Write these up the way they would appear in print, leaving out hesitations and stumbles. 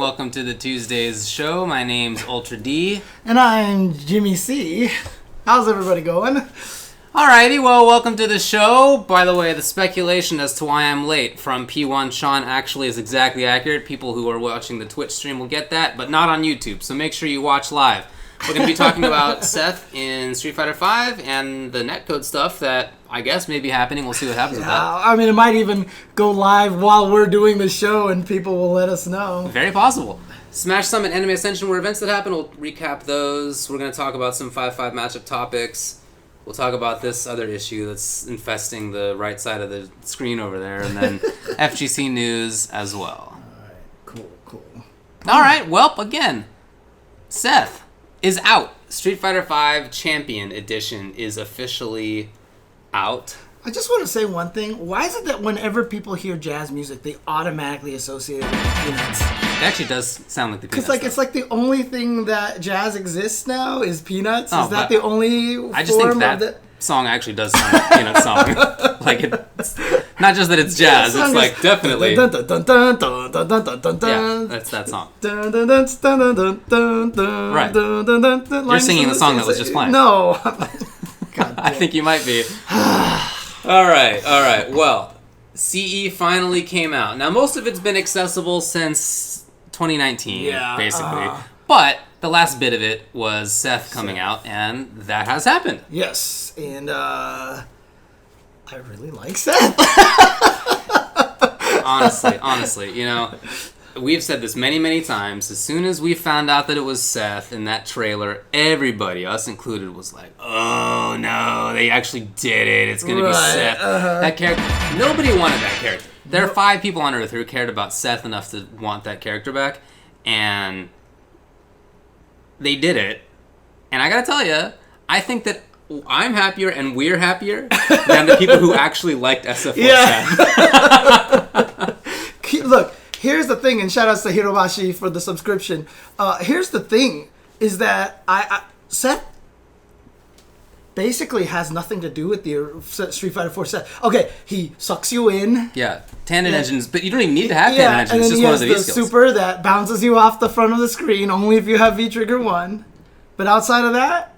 welcome to the Tuesdays show. My name's Ultra D. And I'm Jimmy C. How's everybody going? Alrighty, well, welcome to the show. By the way, the speculation as to why I'm late from P1 Sean actually is exactly accurate. People who are watching the Twitch stream will get that, but not on YouTube, so make sure you watch live. We're going to be talking about Seth in Street Fighter V and the Netcode stuff that I guess may be happening. We'll see what happens with that. I mean, it might even go live while we're doing the show and people will let us know. Very possible. Smash Summit, Anime Ascension were events that happened. We'll recap those. We're going to talk about some 5-5 matchup topics. We'll talk about this other issue that's infesting the right side of the screen over there. And then FGC news as well. Alright, cool. Alright, well, again, Seth is out. Street Fighter V Champion Edition is officially out. I just want to say one thing. Why is it that whenever people hear jazz music, they automatically associate it with Peanuts? It actually does sound like the Peanuts. Because it's like the only thing that jazz exists now is Peanuts. Oh, is that the only I just think that song actually does sound like a Peanuts song. Like, it's not just that it's jazz, it's like definitely. Yeah, that's that song. Right. You're singing the song that was just playing. No. I think you might be. All right. Well, CE finally came out. Now, most of it's been accessible since 2019, basically. But the last bit of it was Seth coming out, and that has happened. Yes, and I really like Seth. honestly, you know, we've said this many, many times. As soon as we found out that it was Seth in that trailer, everybody, us included, was like, oh no, they actually did it. It's going to be Seth. That character, nobody wanted that character. There are 5 people on Earth who cared about Seth enough to want that character back, and they did it. And I got to tell you, I think that I'm happier and we're happier than the people who actually liked SF4 Seth. Look, here's the thing, and shout outs to Hirobashi for the subscription. Here's the thing, is that Seth basically has nothing to do with the Street Fighter 4 Seth. Okay, he sucks you in. Yeah, tandem engines, but you don't even need to have tandem engines. It's just one of the V skills. Super that bounces you off the front of the screen only if you have V-Trigger 1. But outside of that,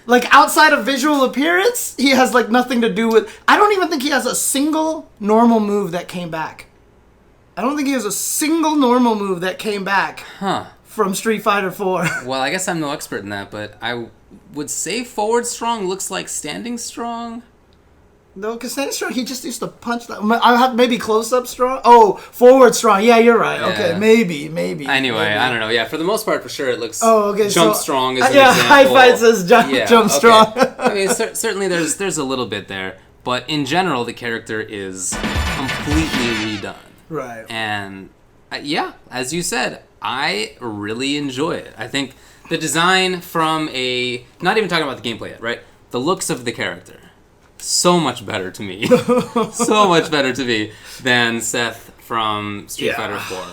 like outside of visual appearance, he has like nothing to do with... I don't even think he has a single normal move that came back. I don't think he has a single normal move that came back from Street Fighter 4. Well, I guess I'm no expert in that, but I would say forward strong looks like standing strong. No, because standing strong, he just used to punch that. I have maybe close-up strong. Oh, forward strong. Yeah, you're right. Yeah. Okay, maybe. Anyway, maybe. I don't know. Yeah, for the most part, for sure, it looks jump strong is an example. High fight says jump strong. I mean, certainly there's a little bit there, but in general, the character is completely redone. Right. And, as you said, I really enjoy it. I think the design from not even talking about the gameplay yet, right? The looks of the character. So much better to me. So much better to me than Seth from Street Fighter 4.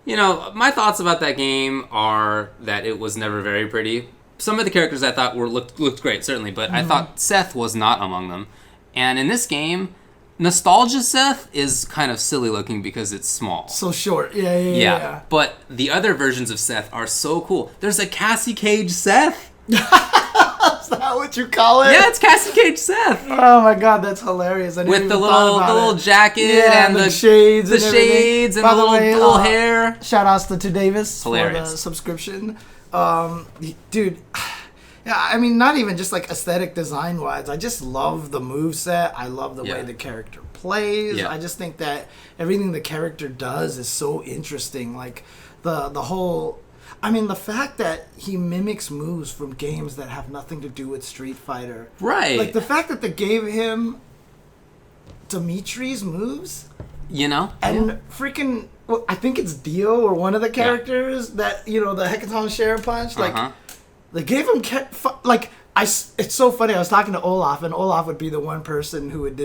You know, my thoughts about that game are that it was never very pretty. Some of the characters I thought looked great, certainly, but I thought Seth was not among them. And in this game, Nostalgia Seth is kind of silly looking because it's small. So short. Yeah. But the other versions of Seth are so cool. There's a Cassie Cage Seth. Is that what you call it? Yeah, it's Cassie Cage Seth. Oh my god, that's hilarious. With the little jacket and the shades and the little hair. Shout outs to Davis hilarious. For the subscription. Dude, yeah, I mean, not even just like aesthetic design wise. I just love the moveset. I love the way the character plays. I just think that everything the character does is so interesting. Like the whole... I mean, the fact that he mimics moves from games that have nothing to do with Street Fighter. Right. Like, the fact that they gave him Dimitri's moves. You know? And freaking... Well, I think it's Dio or one of the characters that, you know, the Hecaton Share Punch. Like, they gave him... it's so funny. I was talking to Olaf, and Olaf would be the one person who would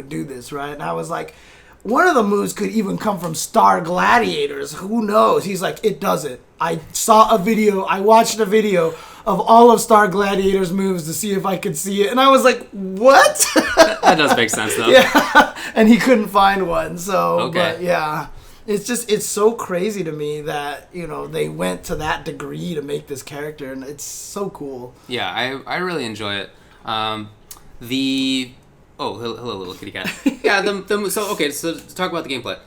do this, right? And I was like... One of the moves could even come from Star Gladiators. Who knows? He's like, it doesn't. I watched a video of all of Star Gladiator's moves to see if I could see it. And I was like, what? That does make sense, though. Yeah. And he couldn't find one. So, but yeah. it's so crazy to me that, they went to that degree to make this character, and it's so cool. Yeah, I really enjoy it. Hello, little kitty cat. Yeah, so to talk about the gameplay.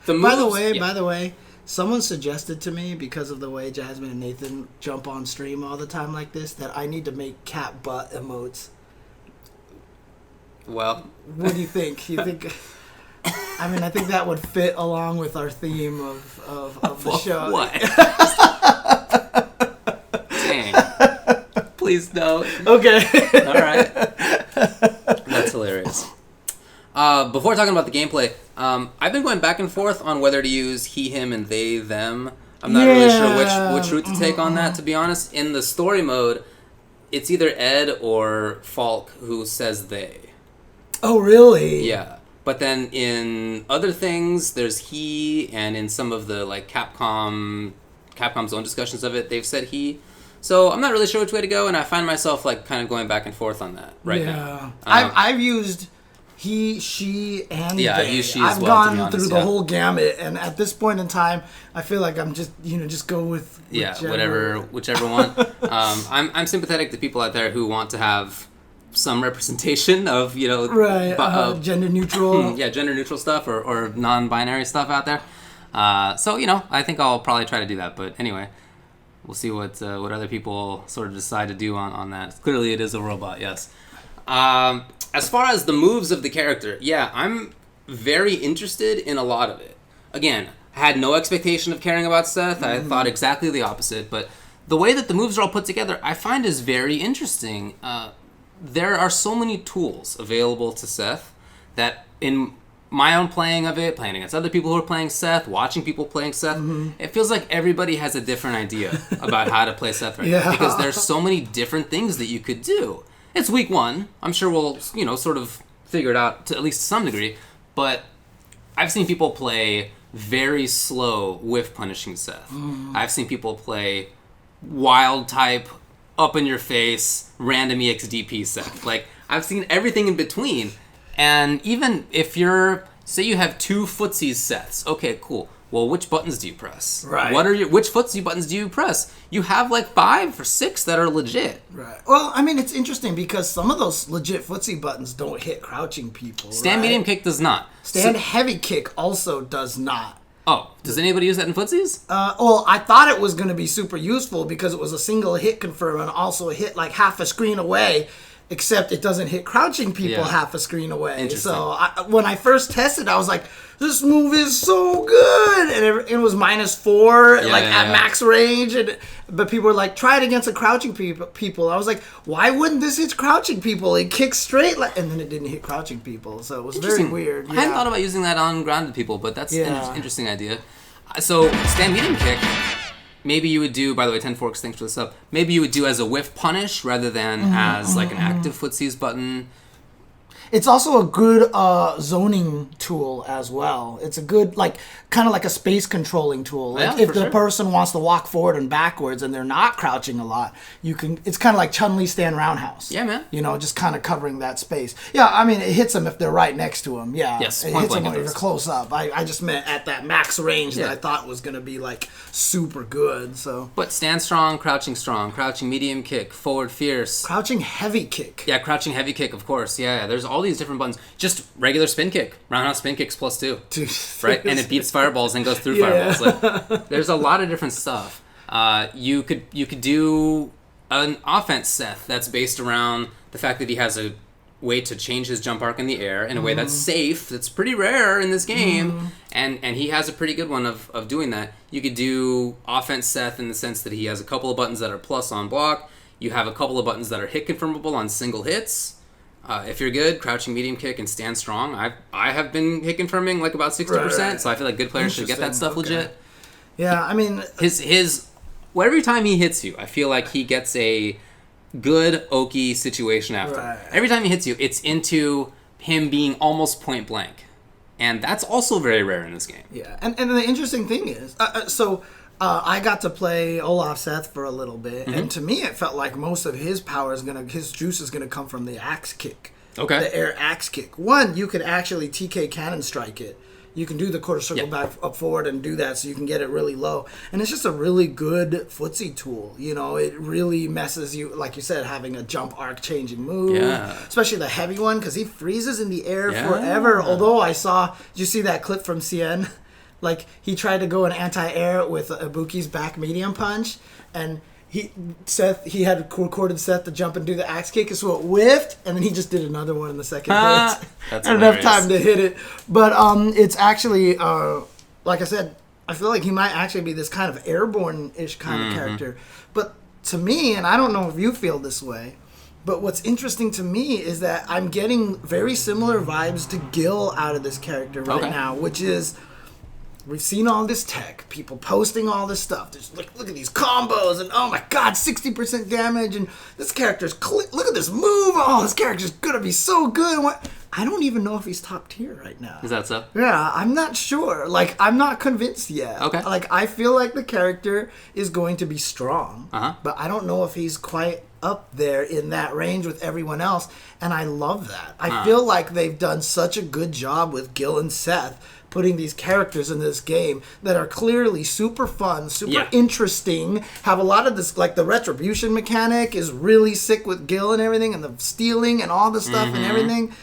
The moves, by the way, someone suggested to me, because of the way Jasmine and Nathan jump on stream all the time like this, that I need to make cat butt emotes. Well, what do you think? You think? I think that would fit along with our theme of the show. What? Dang. Please no. Okay. All right. That's hilarious. Before talking about the gameplay, I've been going back and forth on whether to use he, him, and they, them. I'm not really sure which route to take on that, to be honest. In the story mode, it's either Ed or Falk who says they. Oh, really? Yeah. But then in other things, there's he, and in some of the Capcom's own discussions of it, they've said he. So I'm not really sure which way to go, and I find myself kind of going back and forth on that right now. I've used he, she, and they. I've used she as well. I've gone through the whole gamut, and at this point in time, I feel like I'm just go with whichever one. I'm sympathetic to people out there who want to have some representation of gender neutral gender neutral stuff or non-binary stuff out there. So I think I'll probably try to do that. But anyway, we'll see what other people sort of decide to do on that. Clearly, it is a robot. Yes. As far as the moves of the character, I'm very interested in a lot of it. Again, I had no expectation of caring about Seth. I thought exactly the opposite. But the way that the moves are all put together, I find is very interesting. There are so many tools available to Seth that in my own playing of it, playing against other people who are playing Seth, watching people playing Seth, it feels like everybody has a different idea about how to play Seth right now. Because there's so many different things that you could do. It's week 1. I'm sure we'll, sort of figure it out to at least some degree. But I've seen people play very slow with punishing Seth. I've seen people play wild type, up in your face, random EXDP Seth. I've seen everything in between. And even if say you have 2 footsies Seths, okay, cool. Well, which buttons do you press? Right. Which footsie buttons do you press? You have 5 or 6 that are legit. Right. Well, it's interesting because some of those legit footsie buttons don't hit crouching people. Stand medium kick does not. Stand heavy kick also does not. Oh, does anybody use that in footsies? Well, I thought it was going to be super useful because it was a single hit confirm and also a hit half a screen away, except it doesn't hit crouching people half a screen away. So when I first tested, I was like, this move is so good! And it was -4 at max range. But people were like, try it against a crouching people. I was like, why wouldn't this hit crouching people? It kicks straight, and then it didn't hit crouching people. So it was very weird. I hadn't thought about using that on grounded people, but that's an interesting idea. So stand medium kick, maybe you would do, by the way, 10 Forks, thanks for the sub, maybe you would do as a whiff punish rather than as an active footsies button. It's also a good zoning tool as well. It's a good, kind of like a space controlling tool. If the person wants to walk forward and backwards and they're not crouching a lot, it's kind of like Chun-Li stand roundhouse. Yeah, man. Just kind of covering that space. Yeah, it hits them if they're right next to them. Yeah. Yes, it hits them when you're close up. I just meant at that max range that I thought was going to be, super good, so. But stand strong, crouching medium kick, forward fierce. Crouching heavy kick. Yeah, crouching heavy kick, of course. Yeah, there's all these different buttons. Just regular spin kick, roundhouse spin kicks +2, right? And it beats fireballs and goes through fireballs. There's a lot of different stuff. You could do an offense Seth that's based around the fact that he has a way to change his jump arc in the air in a way that's safe. That's pretty rare in this game, and he has a pretty good one of doing that. You could do offense Seth in the sense that he has a couple of buttons that are plus on block. You have a couple of buttons that are hit confirmable on single hits. If you're good, crouching medium kick and stand strong. I have been hit confirming about 60%, so I feel like good players should get that stuff legit. Yeah, his every time he hits you, I feel like he gets a good Oki situation after. Right. Every time he hits you, it's into him being almost point blank, and that's also very rare in this game. Yeah, and the interesting thing is, I got to play Olaf Seth for a little bit, and to me it felt like most of his power his juice is gonna come from the axe kick. Okay. The air axe kick. One, you could actually TK cannon strike it, you can do the quarter circle back up forward and do that so you can get it really low. And it's just a really good footsie tool. You know, it really messes you, like you said, having a jump arc changing move. Yeah. Especially the heavy one, because he freezes in the air forever. Although did you see that clip from CN? Like, he tried to go an anti-air with Ibuki's back medium punch, and he had recorded Seth to jump and do the axe kick, so it whiffed, and then he just did another one in the second hit. That's enough time to hit it. But it's actually, like I said, I feel like he might actually be this kind of airborne-ish kind of character. But to me, and I don't know if you feel this way, but what's interesting to me is that I'm getting very similar vibes to Gil out of this character right now, which is... We've seen all this tech, people posting all this stuff. There's look at these combos, and oh my god, 60% damage, and this character's look at this move. Oh, this character's gonna be so good. I don't even know if he's top tier right now. Is that so? Yeah, I'm not sure. Like, I'm not convinced yet. Okay. Like, I feel like the character is going to be strong, but I don't know if he's quite up there in that range with everyone else, and I love that. I feel like they've done such a good job with Gil and Seth putting these characters in this game that are clearly super fun, super interesting, have a lot of this, like the retribution mechanic is really sick with Gil and everything, and the stealing and all the stuff and everything,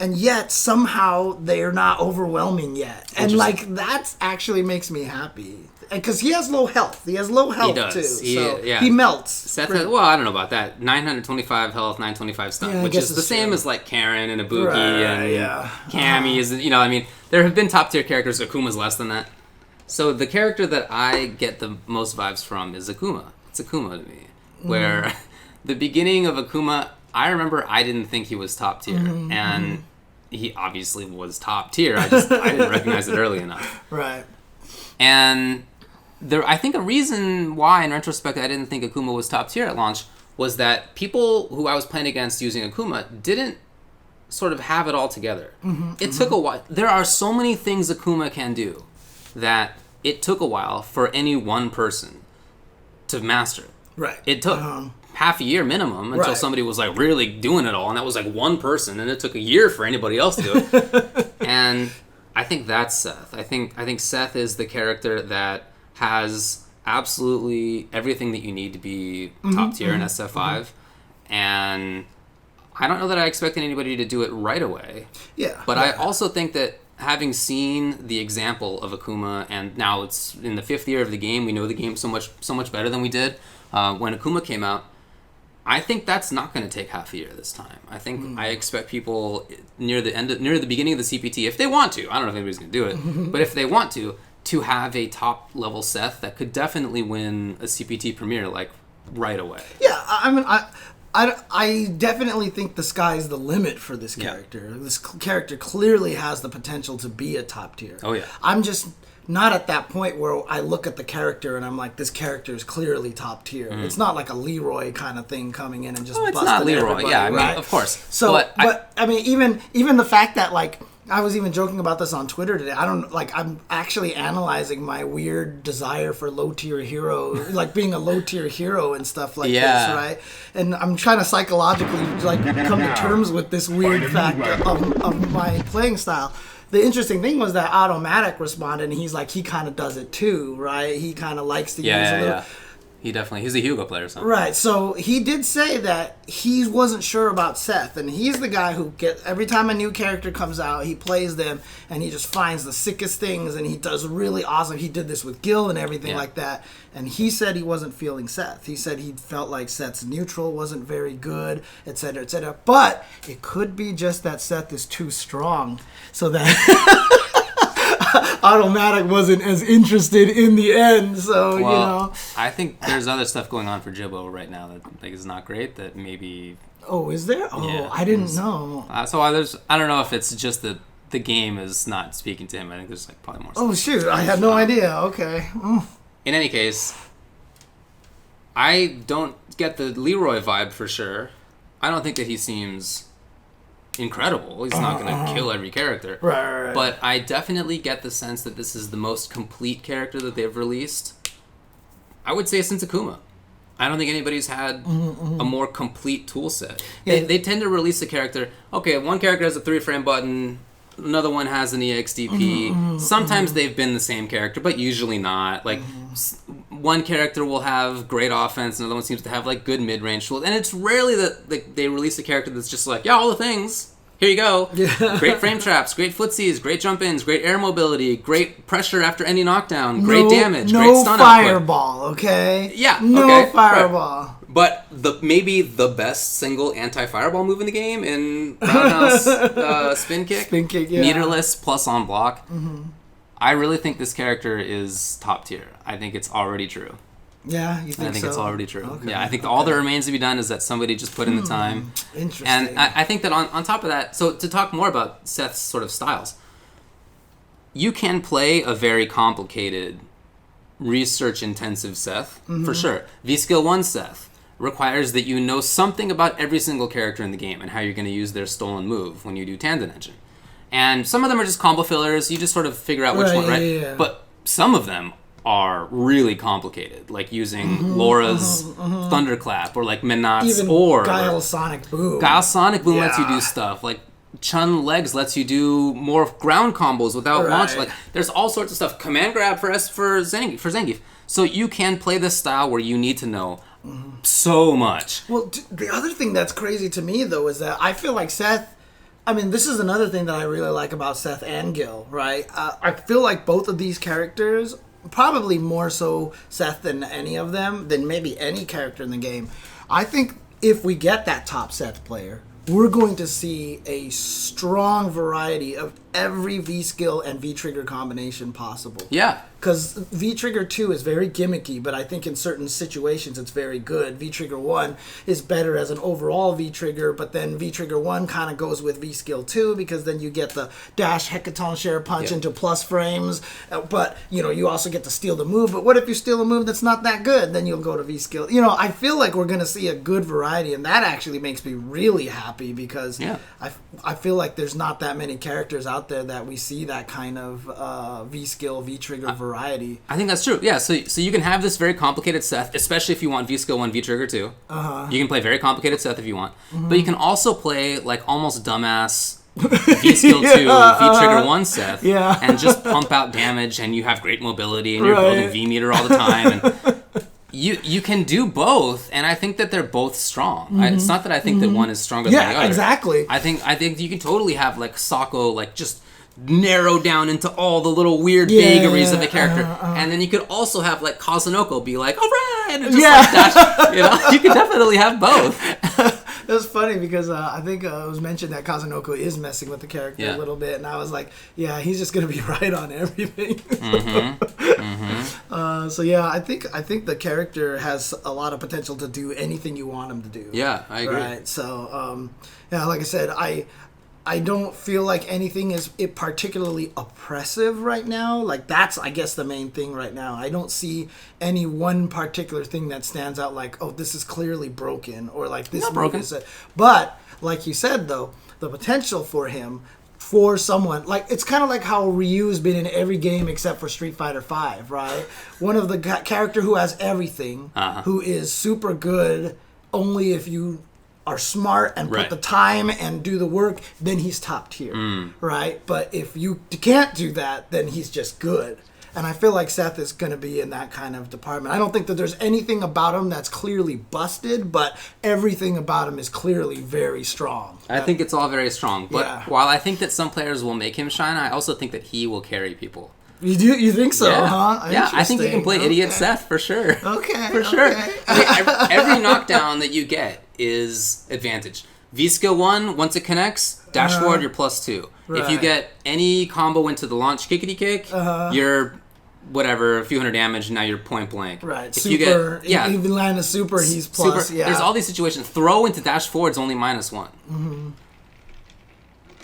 and yet somehow they're not overwhelming yet. And like, that actually makes me happy. Because he has low health. He has low health, too. He melts. Seth has, well, I don't know about that. 925 health, 925 stun, which is the same as, like, Karen and Ibuki and Cammy. Is, you know, I mean, there have been top-tier characters. Akuma's less than that. So the character that I get the most vibes from is Akuma. It's Akuma to me. Where the beginning of Akuma, I remember I didn't think he was top tier. And he obviously was top tier. I didn't recognize it early enough. Right. And... I think a reason why, in retrospect, I didn't think Akuma was top tier at launch was that people who I was playing against using Akuma didn't sort of have it all together. It took a while. There are so many things Akuma can do that it took a while for any one person to master. Right. It took half a year minimum until somebody was like really doing it all, and that was like one person, and it took a year for anybody else to do it. And I think that's Seth. I think Seth is the character that has absolutely everything that you need to be top tier in SF5, and I don't know that I expected anybody to do it right away. Yeah. But I also think that having seen the example of Akuma, and now it's in the 5th year of the game, we know the game so much better than we did when Akuma came out. I think that's not going to take half a year this time. I think I expect people near the beginning of the CPT, if they want to, I don't know if anybody's going to do it, but if they want to have a top level Seth that could definitely win a CPT premiere like right away. Yeah, I mean, I definitely think the sky's the limit for this character. This character clearly has the potential to be a top tier. Oh yeah. I'm just not at that point where I look at the character and I'm like, this character is clearly top tier. It's not like a Leroy kind of thing coming in and just busting it's not Leroy. everybody, Yeah, I mean, right? of course. So, but I mean, even the fact that like. I was even joking about this on Twitter today. I'm actually analyzing my weird desire for low-tier hero, like being a low-tier hero and stuff like this, right? And I'm trying to psychologically like come to terms with this weird fact of my playing style. The interesting thing was that Automatic responded, and he's like, he kind of does it too, right? He kind of likes to use a little... He's a Hugo player or something. Right, so he did say that he wasn't sure about Seth, and he's the guy who every time a new character comes out, he plays them, and he just finds the sickest things, and he does really awesome. He did this with Gil and everything like that, and he said he wasn't feeling Seth. He said he felt like Seth's neutral wasn't very good, etc., etc., but it could be just that Seth is too strong, so that... Automatic wasn't as interested in the end, so you know. I think there's other stuff going on for Jibbo right now that like is not great. That maybe. Oh, is there? Oh, yeah, I didn't know. So I don't know if it's just that the game is not speaking to him. I think there's like probably more. Oh shoot! I had no idea. Okay. In any case, I don't get the Leroy vibe for sure. I don't think that he seems incredible. He's not going to kill every character. Right. But I definitely get the sense that this is the most complete character that they've released. I would say since Akuma. I don't think anybody's had a more complete tool set. Yeah. They tend to release a character. Okay, one character has a 3-frame button. another one has an EXDP. Sometimes they've been the same character, but usually not. Like, one character will have great offense, another one seems to have, like, good mid-range tools. And it's rarely that they release a character that's just like, yeah, all the things. Here you go. Yeah. Great frame traps, great footsies, great jump-ins, great air mobility, great pressure after any knockdown, great damage, great stun fireball, output. Okay? Yeah, no fireball. Right. But maybe the best single anti-fireball move in the game in Roundhouse spin kick. Spin kick, yeah. Meterless plus on block. I really think this character is top tier. I think it's already true. Yeah, you think so? I think it's already true. Okay. Yeah, I think all that remains to be done is that somebody just put in the time. Interesting. And I think that on top of that, so to talk more about Seth's sort of styles, you can play a very complicated, research-intensive Seth, for sure. V-Skill 1 Seth requires that you know something about every single character in the game and how you're going to use their stolen move when you do Tandem Engine. And some of them are just combo fillers. You just sort of figure out which one, right? Yeah. But some of them are really complicated, like using Laura's Thunderclap or like Minot's Orb. Guile Sonic Boom. Guile Sonic Boom lets you do stuff. Like Chun Legs lets you do more ground combos without launch. Like there's all sorts of stuff. Command Grab for Zangief. So you can play this style where you need to know so much. Well, the other thing that's crazy to me though is that I feel like Seth. I mean, this is another thing that I really like about Seth and Gil, right? I feel like both of these characters, probably more so Seth than any of them, than maybe any character in the game. I think if we get that top Seth player, we're going to see a strong variety of every V-skill and V-trigger combination possible. Yeah. Because V-Trigger 2 is very gimmicky, but I think in certain situations it's very good. V-Trigger 1 is better as an overall V-Trigger, but then V-Trigger 1 kind of goes with V-Skill 2 because then you get the dash Hecaton Share Punch into plus frames, but, you know, you also get to steal the move. But what if you steal a move that's not that good? Then you'll go to V-Skill. You know, I feel like we're going to see a good variety, and that actually makes me really happy because I feel like there's not that many characters out there that we see that kind of V-Skill, V-Trigger variety. I think that's true. Yeah, so you can have this very complicated Seth, especially if you want V-Skill 1, V-Trigger 2. You can play very complicated Seth if you want. But you can also play like almost dumbass V-Skill 2, V-Trigger 1 Seth, and just pump out damage, and you have great mobility, and you're building V-meter all the time. And you can do both, and I think that they're both strong. It's not that I think that one is stronger than the other. Exactly. I think you can totally have like Sako like just narrow down into all the little weird vagaries of the character, and then you could also have like Kazunoko be like, all right, and just like dash. You know, you could definitely have both. It was funny because I think it was mentioned that Kazunoko is messing with the character a little bit, and I was like, yeah, he's just gonna be right on everything. So yeah, I think the character has a lot of potential to do anything you want him to do. Yeah, I agree. Right. So yeah, like I said, I don't feel like anything is particularly oppressive right now. Like that's, I guess, the main thing right now. I don't see any one particular thing that stands out like, oh, this is clearly broken or like this. Not broken. But like you said, though, the potential for him, for someone like it's kind of like how Ryu's been in every game except for Street Fighter V, right? One of the character who has everything, who is super good. Only if you are smart and put the time and do the work, then he's top tier, right? But if you can't do that, then he's just good. And I feel like Seth is going to be in that kind of department. I don't think that there's anything about him that's clearly busted, but everything about him is clearly very strong. I think it's all very strong. But while I think that some players will make him shine, I also think that he will carry people. You do? You think so, huh? Yeah, I think you can play Idiot Seth for sure. Okay. For sure. I mean, every knockdown that you get is advantage. V-Skill 1, once it connects, dash forward, you're +2. Right. If you get any combo into the launch kickity kick, you're whatever, a few hundred damage, and now you're point blank. Right. If super, you get, if you land a super, he's plus. Super, there's all these situations. Throw into dash forward is only -1.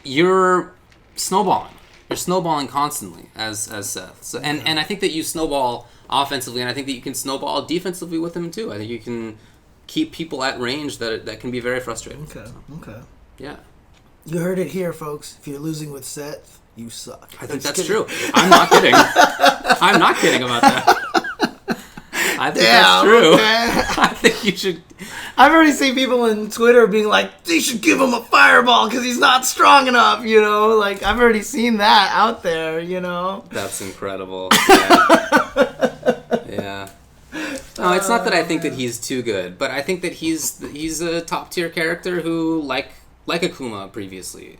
You're snowballing. You're snowballing constantly as Seth. So, and I think that you snowball offensively, and I think that you can snowball defensively with him too. I think you can keep people at range that can be very frustrating. Okay. Yeah. You heard it here, folks. If you're losing with Seth, you suck. I think that's true. I'm not kidding. I'm not kidding about that. I think that's true. Okay. I think you should. I've already seen people on Twitter being like, they should give him a fireball because he's not strong enough, you know? Like, I've already seen that out there, you know? That's incredible. Yeah. Yeah. No, it's not that I think that he's too good, but I think that he's a top tier character who, like Akuma previously,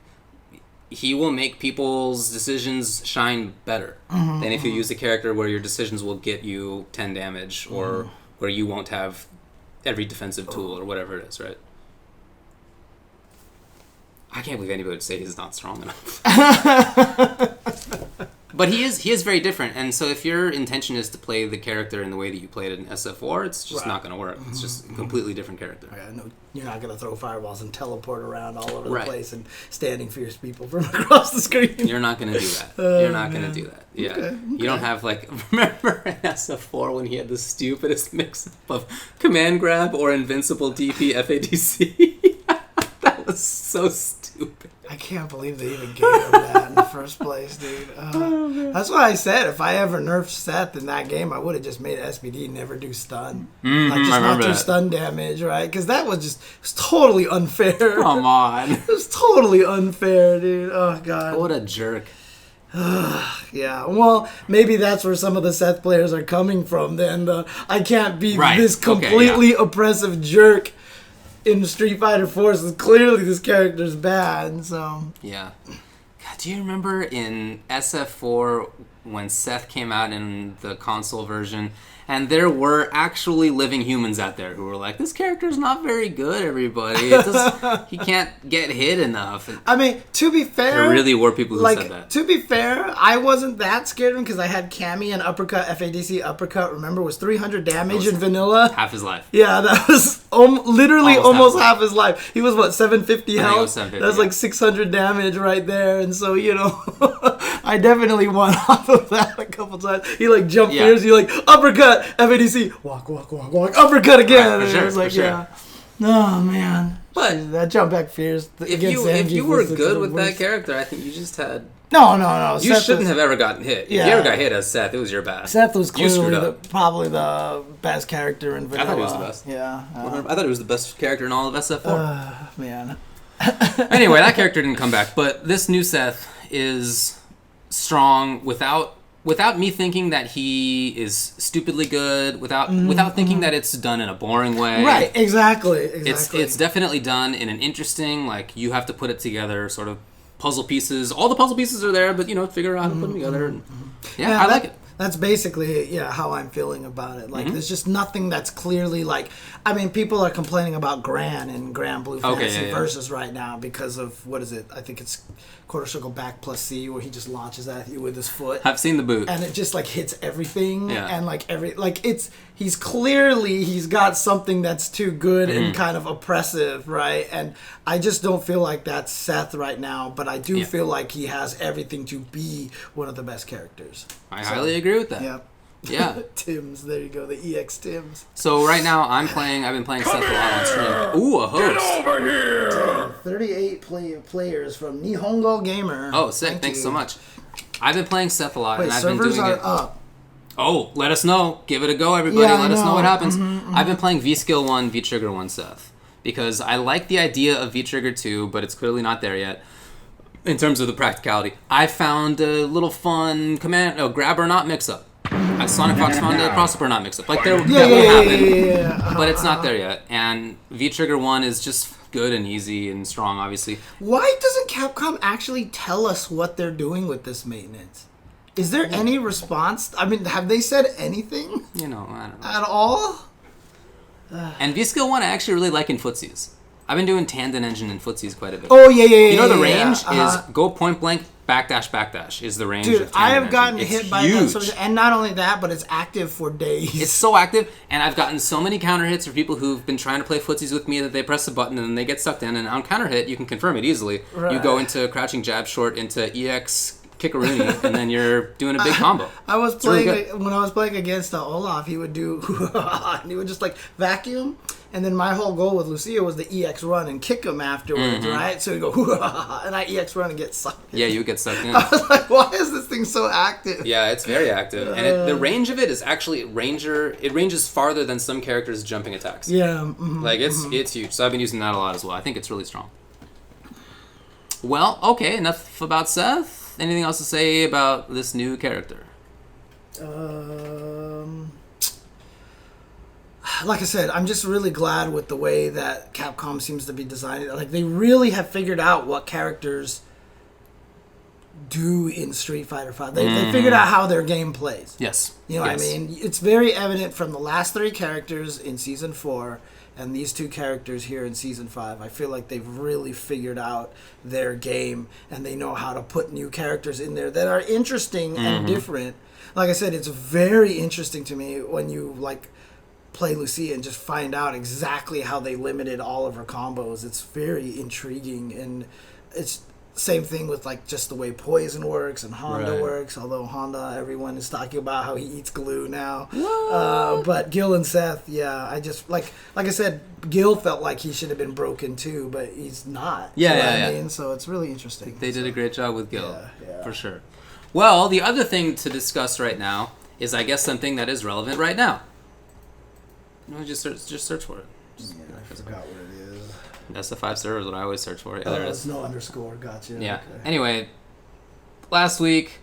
he will make people's decisions shine better than if you use a character where your decisions will get you 10 damage or where you won't have every defensive tool or whatever it is, right? I can't believe anybody would say he's not strong enough. But he is very different, and so if your intention is to play the character in the way that you played it in SF4, it's just not going to work. It's just a completely different character. Yeah, no, you're not going to throw fireballs and teleport around all over the place and standing fierce people from across the screen. You're not going to do that. You're not going to do that. Yeah. Okay. You don't have, like, remember in SF4 when he had the stupidest mix-up of command grab or invincible DP FADC? That was so stupid. I can't believe they even gave him that in the first place, dude. That's why I said if I ever nerfed Seth in that game, I would have just made SBD never do stun. Like, just not do stun damage, right? Because that was just it was totally unfair. Come on. It was totally unfair, dude. Oh, God. What a jerk. Yeah, well, maybe that's where some of the Seth players are coming from, then. I can't be this completely oppressive jerk in Street Fighter 4, so clearly this character's bad, so... Yeah. God, do you remember in SF4 when Seth came out in the console version, and there were actually living humans out there who were like, this character's not very good, everybody. He can't get hit enough. And I mean, to be fair... there really were people who said that. To be fair, I wasn't that scared of him because I had Cammy and uppercut, FADC uppercut, remember, was 300 damage in vanilla. Half his life. Yeah, that was literally almost half his life. He was, what, 750 health? 750, that's like 600 damage right there, and so, you know, I definitely won off of that a couple times. He, like, jumped fierce, he, like, uppercut, FADC, walk, uppercut again. Right, for sure, it was like, yeah. Oh, man. But that jump back fierce. If you were good with that character, I think you just had... No. You shouldn't have ever gotten hit. Yeah. If you ever got hit as Seth, it was your bad. Seth was clearly probably the best character in vanilla. I thought he was the best. Yeah. I thought he was the best character in all of SF4. Man. Anyway, that character didn't come back, but this new Seth is strong without me thinking that he is stupidly good, without thinking that it's done in a boring way. Right, exactly. It's definitely done in an interesting, like, you have to put it together sort of puzzle pieces. All the puzzle pieces are there, but, you know, figure out how to put them together. And, I like it. That's basically, how I'm feeling about it. Like, there's just nothing that's clearly, like... I mean, people are complaining about Gran and Granblue Fantasy Versus right now because of, what is it? I think it's quarter circle back plus C, where he just launches at you with his foot. I've seen the boot. And it just, like, hits everything. Yeah. And, like, he's got something that's too good and kind of oppressive, right? And I just don't feel like that's Seth right now, but I do feel like he has everything to be one of the best characters. I highly agree with that. Yeah. Tims, there you go, the EX Tims. So right now I've been playing Seth a lot on stream. Ooh, a host. Get over here! 38 players from Nihongo Gamer. Oh, sick. Thanks so much. I've been playing Seth a lot, and I've been doing it. Servers are up. Oh, let us know. Give it a go, everybody. Let us know what happens. I've been playing V-Skill 1, V-Trigger 1 Seth, because I like the idea of V-Trigger 2, but it's clearly not there yet in terms of the practicality. I found a little fun grab or not mix-up. Sonic Fox found a cross or not mix-up. Like, that will happen, but it's not there yet. And V-Trigger 1 is just good and easy and strong, obviously. Why doesn't Capcom actually tell us what they're doing with this maintenance? Is there any response? I mean, have they said anything? I don't know. At all? And V-Skill 1 I actually really like in footsies. I've been doing Tandon Engine in footsies quite a bit. Oh, yeah. You know the range is go point blank, backdash is the range of Tandon I have Engine. gotten it's hit by huge. that, and not only that, but it's active for days. It's so active, and I've gotten so many counter hits for people who've been trying to play footsies with me that they press a button and then they get sucked in, and on counter hit, you can confirm it easily. Right. You go into crouching jab short into EX Kickaroonie, and then you're doing a big combo. I was playing when I was playing against Olaf. He would do, and he would just like vacuum, And then my whole goal with Lucia was to EX run and kick him afterwards, right? So you go, hoo-ha-ha, and I EX run and get sucked in. Yeah, you get sucked in. I was like, why is this thing so active? Yeah, it's very active. And the range of it is actually it ranges farther than some characters' jumping attacks. Yeah. Like, it's huge. So I've been using that a lot as well. I think it's really strong. Well, okay, enough about Seth. Anything else to say about this new character? Like I said, I'm just really glad with the way that Capcom seems to be designing it. Like, they really have figured out what characters do in Street Fighter V. They figured out how their game plays. Yes. You know what I mean? It's very evident from the last 3 characters in Season 4 and these 2 characters here in Season 5. I feel like they've really figured out their game, and they know how to put new characters in there that are interesting and different. Like I said, it's very interesting to me when you, like, play Lucia and just find out exactly how they limited all of her combos. It's very intriguing, and it's same thing with like just the way Poison works and Honda works, although Honda, everyone is talking about how he eats glue now. But Gil and Seth, I just like I said, Gil felt like he should have been broken too, but he's not. Yeah, you know what I mean? So it's really interesting. They did a great job with Gil, yeah. for sure. Well, the other thing to discuss right now is, I guess, something that is relevant right now. Just search for it. I forgot what it is. That's the 5 servers that I always search for. Yeah, there it is. No underscore. Gotcha. Yeah. Okay. Anyway, last week,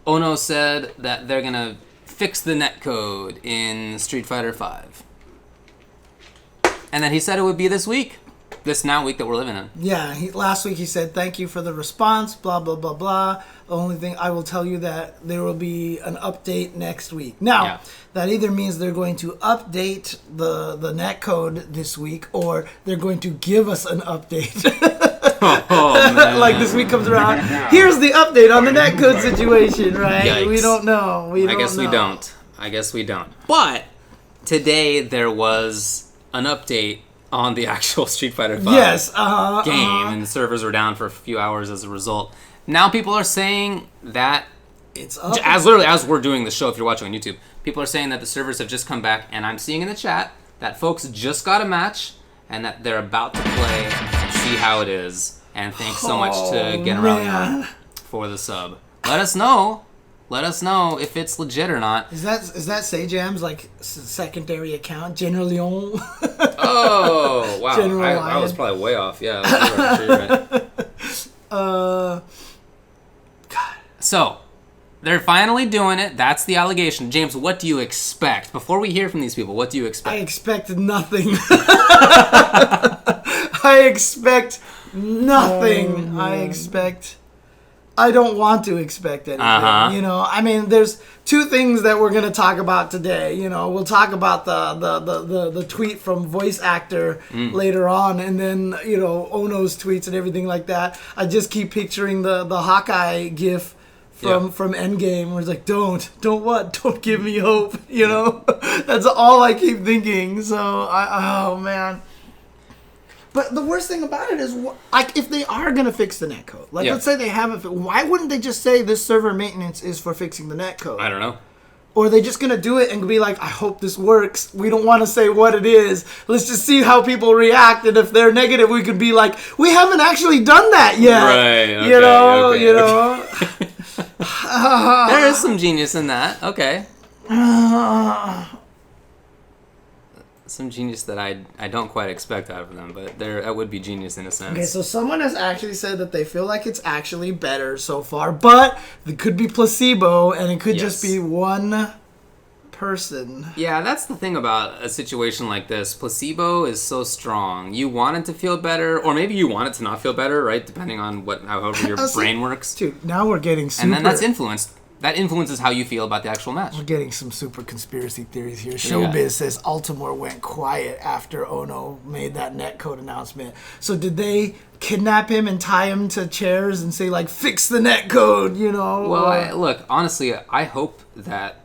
Ono said that they're gonna fix the netcode in Street Fighter V, and that he said it would be this week. This week that we're living in. Yeah, last week he said, thank you for the response, blah, blah, blah, blah. The only thing I will tell you that there will be an update next week. Now, that either means they're going to update the netcode this week, or they're going to give us an update. Man. Like this week comes around, here's the update on the netcode situation, right? Yikes. We don't know. I guess we don't. But today there was an update on the actual Street Fighter V game, and the servers were down for a few hours as a result. Now people are saying that it's up. As we're doing the show, if you're watching on YouTube, people are saying that the servers have just come back, and I'm seeing in the chat that folks just got a match and that they're about to play and see how it is. And thanks so much to Get Around for the sub. Let us know if it's legit or not. Is that Sajam's like secondary account, General Leon? Oh wow! I was probably way off. Yeah. Right. God. So they're finally doing it. That's the allegation. James, what do you expect? Before we hear from these people, what do you expect? I expect nothing. I expect nothing. I don't want to expect anything. You know, I mean, there's 2 things that we're going to talk about today. You know, we'll talk about the tweet from voice actor later on, and then, you know, Ono's tweets and everything like that. I just keep picturing the Hawkeye gif from Endgame, where it's like, don't give me hope. You know, that's all I keep thinking. So oh man. But the worst thing about it is, like, if they are going to fix the netcode, like, let's say they haven't, why wouldn't they just say this server maintenance is for fixing the netcode? I don't know. Or are they just going to do it and be like, I hope this works. We don't want to say what it is. Let's just see how people react. And if they're negative, we could be like, we haven't actually done that yet. Right. Okay, you know. There is some genius in that. Okay. Some genius that I don't quite expect out of them, but that would be genius in a sense. Okay, so someone has actually said that they feel like it's actually better so far, but it could be placebo, and it could just be one person. Yeah, that's the thing about a situation like this. Placebo is so strong. You want it to feel better, or maybe you want it to not feel better, right? Depending on however your brain works. Dude, now we're getting super... And then that's influenced. That influences how you feel about the actual match. We're getting some super conspiracy theories here. Showbiz says Altimore went quiet after Ono made that netcode announcement. So did they kidnap him and tie him to chairs and say, like, fix the netcode, you know? Well, look, honestly, I hope that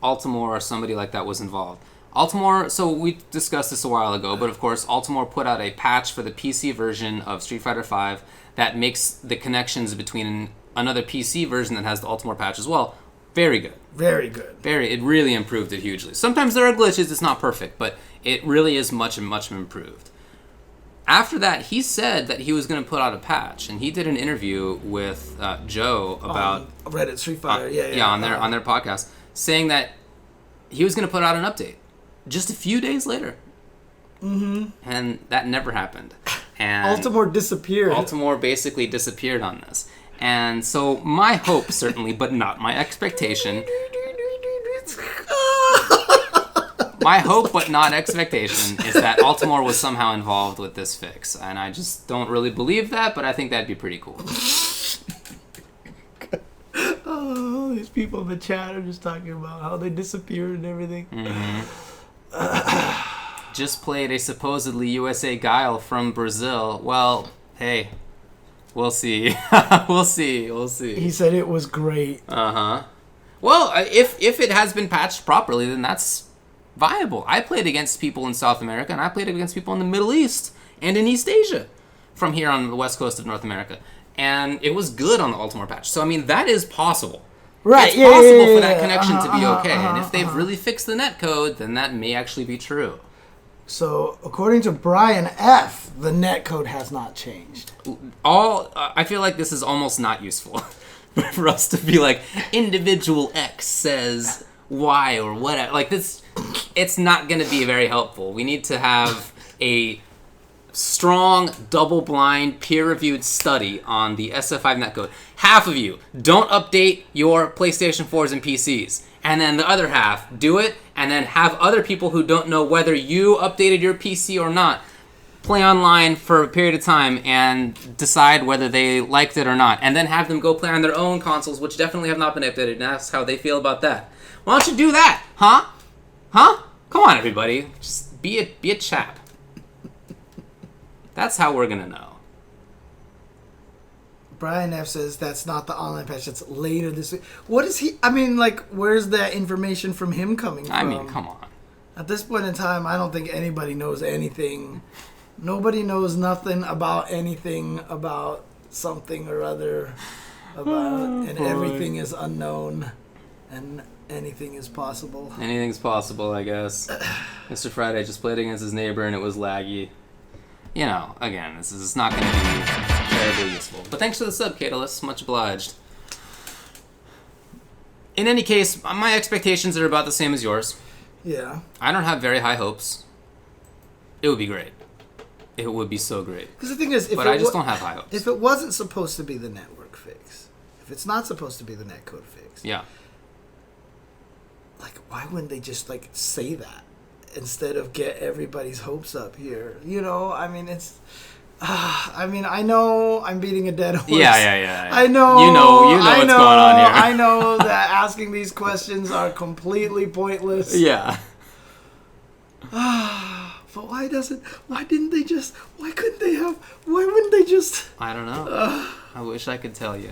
Altimore or somebody like that was involved. Altimore, so we discussed this a while ago, but of course, Altimore put out a patch for the PC version of Street Fighter V that makes the connections between another PC version that has the Altimore patch as well very good. Very good. It really improved it hugely. Sometimes there are glitches, it's not perfect, but it really is much improved. After that, he said that he was going to put out a patch, and he did an interview with Joe about Reddit Street Fighter. On their podcast, saying that he was going to put out an update just a few days later. Mm-hmm. And that never happened. And Altimore disappeared. Altimore basically disappeared on this. And so my hope, certainly, but not my expectation. My hope, but not expectation, is that Altimore was somehow involved with this fix. And I just don't really believe that, but I think that'd be pretty cool. Oh, these people in the chat are just talking about how they disappeared and everything. Mm-hmm. Just played a supposedly USA Guile from Brazil. Well, hey, we'll see. We'll see. He said it was great. Uh-huh. Well, if it has been patched properly, then that's viable. I played against people in South America, and I played against people in the Middle East and in East Asia from here on the west coast of North America. And it was good on the Altimore patch. So, I mean, that is possible. Right, it's possible for that connection to be okay. And if they've really fixed the netcode, then that may actually be true. So, according to Brian F., the netcode has not changed. I feel like this is almost not useful for us to be like, individual X says Y or whatever. Like, this, it's not going to be very helpful. We need to have a strong, double-blind, peer-reviewed study on the SF5 netcode. Half of you don't update your PlayStation 4s and PCs, and then the other half do it, and then have other people who don't know whether you updated your PC or not play online for a period of time and decide whether they liked it or not, and then have them go play on their own consoles, which definitely have not been updated, and ask how they feel about that. Why don't you do that, huh? Come on, everybody. Just be a chap. That's how we're gonna know. Brian F. says that's not the online patch. It's later this week. What is he? I mean, like, where's that information from him coming from? I mean, come on. At this point in time, I don't think anybody knows anything. Nobody knows nothing about anything about something or other and everything is unknown, and anything is possible. Anything's possible, I guess. Mr. Friday just played against his neighbor and it was laggy. You know, again, this is not going to be terribly useful. But thanks for the sub, Catalyst. Much obliged. In any case, my expectations are about the same as yours. Yeah. I don't have very high hopes. It would be great. It would be so great. Because the thing is, but I just don't have high hopes. If it wasn't supposed to be the network fix, if it's not supposed to be the netcode fix, yeah. Like, why wouldn't they just, like, say that instead of get everybody's hopes up here? You know, I mean, it's... I mean, I know I'm beating a dead horse. Yeah. I know. You know what's going on here. I know that asking these questions are completely pointless. Yeah. But why couldn't they just... Why wouldn't they just... I don't know. I wish I could tell you.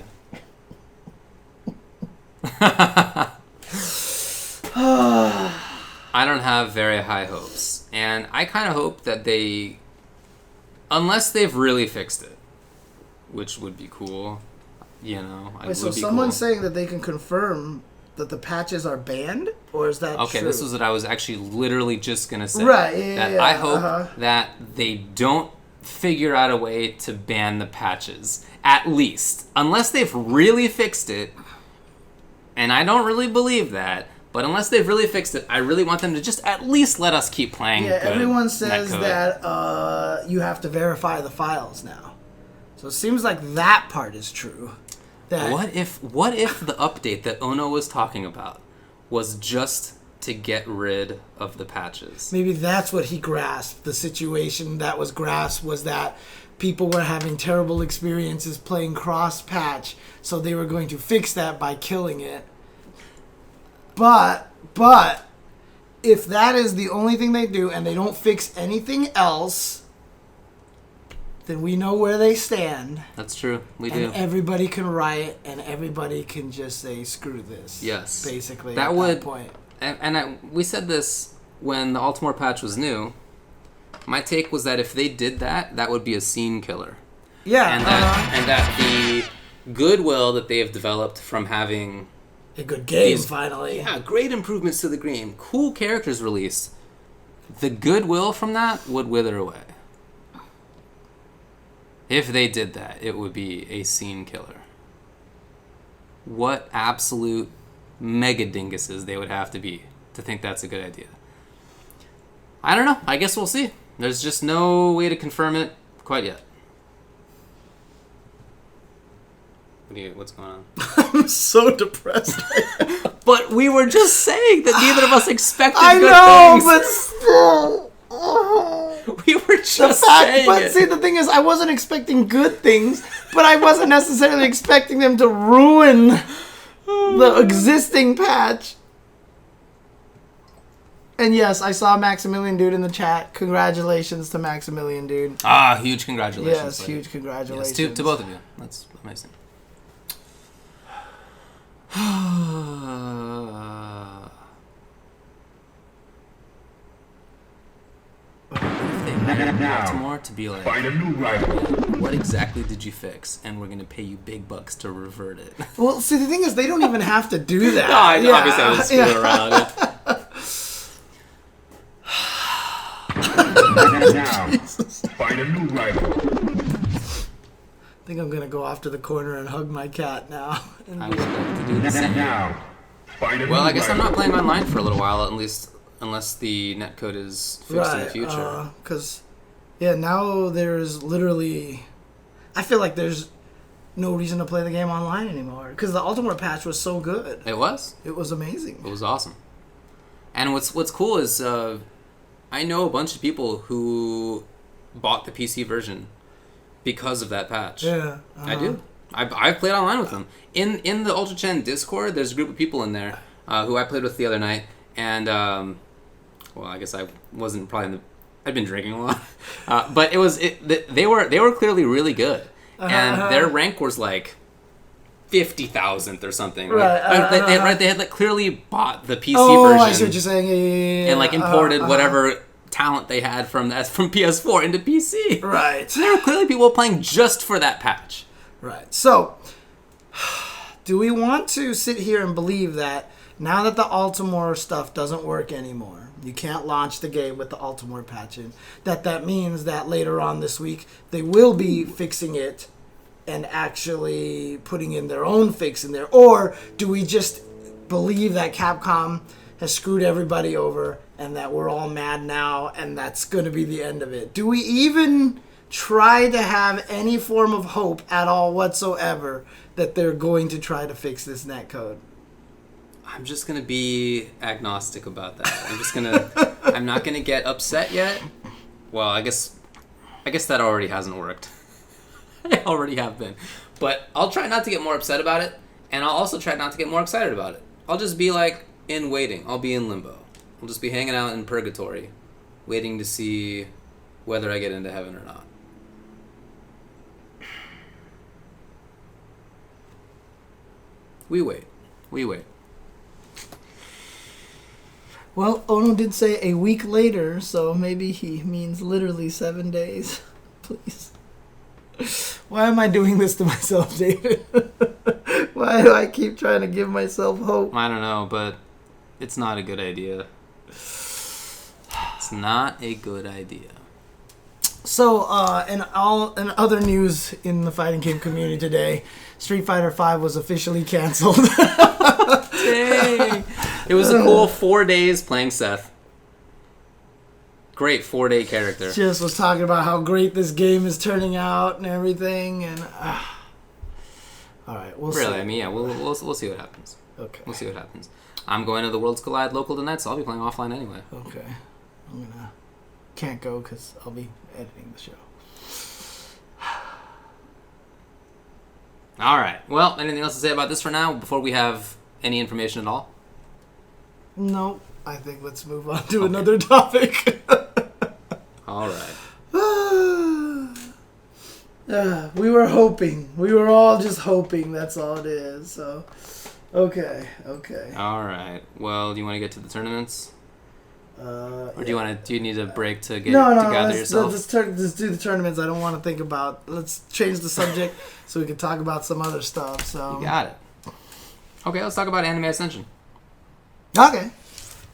I don't have very high hopes. And I kind of hope that they... Unless they've really fixed it. Which would be cool. You know, Wait, so someone's saying that they can confirm that the patches are banned? Or is that okay, true? This was what I was actually literally just going to say. Right, yeah. I hope that they don't figure out a way to ban the patches. At least. Unless they've really fixed it. And I don't really believe that. But unless they've really fixed it, I really want them to just at least let us keep playing. Yeah, everyone says that you have to verify the files now. So it seems like that part is true. That what if the update that Ono was talking about was just to get rid of the patches? Maybe that's what he grasped. The situation that was grasped was that people were having terrible experiences playing cross-patch, so they were going to fix that by killing it. But if that is the only thing they do and they don't fix anything else, then we know where they stand. That's true. We do. And everybody can riot and everybody can just say, screw this. Yes. Basically, that at would, that point. And we said this when the Altimore patch was new. My take was that if they did that, that would be a scene killer. Yeah. And that the goodwill that they have developed from having... a good game, finally. Yeah, great improvements to the game. Cool characters released. the goodwill from that would wither away. If they did that, it would be a scene killer. What absolute mega dinguses they would have to be to think that's a good idea. I don't know. I guess we'll see. There's just no way to confirm it quite yet. What's going on? I'm so depressed. But we were just saying that neither of us expected I good know, things. but still. We were just saying But it. see, the thing is, I wasn't expecting good things, but I wasn't necessarily expecting them to ruin the existing patch. And yes, I saw Maximilian Dude in the chat. Congratulations to Maximilian Dude. Ah, huge congratulations. Yes, huge congratulations. Yes, to both of you. That's amazing. Baltimore to be like, find a new rival. what exactly did you fix? And we're gonna pay you big bucks to revert it. Well, see, the thing is, they don't even have to do that. No, obviously I was screwing around. Now, find a new rival. I think I'm gonna go off to the corner and hug my cat now. I would like to do the same. Now, find a new Well, I guess I'm rival. not playing online for a little while, at least, unless the netcode is fixed in the future. Because, yeah, now there's literally... I feel like there's no reason to play the game online anymore. Because the Ultimate patch was so good. It was. It was amazing. It was awesome. And what's cool is I know a bunch of people who bought the PC version because of that patch. Yeah. I do. I've played online with them. In the UltraChen Discord, there's a group of people in there who I played with the other night. And, well, I guess I wasn't probably in the... I'd been drinking a lot. But they were clearly really good. And their rank was like 50,000th or something. Right. They had like clearly bought the PC Oh, version. I see what you're saying. Yeah. And like imported whatever talent they had from PS4 into PC. Right. So there were clearly people playing just for that patch. Right. So, do we want to sit here and believe that now that the Altimore stuff doesn't work anymore, you can't launch the game with the Altimore patch in, that means that later on this week they will be fixing it and actually putting in their own fix in there? Or do we just believe that Capcom has screwed everybody over and that we're all mad now and that's going to be the end of it? Do we even try to have any form of hope at all whatsoever that they're going to try to fix this netcode? I'm just going to be agnostic about that. I'm not going to get upset yet. Well, I guess that already hasn't worked. I already have been. But I'll try not to get more upset about it, and I'll also try not to get more excited about it. I'll just be like in waiting. I'll be in limbo. I'll just be hanging out in purgatory, waiting to see whether I get into heaven or not. We wait. Well, Ono did say a week later, so maybe he means literally 7 days. Please. Why am I doing this to myself, David? Why do I keep trying to give myself hope? I don't know, but it's not a good idea. It's not a good idea. So, in other news in the fighting game community today, Street Fighter V was officially canceled. Dang. It was a cool 4 days playing Seth. Great 4-day character. Just was talking about how great this game is turning out and everything, and all right, we'll see. Really, I mean, yeah, we'll see what happens. Okay. We'll see what happens. I'm going to the Worlds Collide local tonight, so I'll be playing offline anyway. Okay. Can't go because I'll be editing the show. All right. Well, anything else to say about this for now before we have any information at all? No, I think let's move on to another topic. All right. We were hoping. We were all just hoping. That's all it is. So, okay. All right. Well, do you want to get to the tournaments? Or Yeah. do you need a break to get No, to gather let's yourself? let's do the tournaments. I don't want to think about. Let's change the subject so we can talk about some other stuff. So You got it. Okay, let's talk about Anime Ascension, okay.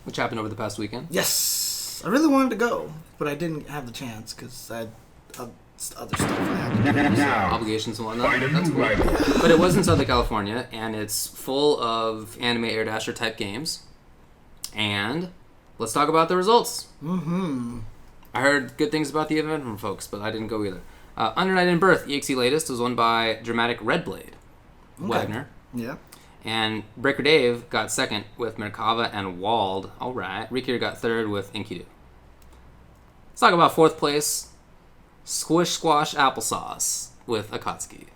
which happened over the past weekend. Yes. Nice. I really wanted to go, but I didn't have the chance because I had other stuff I had to do. Now, Obligations and whatnot. find a That's new cool. rival. But it was in Southern California, and it's full of anime Air Dasher type games. And let's talk about the results. Mm-hmm. I heard good things about the event from folks, but I didn't go either. Under Night in Birth, EXE latest, was won by Dramatic Red Blade, Wagner. Yeah. And Breaker Dave got second with Merkava and Wald. All right. Rikir got third with Enkidu. Let's talk about fourth place. Squish Squash Applesauce with Akatsuki.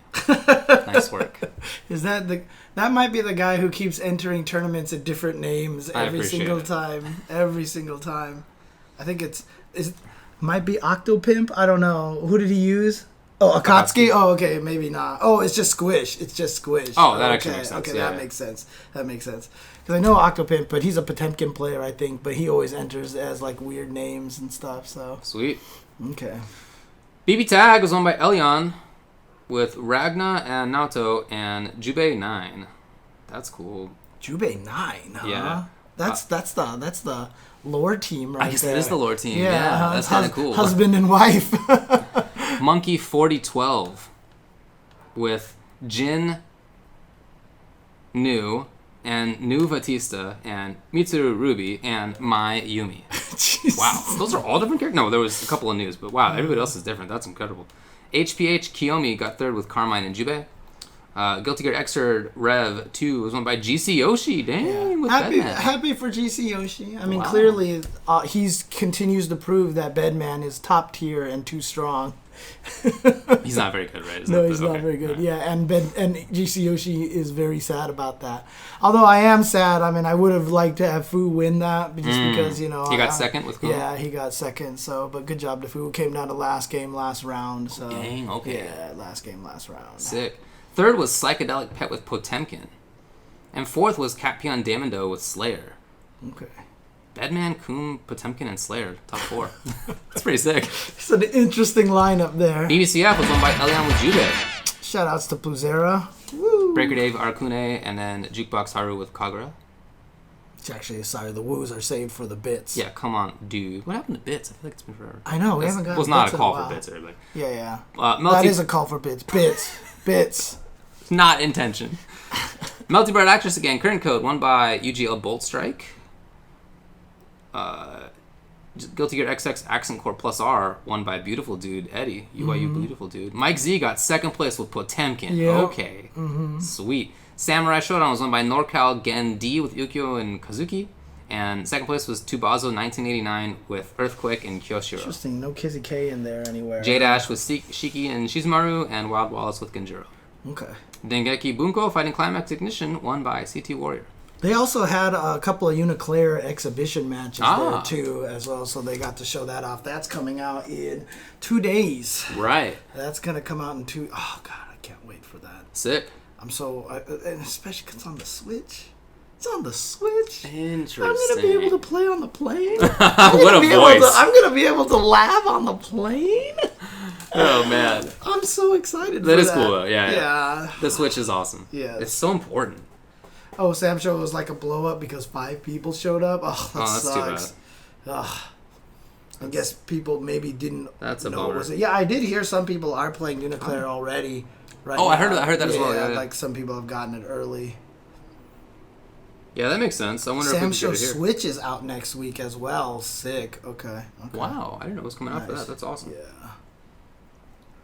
Nice work. Is that that might be the guy who keeps entering tournaments at different names every single it. time. Every single time. I think might be Octopimp. I don't know. Who did he use? Oh, Akatsuki? Oh, okay, maybe not. Oh, it's just Squish. Oh, that actually makes sense. Okay, Yeah, that makes sense. That makes sense. Because I know Octopimp, but he's a Potemkin player, I think. But he always enters as like weird names and stuff. So Sweet. okay. BB Tag was won by Elyon with Ragna and Naoto and Jubei 9. That's cool. Jubei 9, huh? Yeah. That's the lore team right I guess there. that is the lore team. Yeah, that's kind of cool. Husband and wife. Monkey 4012 with Jin New and New Batista and Mitsuru Ruby and Mai Yumi. Jesus. Wow, those are all different characters? No, there was a couple of news, but wow, everybody else is different. That's incredible. HPH Kiyomi got third with Carmine and Jubei. Guilty Gear Xrd Rev 2 was won by GC Yoshi. Dang, with Bedman. Happy for GC Yoshi. I mean, Wow. clearly, he's continues to prove that Bedman is top tier and too strong. He's not very good, right? No, he's not very good. Yeah, and GC Yoshi is very sad about that. Although I am sad. I mean, I would have liked to have Fu win that just because, you know. He got second with Kuma? Yeah, he got second. So, but good job to Fu. Came down to last game, last round. So, Dang, okay. Yeah, last game, last round. Sick. Third was Psychedelic Pet with Potemkin. And fourth was Catpion Damondo with Slayer. Okay. Bedman, Koom, Potemkin, and Slayer. Top 4. That's pretty sick. It's an interesting lineup there. BBCF was won by Elian with Jubei. Shoutouts to Pluzera. Woo! Breaker Dave, Arcune, and then Jukebox Haru with Kagura. It's actually, sorry, the woos are saved for the bits. Yeah, come on, dude. What happened to bits? I feel like it's been forever. I know, we haven't got was not bits a in call while. for bits, everybody. Yeah. Melty, That is a call for bits. Bits. not intention. Melty Bird Actress again, current code, won by UGL Bolt Strike. Guilty Gear XX Accent Core Plus R, won by Beautiful Dude Eddie. UYU Beautiful Dude. Mike Z got second place with Potemkin. Yep. Okay. Sweet. Samurai Showdown was won by NorCal Gen D with Ukyo and Kazuki. And second place was Tubazo 1989 with Earthquake and Kyoshiro. Interesting. No Kizzy K in there anywhere. J-Dash with Shiki and Shizumaru, and Wild Wallace with Genjuro. Okay. Dengeki Bunko Fighting Climax Ignition, won by CT Warrior. They also had a couple of Uniclair exhibition matches Ah. there too, as well. So they got to show that off. That's coming out in 2 days. Right. That's gonna come out in 2. Oh God, I can't wait for that. Sick. I'm so, and especially 'cause it's on the Switch. It's on the Switch. Interesting. I'm gonna be able to play on the plane. What a voice. I'm gonna be able to laugh on the plane. Oh, man. I'm so excited. That for is that. cool, though. Yeah. Yeah. The Switch is awesome. Yeah. It's so important. Oh, Sam Show was like a blow up because 5 people showed up. Oh, that That's sucks. too bad. Ugh. I guess people maybe didn't That's a know bummer. it was it. Yeah, I did hear some people are playing Uniclair already. Right Oh, now. I heard that as well, yeah. Like some people have gotten it early. Yeah, that makes sense. I wonder Sam if we Show can get it here. Switch is out next week as well. Sick. Okay. Wow, I didn't know it was coming out for Nice. that. That's awesome. Yeah.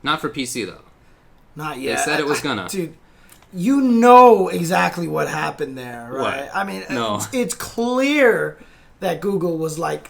Not for PC, though. Not yet. They said it was gonna. Dude, you know exactly what happened there, right? What? I mean, No. it's clear that Google was like,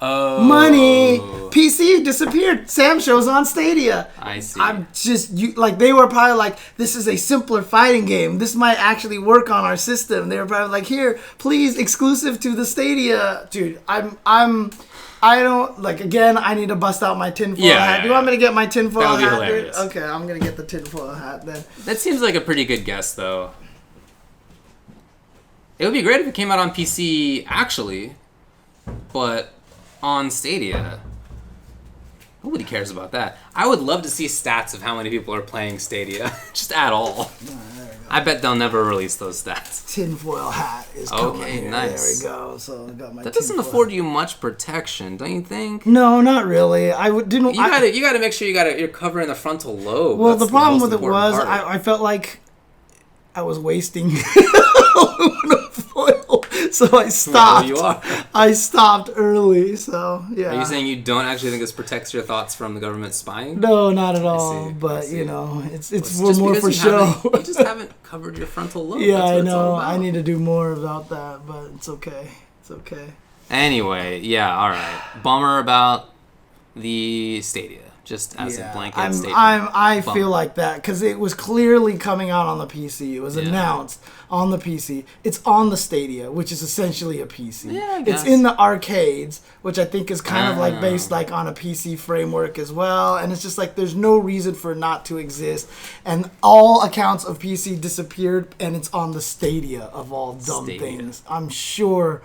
Oh. money, PC disappeared. Sam Show's on Stadia. I see. I'm just like they were probably like, this is a simpler fighting game. This might actually work on our system. They were probably like, here, please, exclusive to the Stadia, dude. I don't like. Again, I need to bust out my tinfoil hat. Do you want me to get my tinfoil That would be hat? Dude? hilarious. Okay, I'm gonna get the tinfoil hat then. That seems like a pretty good guess, though. It would be great if it came out on PC, actually, but on Stadia, nobody cares about that. I would love to see stats of how many people are playing Stadia, just at all. There we I bet they'll never release those stats. Tinfoil hat is coming. Okay, here. nice. There we go. So I got my. That doesn't afford you much protection, don't you think? No, not really. Didn't. You gotta make sure you're covering the frontal lobe. Well, That's the problem most with it important was part. I felt like I was wasting aluminum foil, so I stopped. Well, you are. I stopped early, so yeah. Are you saying you don't actually think this protects your thoughts from the government spying? No, not at all. I see. But you know, it's Just more because for you show. You just haven't covered your frontal lobe. Yeah, That's what I it's all know. about. I need to do more about that, but it's okay. It's okay. Anyway, yeah, all right. Bummer about the Stadia. Just as a blanket statement. I Bummer. feel like that because it was clearly coming out on the PC. It was Yeah. announced on the PC. It's on the Stadia, which is essentially a PC. Yeah, I It's guess. in the arcades, which I think is kind of like Oh. based like on a PC framework as well. And it's just like there's no reason for it not to exist. And all accounts of PC disappeared, and it's on the Stadia of all dumb Stadia. things. I'm sure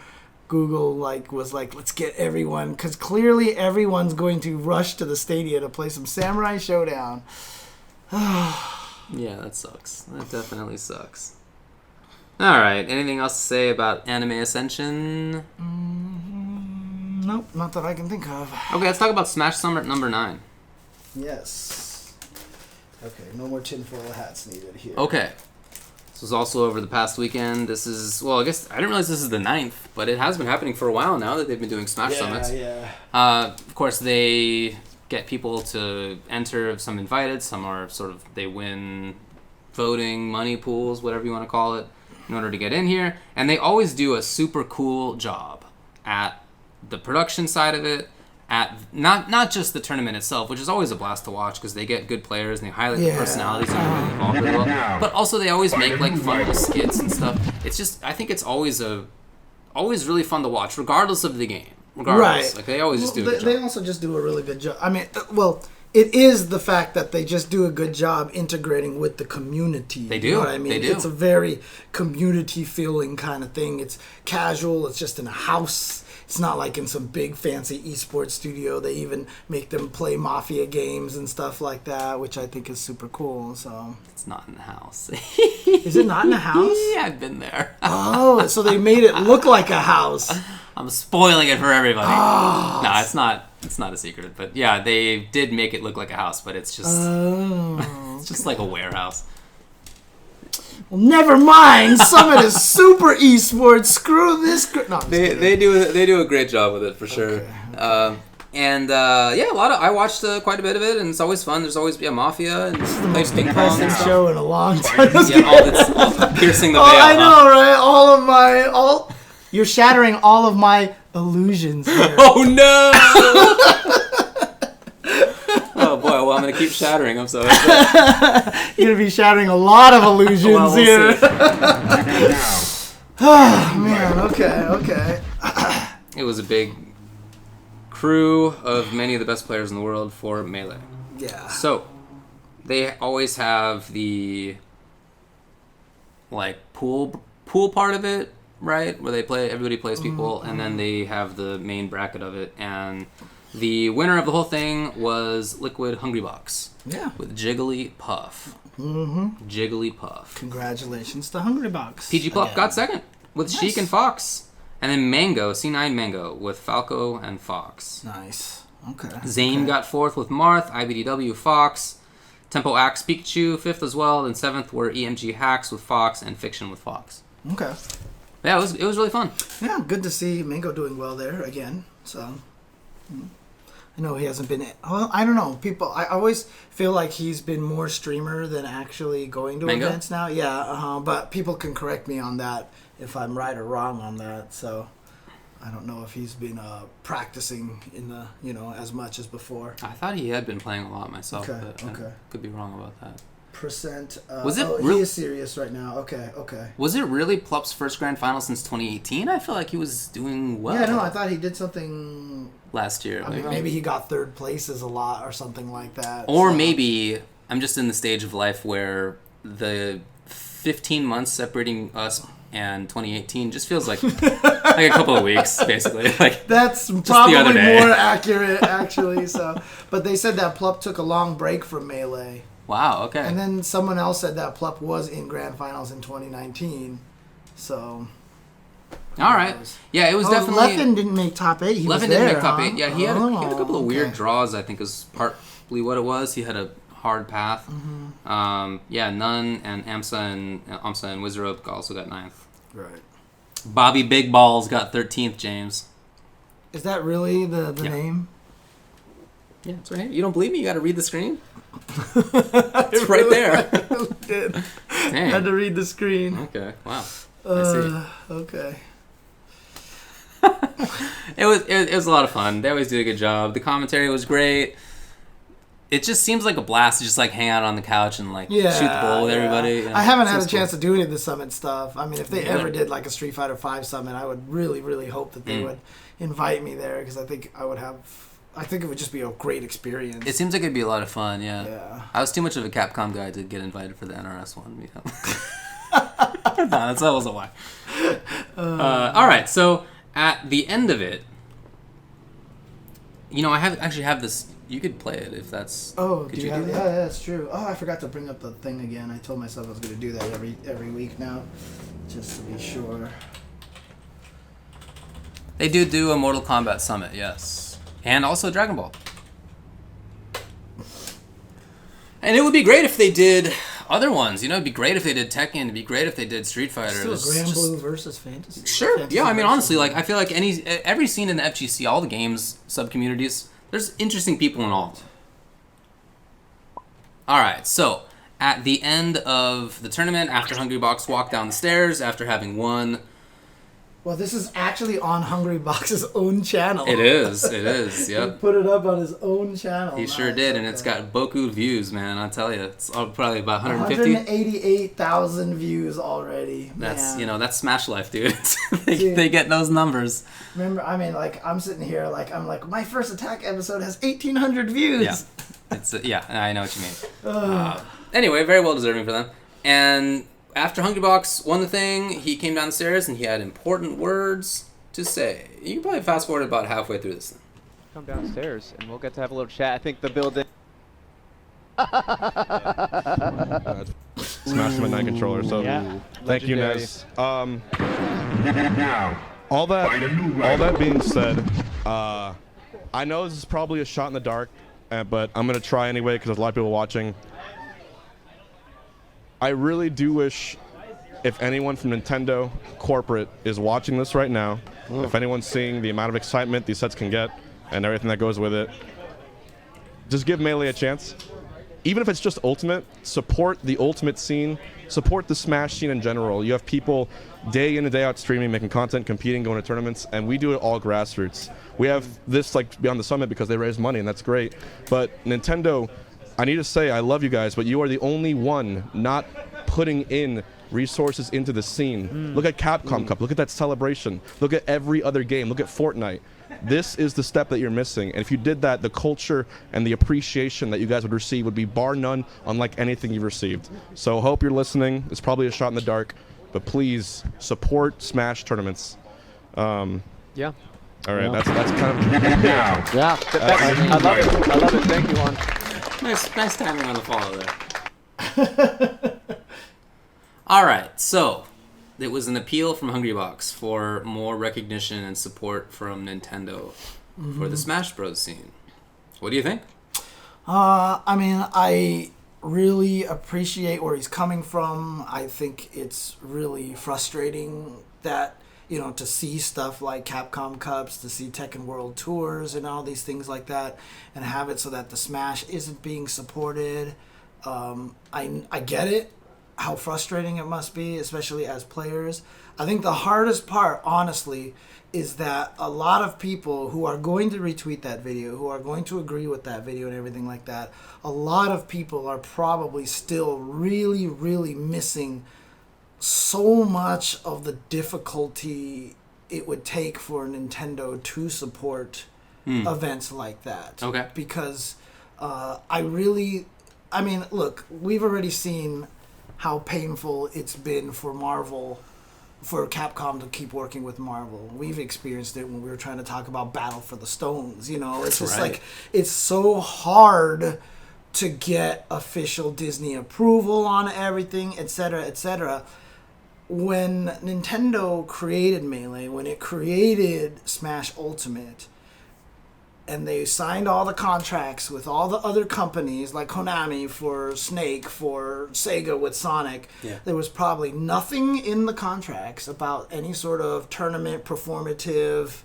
Google was like, let's get everyone, because clearly everyone's going to rush to the Stadia to play some Samurai Showdown. Yeah, that sucks. That definitely sucks. All right. Anything else to say about Anime Ascension? Nope, not that I can think of. Okay, let's talk about Smash Summit number 9. Yes. Okay, no more tinfoil hats needed here. Okay. This was also over the past weekend. This is, well, I guess I didn't realize this is the 9th, but it has been happening for a while now that they've been doing Smash Summits. Yeah. Of course, they get people to enter, some invited, some are sort of, they win voting, money pools, whatever you want to call it, in order to get in here. And they always do a super cool job at the production side of it, at not just the tournament itself, which is always a blast to watch because they get good players and they highlight the personalities and everything involved really well. But also they always make like fun little skits and stuff. It's just, I think it's always really fun to watch, regardless of the game. Regardless, like they always just do a good job. They also just do a really good job. I mean, well, it is the fact that they just do a good job integrating with the community. They do. You know what I mean? They do. It's a very community feeling kind of thing. It's casual. It's just in a house. It's not like in some big fancy esports studio. They even make them play Mafia games and stuff like that, which I think is super cool. So It's not in the house. is it not in a house? Yeah, I've been there. Oh, so they made it look like a house. I'm spoiling it for everybody. No, it's not. It's not a secret. But yeah, they did make it look like a house, but it's just it's just like a warehouse. Well, never mind. Summit is super esports. Screw this. No, I'm just kidding. They do a great job with it for sure. Okay. Yeah, I watched quite a bit of it, and it's always fun. There's always Mafia and played ping pong Depressing and stuff. show in a long time. Yeah, all piercing the veil. I know, right? You're shattering all of my illusions here. Oh no! Oh boy, well I'm gonna keep shattering. I'm sorry. You're gonna be shattering a lot of illusions Well, we'll here. see. Oh man, okay. It was a big crew of many of the best players in the world for Melee. Yeah. So, they always have the like pool part of it, right? Where everybody plays people, and then they have the main bracket of it. And the winner of the whole thing was Liquid HungryBox. Yeah. With Jigglypuff. Jigglypuff. Congratulations to HungryBox. PG Puff again. got second with Sheik and Fox. And then Mango, C9 Mango, with Falco and Fox. Nice. Okay. Zane got fourth with Marth, IBDW, Fox. Tempo Axe, Pikachu, fifth as well. And seventh were EMG Hacks with Fox and Fiction with Fox. Okay. Yeah, it was really fun. Yeah, good to see Mango doing well there again. So, I know he hasn't been. Well, I don't know. I always feel like he's been more streamer than actually going to Mango? events now. Yeah, but people can correct me on that if I'm right or wrong on that. So, I don't know if he's been practicing in the as much as before. I thought he had been playing a lot myself, Okay, but I okay. could be wrong about that. Percent. Was it he is serious right now. Okay. Was it really Plup's first grand final since 2018? I feel like he was doing well. Yeah, no, I thought he did something. Last year. I mean, maybe he got third places a lot or something like that. Or so. maybe I'm just in the stage of life where the 15 months separating us and 2018 just feels like a couple of weeks, basically. Like that's the probably other day. more accurate, actually. So, but they said that Plup took a long break from Melee. Wow. Okay. And then someone else said that Plea was in Grand Finals in 2019. So. All right. Yeah, it was definitely. Leffen didn't make top 8. He was there, didn't make top huh? 8. Yeah, he had a couple of weird draws. I think is partly what it was. He had a hard path. Yeah, Nunn and Amsa and Wizard also got 9th. Right. Bobby Big Balls got 13th. James. Is that really the name? Yeah, it's right here. You don't believe me? You got to read the screen. It's right there. Did. Had to read the screen. Okay. Wow. I see. Okay. It was a lot of fun. They always do a good job. The commentary was great. It just seems like a blast to just like hang out on the couch and like shoot the ball with everybody. You know? I haven't had a chance to do any of the Summit stuff. I mean, if they ever did like a Street Fighter V Summit, I would really, really hope that they would invite me there because I think it would just be a great experience. It seems like it'd be a lot of fun, yeah. I was too much of a Capcom guy to get invited for the NRS one. You know? No, that wasn't why. All right, so at the end of it, you know, I actually have this. You could play it if that's. Oh, could you do that? Yeah, that's true. Oh, I forgot to bring up the thing again. I told myself I was going to do that every week now, just to be sure. They do a Mortal Kombat Summit, yes, and also Dragon Ball. And it would be great if they did other ones. You know, it'd be great if they did Tekken. It'd be great if they did Street Fighter. Still Granblue versus Fantasy. Sure. Yeah, I mean, honestly, like I feel like every scene in the FGC, all the games sub-communities, there's interesting people in all. All right, so at the end of the tournament, after HungryBox walked down the stairs, after having won. Well, this is actually on HungryBox's own channel. It is, yep. He put it up on his own channel. He sure did, and it's got beaucoup views, man, I'll tell you. It's probably about 150. 188,000 views already. That's, man. That's Smash Life, dude. They get those numbers. Remember, I mean, like, I'm sitting here, like, my first Attack episode has 1,800 views. Yeah, I know what you mean. Anyway, very well deserving for them. And after HungryBox won the thing, he came down the stairs and he had important words to say. You can probably fast forward about halfway through this thing. Come downstairs and we'll get to have a little chat. I think the building. Smashed my 9 controller, so thank you, Nez. All that being said, I know this is probably a shot in the dark, but I'm gonna try anyway because there's a lot of people watching. I really do wish if anyone from Nintendo corporate is watching this right now, if anyone's seeing the amount of excitement these sets can get and everything that goes with it, just give Melee a chance. Even if it's just Ultimate, support the Ultimate scene, support the Smash scene in general. You have people day in and day out streaming, making content, competing, going to tournaments, and we do it all grassroots. We have this like Beyond the Summit because they raise money, and that's great. But Nintendo, I need to say I love you guys, but you are the only one not putting in resources into the scene. Look at Capcom Cup. Look at that celebration. Look at every other game. Look at Fortnite. This is the step that you're missing. And if you did that, the culture and the appreciation that you guys would receive would be bar none unlike anything you've received. So hope you're listening. It's probably a shot in the dark, but please support Smash tournaments. Yeah. All right, that's kind of... Yeah. I love it. I love it. Thank you, Juan. Nice timing on the follow there. All right, so it was an appeal from HungryBox for more recognition and support from Nintendo for the Smash Bros. Scene. What do you think? I mean, I really appreciate where he's coming from. I think it's really frustrating that, to see stuff like Capcom Cups, to see Tekken World Tours and all these things like that, and have it so that the Smash isn't being supported. I get it, how frustrating it must be, especially as players. I think the hardest part, honestly, is that a lot of people who are going to retweet that video, who are going to agree with that video and everything like that, a lot of people are probably still really, really missing so much of the difficulty it would take for Nintendo to support events like that. Okay. Because look, we've already seen how painful it's been for Capcom to keep working with Marvel. We've experienced it when we were trying to talk about Battle for the Stones. It's just like, it's so hard to get official Disney approval on everything, etc., etc. When Nintendo created Melee, when it created Smash Ultimate, and they signed all the contracts with all the other companies, like Konami for Snake, for Sega with Sonic, there was probably nothing in the contracts about any sort of tournament performative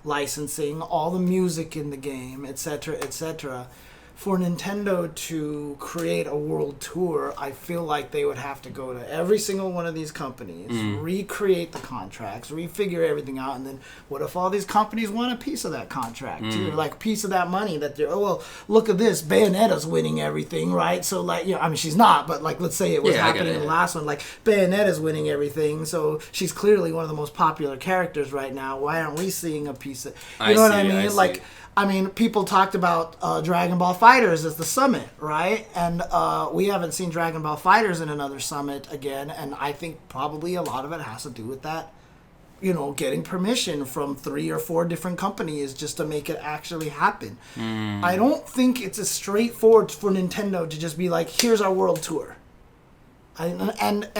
licensing, all the music in the game, etc., etc. For Nintendo to create a world tour, I feel like they would have to go to every single one of these companies, recreate the contracts, refigure everything out, and then what if all these companies want a piece of that contract too, like a piece of that money that they're, oh well, look at this, Bayonetta's winning everything, right? So like, you know, I mean she's not, but like let's say it was happening in the last one, like Bayonetta's winning everything, so she's clearly one of the most popular characters right now. Why aren't we seeing a piece of, you know what I mean? Like, I mean, people talked about Dragon Ball FighterZ as the summit, right? And we haven't seen Dragon Ball FighterZ in another summit again, and I think probably a lot of it has to do with that, you know, getting permission from 3 or 4 different companies just to make it actually happen. I don't think it's as straightforward for Nintendo to just be like, here's our world tour. And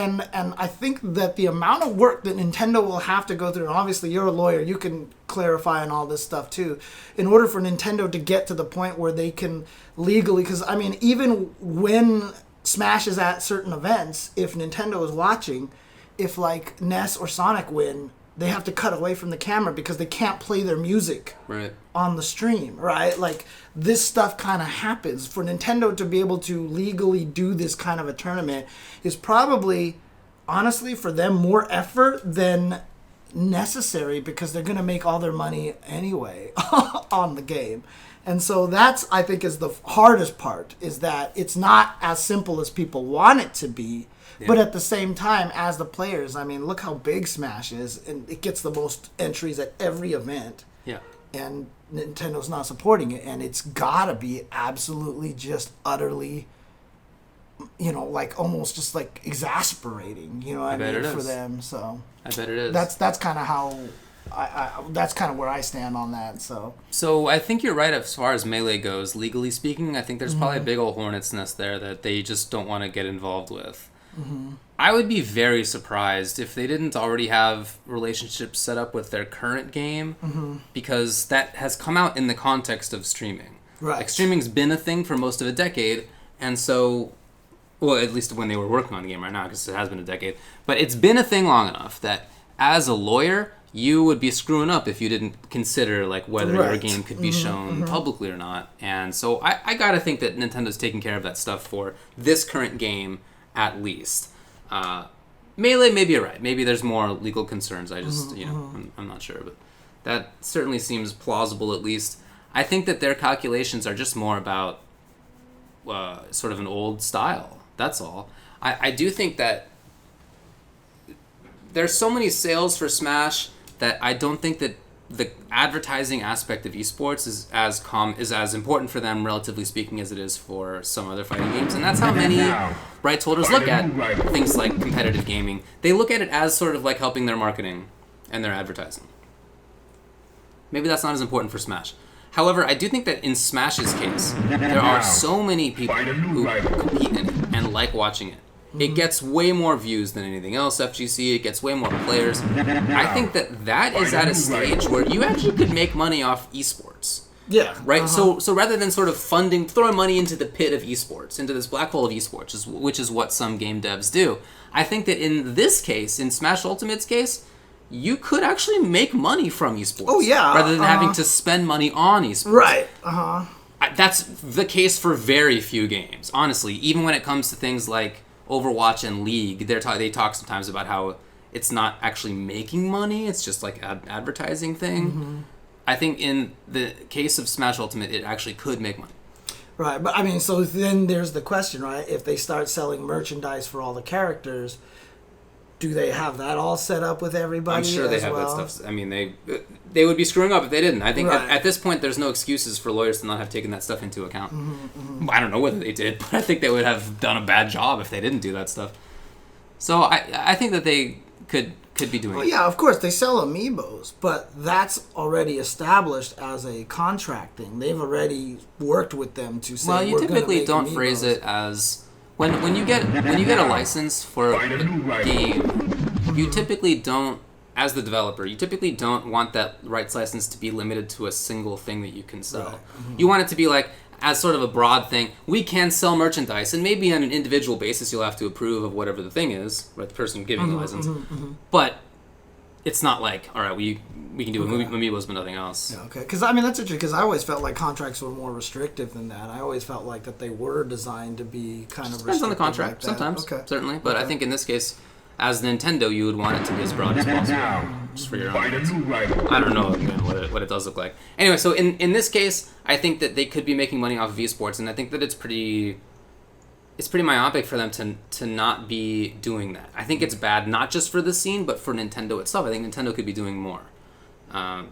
I think that the amount of work that Nintendo will have to go through, and obviously you're a lawyer, you can clarify on all this stuff too, in order for Nintendo to get to the point where they can legally, because I mean, even when Smash is at certain events, if Nintendo is watching, if like Ness or Sonic win, they have to cut away from the camera because they can't play their music on the stream, right? Like, this stuff kind of happens. For Nintendo to be able to legally do this kind of a tournament is probably, honestly, for them, more effort than necessary because they're going to make all their money anyway on the game. And so that's, I think, is the hardest part, is that it's not as simple as people want it to be. But at the same time, as the players, I mean, look how big Smash is, and it gets the most entries at every event. Yeah. And Nintendo's not supporting it, and it's gotta be absolutely just utterly, you know, like almost just like exasperating, you know what I mean, for them. So I bet it is. That's kind of how that's kind of where I stand on that. So I think you're right as far as Melee goes. Legally speaking, I think there's probably a big old hornet's nest there that they just don't want to get involved with. I would be very surprised if they didn't already have relationships set up with their current game, because that has come out in the context of streaming. Right. Like, streaming's been a thing for most of a decade, and so, well, at least when they were working on the game right now, because it has been a decade, but it's been a thing long enough that as a lawyer, you would be screwing up if you didn't consider like whether your game could be shown publicly or not. And so I gotta think that Nintendo's taking care of that stuff for this current game, at least. Melee, maybe you're right. Maybe there's more legal concerns. I just, you know, I'm not sure, but that certainly seems plausible at least. I think that their calculations are just more about sort of an old style. That's all. I do think that there's so many sales for Smash that I don't think that the advertising aspect of esports is as important for them, relatively speaking, as it is for some other fighting games. And that's how many rights holders look at things like competitive gaming. They look at it as sort of like helping their marketing and their advertising. Maybe that's not as important for Smash. However, I do think that in Smash's case, there are so many people who compete in it and like watching it. It gets way more views than anything else, FGC. It gets way more players. I think that is at a stage where you actually could make money off esports. Yeah. Right? So rather than sort of throwing money into the pit of esports, into this black hole of esports, which is what some game devs do, I think that in this case, in Smash Ultimate's case, you could actually make money from esports. Oh, yeah. Rather than having to spend money on esports. Right. That's the case for very few games, honestly. Even when it comes to things like Overwatch and League, they talk sometimes about how it's not actually making money, it's just like an advertising thing. I think in the case of Smash Ultimate, it actually could make money. Right, but I mean, so then there's the question, right? If they start selling merchandise for all the characters, do they have that all set up with everybody? I'm sure they have that stuff. I mean, they would be screwing up if they didn't. I think at this point, there's no excuses for lawyers to not have taken that stuff into account. I don't know whether they did, but I think they would have done a bad job if they didn't do that stuff. So I think that they could could be doing Well, it. yeah, of course they sell amiibos, but that's already established as a contract thing. They've already worked with them to say. Well, you we're gonna typically make don't amiibos. phrase it as when you get a license for a game. You typically don't, as the developer, you typically don't want that rights license to be limited to a single thing that you can sell. Right. Mm-hmm. You want it to be like, as sort of a broad thing, we can sell merchandise, and maybe on an individual basis you'll have to approve of whatever the thing is, right, the person giving the license. But it's not like, all right, we can do amiibos but nothing else. Yeah, okay. Because I mean that's interesting. Because I always felt like contracts were more restrictive than that. I always felt like that they were designed to be kind of Depends on the restrictive contract, like that. sometimes, Okay. certainly. But I Okay. think in this case, as Nintendo, you would want it to be as broad as possible, Now, just for your own. find a new rival. I don't know again, what it does look like. Anyway, so in this case, I think that they could be making money off of esports, and I think that it's pretty myopic for them to not be doing that. I think it's bad not just for the scene, but for Nintendo itself. I think Nintendo could be doing more. I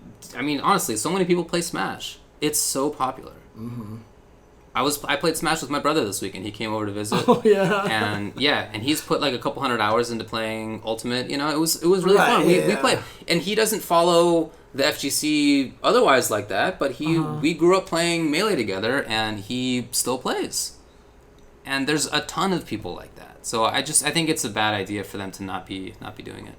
mean, honestly, so many people play Smash. It's so popular. Mm-hmm. I played Smash with my brother this week, and he came over to visit. Oh yeah. And he's put like a couple hundred hours into playing Ultimate. You know, it was really fun. We played, and he doesn't follow the FGC otherwise like that, but we grew up playing Melee together, and he still plays. And there's a ton of people like that. So I think it's a bad idea for them to not be doing it.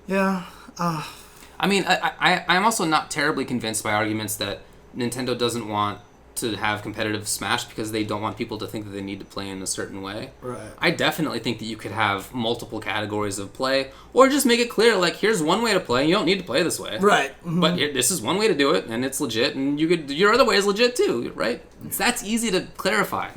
Yeah. I mean, I'm also not terribly convinced by arguments that Nintendo doesn't want to have competitive Smash because they don't want people to think that they need to play in a certain way. Right. I definitely think that you could have multiple categories of play, or just make it clear, like, here's one way to play, and you don't need to play this way. Right. Mm-hmm. But this is one way to do it, and it's legit, and your other way is legit too, right? That's easy to clarify.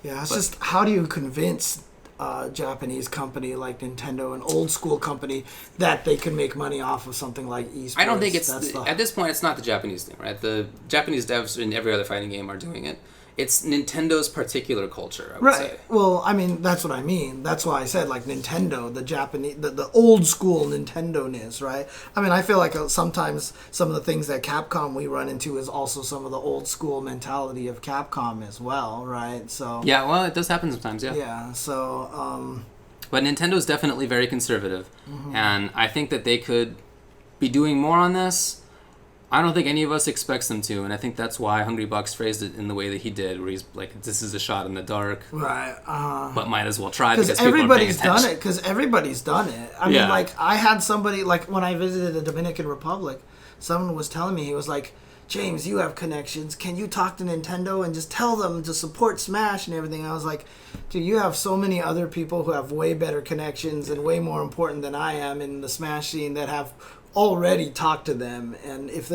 Yeah, it's just how do you convince a Japanese company like Nintendo, an old school company, that they can make money off of something like esports? I don't think it's That's at this point. It's not the Japanese thing, right? The Japanese devs in every other fighting game are doing it. It's Nintendo's particular culture, I would say. Well, I mean, that's what I mean. That's why I said, like, Nintendo, the Japanese, the old school Nintendo-ness, right? I mean, I feel like sometimes some of the things that Capcom we run into is also some of the old school mentality of Capcom as well, right? So Yeah, well, it does happen sometimes, yeah. yeah. So But Nintendo's definitely very conservative, and I think that they could be doing more on this. I don't think any of us expects them to, and I think that's why HungryBox phrased it in the way that he did, where he's like, "This is a shot in the dark, right. but might as well try because Because people are paying everybody's attention." done it. Because everybody's done it. I mean, Yeah. like, I had somebody, like, when I visited the Dominican Republic, someone was telling me, he was like, James, you have connections. Can you talk to Nintendo and just tell them to support Smash and everything? I was like, dude, you have so many other people who have way better connections and way more important than I am in the Smash scene that have already talked to them. And if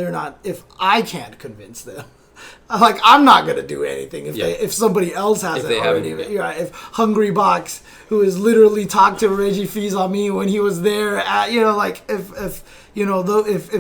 I can't convince them, like, I'm not gonna do anything if somebody else hasn't they already. haven't, yeah. If HungryBox, who has literally talked to Reggie Fils-Aimé when he was there, like if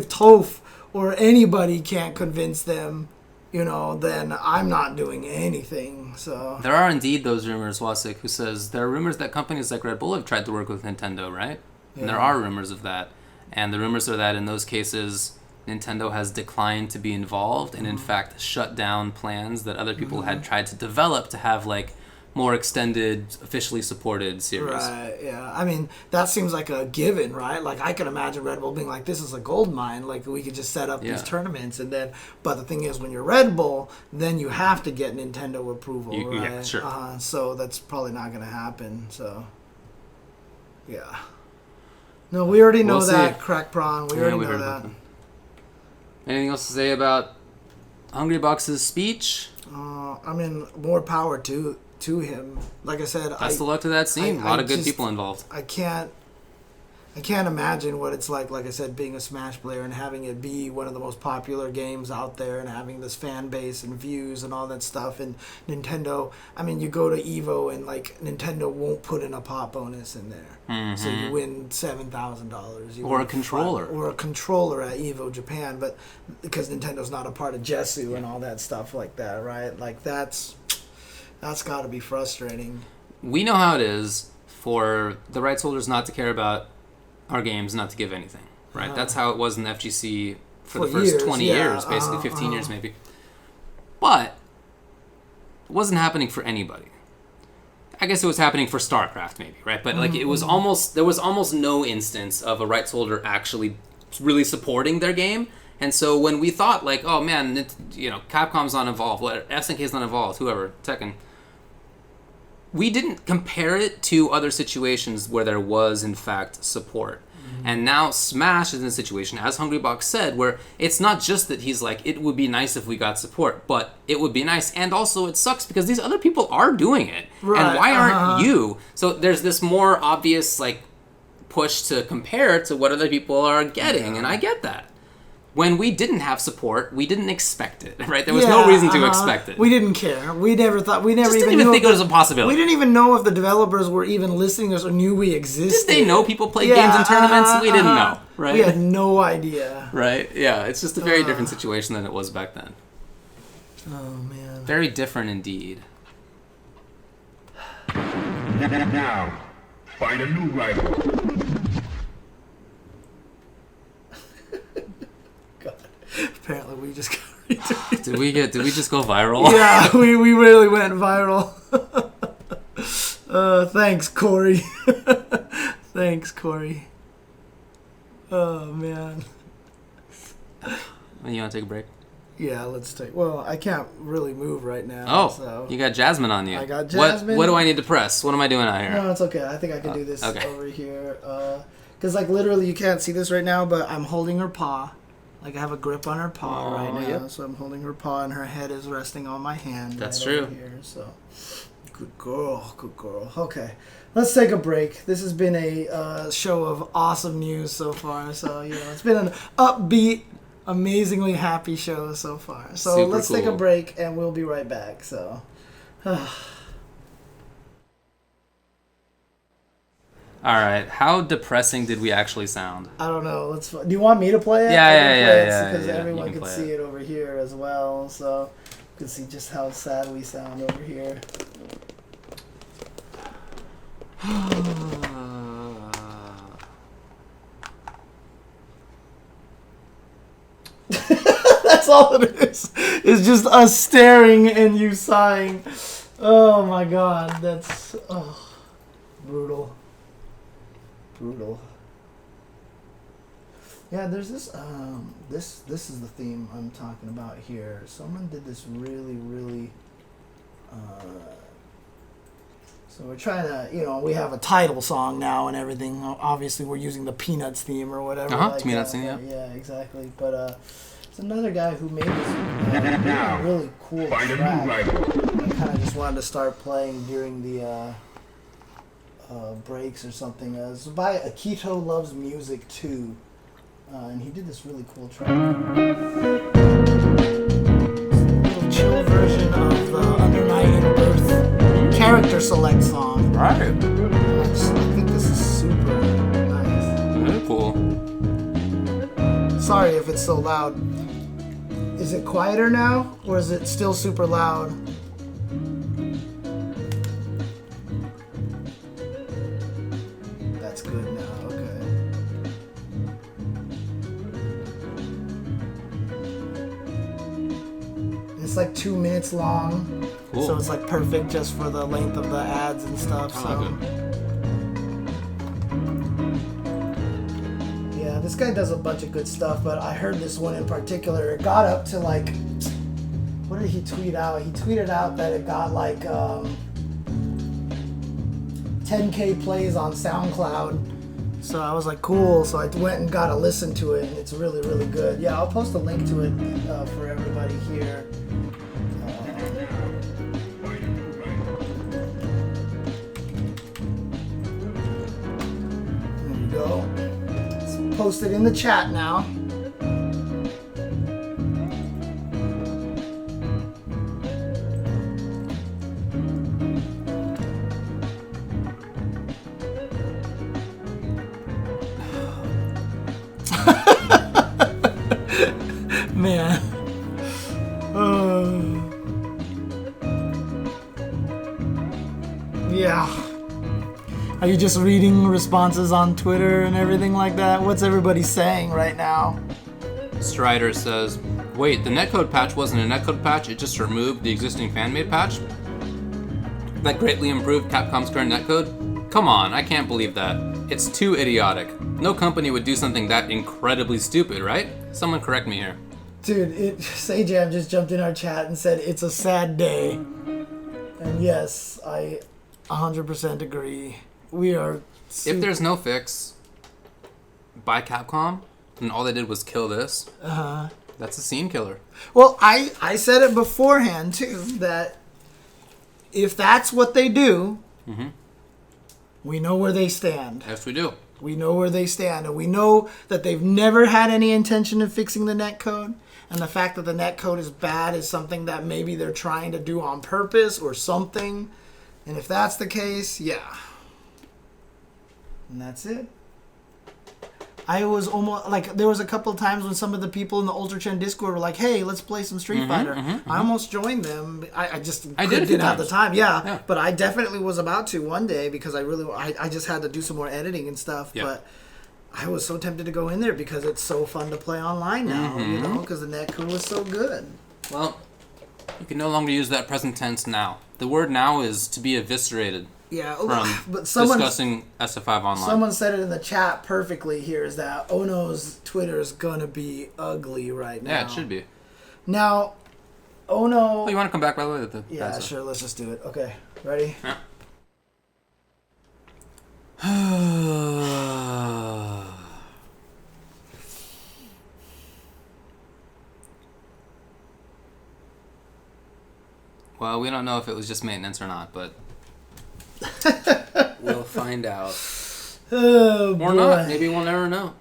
Toph or anybody can't convince them, then I'm not doing anything. So There are indeed those rumors, Wasik, who says there are rumors that companies like Red Bull have tried to work with Nintendo, right? And there are rumors of that. And the rumors are that in those cases, Nintendo has declined to be involved and in fact shut down plans that other people had tried to develop to have like more extended, officially supported series. Right, yeah. I mean, that seems like a given, right? Like, I can imagine Red Bull being like, this is a gold mine. Like, we could just set up these tournaments. And then, but the thing is, when you're Red Bull, then you have to get Nintendo approval, right? Yeah, sure. So that's probably not going to happen. So, yeah. No, we already know We'll that, see. Crack Prawn. We Yeah, already we know heard that. about Anything else to say about HungryBox's speech? I mean, more power to him. Like I said, Best of luck to that scene. A lot of good just- people involved. I can't imagine what it's like I said, being a Smash player and having it be one of the most popular games out there and having this fan base and views and all that stuff. And Nintendo, I mean, you go to EVO and like Nintendo won't put in a pop bonus in there. So you win $7,000. Or a controller. Or a controller at EVO Japan, but because Nintendo's not a part of Jessu and all that stuff like that, right? Like that's got to be frustrating. We know how it is for the rights holders not to care about our games, not to give anything, right? That's how it was in the FGC for the first years, 20 yeah, years, basically 15 years maybe. But it wasn't happening for anybody. I guess it was happening for StarCraft maybe, right? But like it was almost, there was almost no instance of a rights holder actually really supporting their game. And so when we thought like, oh man, Capcom's not involved, SNK's not involved, whoever, Tekken, we didn't compare it to other situations where there was in fact support. And now Smash is in a situation, as HungryBox said, where it's not just that he's like, it would be nice if we got support, but it would be nice, and also it sucks because these other people are doing it. Right, and why aren't you? So there's this more obvious like push to compare to what other people are getting, and I get that. When we didn't have support, we didn't expect it, right? There was no reason to expect it. We didn't care. We never thought. We never Just even didn't even knew think it was a possibility. We didn't even know if the developers were even listening to us or knew we existed. Did they know people play games in tournaments? We didn't know, right? We had no idea. Right? Yeah, it's just a very different situation than it was back then. Oh man. Very different indeed. Now, find a new rival. Apparently we just got retweeted. Did we just go viral? Yeah, we really went viral. Thanks, Corey. Thanks, Corey. Oh man. You want to take a break? Yeah, let's take. Well, I can't really move right now. Oh, so. You got Jasmine on you. I got Jasmine. What do I need to press? What am I doing out here? No, it's okay. I think I can do this okay. over here. Because like literally you can't see this right now, but I'm holding her paw. Like I have a grip on her paw right now, yep. so I'm holding her paw and her head is resting on my hand. That's right true. Over here, so good girl, good girl. Okay, let's take a break. This has been a show of awesome news so far. So it's been an upbeat, amazingly happy show so far. So Super let's take a cool. break and we'll be right back. So. All right. How depressing did we actually sound? I don't know. Do you want me to play it? Yeah. Because Yeah, everyone you can play see it over here as well, so you can see just how sad we sound over here. That's all it is. It's just us staring and you sighing. Oh my god, that's brutal. Brutal. Yeah, there's this this is the theme I'm talking about here. Someone did this really so we're trying to, we have a title song now and everything. Obviously we're using the Peanuts theme or whatever. Like Peanuts theme, yeah. Yeah, exactly. But there's another guy who made this really cool track. I kind of just wanted to start playing during the breaks or something. It's by Akito Loves Music 2, and he did this really cool track. It's a little chill version of the Under Night and Birth character select song. Right. I think this is super nice. Very cool. Sorry if it's so loud. Is it quieter now, or is it still super loud? That's good now, okay. It's like 2 minutes long, Cool. so it's like perfect just for the length of the ads and stuff. So. Yeah, this guy does a bunch of good stuff, but I heard this one in particular. It got up to like, what did he tweet out? He tweeted out that it got like 10K plays on SoundCloud. So I was like, cool. So I went and got to listen to it, and it's really, really good. Yeah, I'll post a link to it for everybody here. There you go. It's posted in the chat now. Man. Yeah. Are you just reading responses on Twitter and everything like that? What's everybody saying right now? Strider says, wait, the netcode patch wasn't a netcode patch, it just removed the existing fan-made patch? that greatly improved Capcom's current netcode? Come on, I can't believe that. It's too idiotic. No company would do something that incredibly stupid, right? Someone correct me here. Dude, Sajam just jumped in our chat and said it's a sad day. And yes, I 100% agree. We are If there's no fix by Capcom, and all they did was kill this, that's a scene killer. Well, I said it beforehand, too, that if that's what they do, we know where they stand. Yes, we do. We know where they stand, and we know that they've never had any intention of fixing the netcode. And the fact that the netcode is bad is something that maybe they're trying to do on purpose or something. And if that's the case, yeah. And that's it. I was almost, like, there was a couple of times when some of the people in the UltraChen Discord were like, hey, let's play some Street Fighter. I almost joined them. I didn't have the time. Yeah, but I definitely was about to one day because I just had to do some more editing and stuff. Yeah. But I was so tempted to go in there because it's so fun to play online now, you know, because the netcode was so good. Well, you can no longer use that present tense now. The word now is to be eviscerated. Yeah, from but discussing SF5 online. Someone said it in the chat perfectly here, is that Ono's Twitter is going to be ugly right now. Yeah, it should be. Now, Ono... Oh, you want to come back, by the way? Yeah, sure, let's just do it. Okay, ready? Yeah. Well, we don't know if it was just maintenance or not, but we'll find out. Oh, or not. Maybe we'll never know.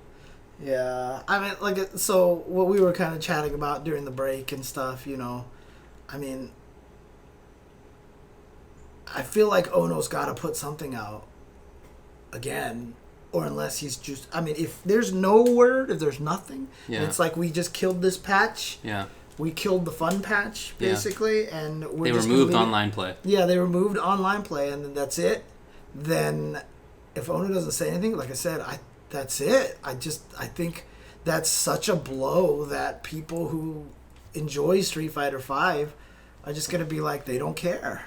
Yeah. I mean, like, so what we were kind of chatting about during the break and stuff, you know, I mean, I feel like Ono's got to put something out again, or unless he's just, I mean, if there's no word, if there's nothing, and it's like we just killed this patch. Yeah. We killed the fun patch, basically, and they removed online play. Yeah, they removed online play, and then that's it. Then, if Ono doesn't say anything, like I said, that's it. I think that's such a blow that people who enjoy Street Fighter V are just going to be like, they don't care.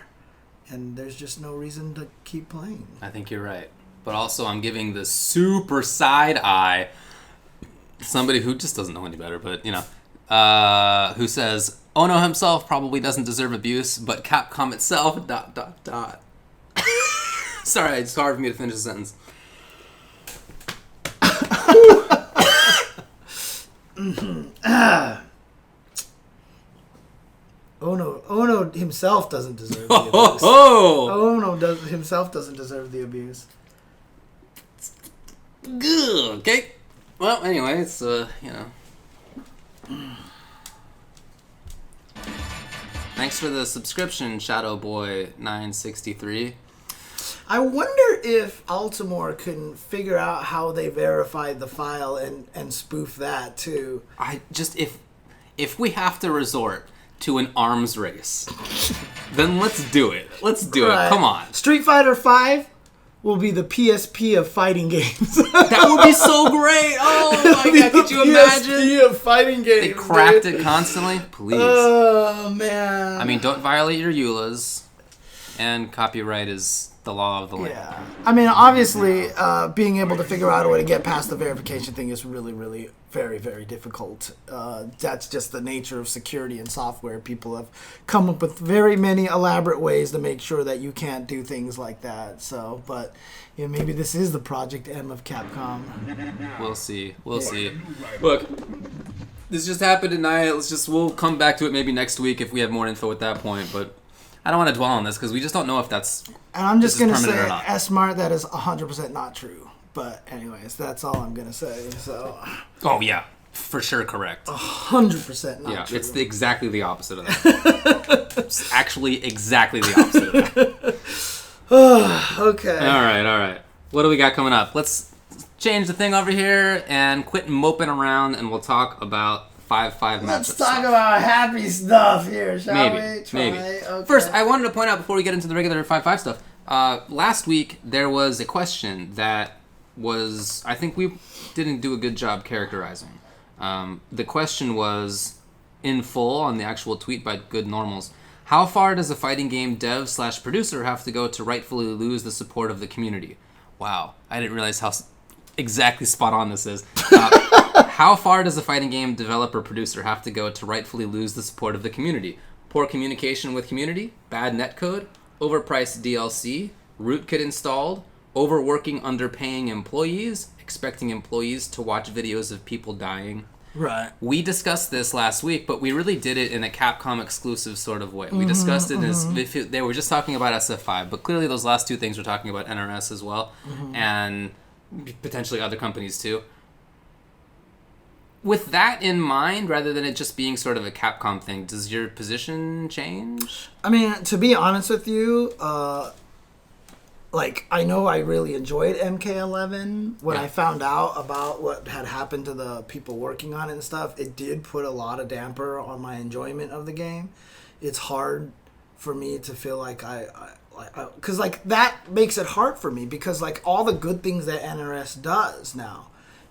And there's just no reason to keep playing. I think you're right. But also, I'm giving the super side eye somebody who just doesn't know any better, but, you know. Who says, Ono himself probably doesn't deserve abuse, but Capcom itself, ... Sorry, it's hard for me to finish the sentence. Ono himself doesn't deserve the abuse. Ono himself doesn't deserve the abuse. Good. Okay. Well, anyway, it's, you know. Thanks for the subscription, Shadowboy963. I wonder if Altimore can figure out how they verified the file and spoof that too. If we have to resort to an arms race, then let's do it. Let's do it. Come on. Street Fighter V will be the PSP of fighting games. That would be so great. Oh my god, could you imagine? PSP of fighting games. They cracked it constantly. Please. Oh man. I mean, don't violate your EULAs, and copyright is the law of the land. Yeah. I mean, obviously, being able to figure out a way to get past the verification thing is really, really very, very difficult. That's just the nature of security and software. People have come up with very many elaborate ways to make sure that you can't do things like that. So, but you know, maybe this is the Project M of Capcom. We'll see. We'll see. Look, this just happened tonight. We'll come back to it maybe next week if we have more info at that point. But I don't want to dwell on this because we just don't know if that's. And I'm just going to say, S-Mart, that is 100% not true. But anyways, that's all I'm going to say. So. Oh, yeah. For sure correct. 100% not true. It's exactly the opposite of that. It's actually exactly the opposite of that. Okay. All right. What do we got coming up? Let's change the thing over here and quit moping around, and we'll talk about 5-5 matchups. Let's talk about happy stuff here, shall we? Maybe. Okay. First, I wanted to point out before we get into the regular 5-5 stuff. Last week, there was a question that was, I think we didn't do a good job characterizing. The question was, in full, on the actual tweet by Good Normals, How far does a fighting game dev/producer have to go to rightfully lose the support of the community? Wow, I didn't realize how exactly spot on this is. How far does a fighting game developer/producer have to go to rightfully lose the support of the community? Poor communication with community, bad netcode, overpriced DLC, rootkit installed, overworking, underpaying employees, expecting employees to watch videos of people dying. Right. We discussed this last week, but we really did it in a Capcom exclusive sort of way. We discussed it as if they were just talking about SF5, but clearly those last two things were talking about NRS as well, and potentially other companies too. With that in mind, rather than it just being sort of a Capcom thing, does your position change? I mean, to be honest with you, I know I really enjoyed MK11. When I found out about what had happened to the people working on it and stuff, it did put a lot of damper on my enjoyment of the game. It's hard for me to feel like because that makes it hard for me, because all the good things that NRS does now,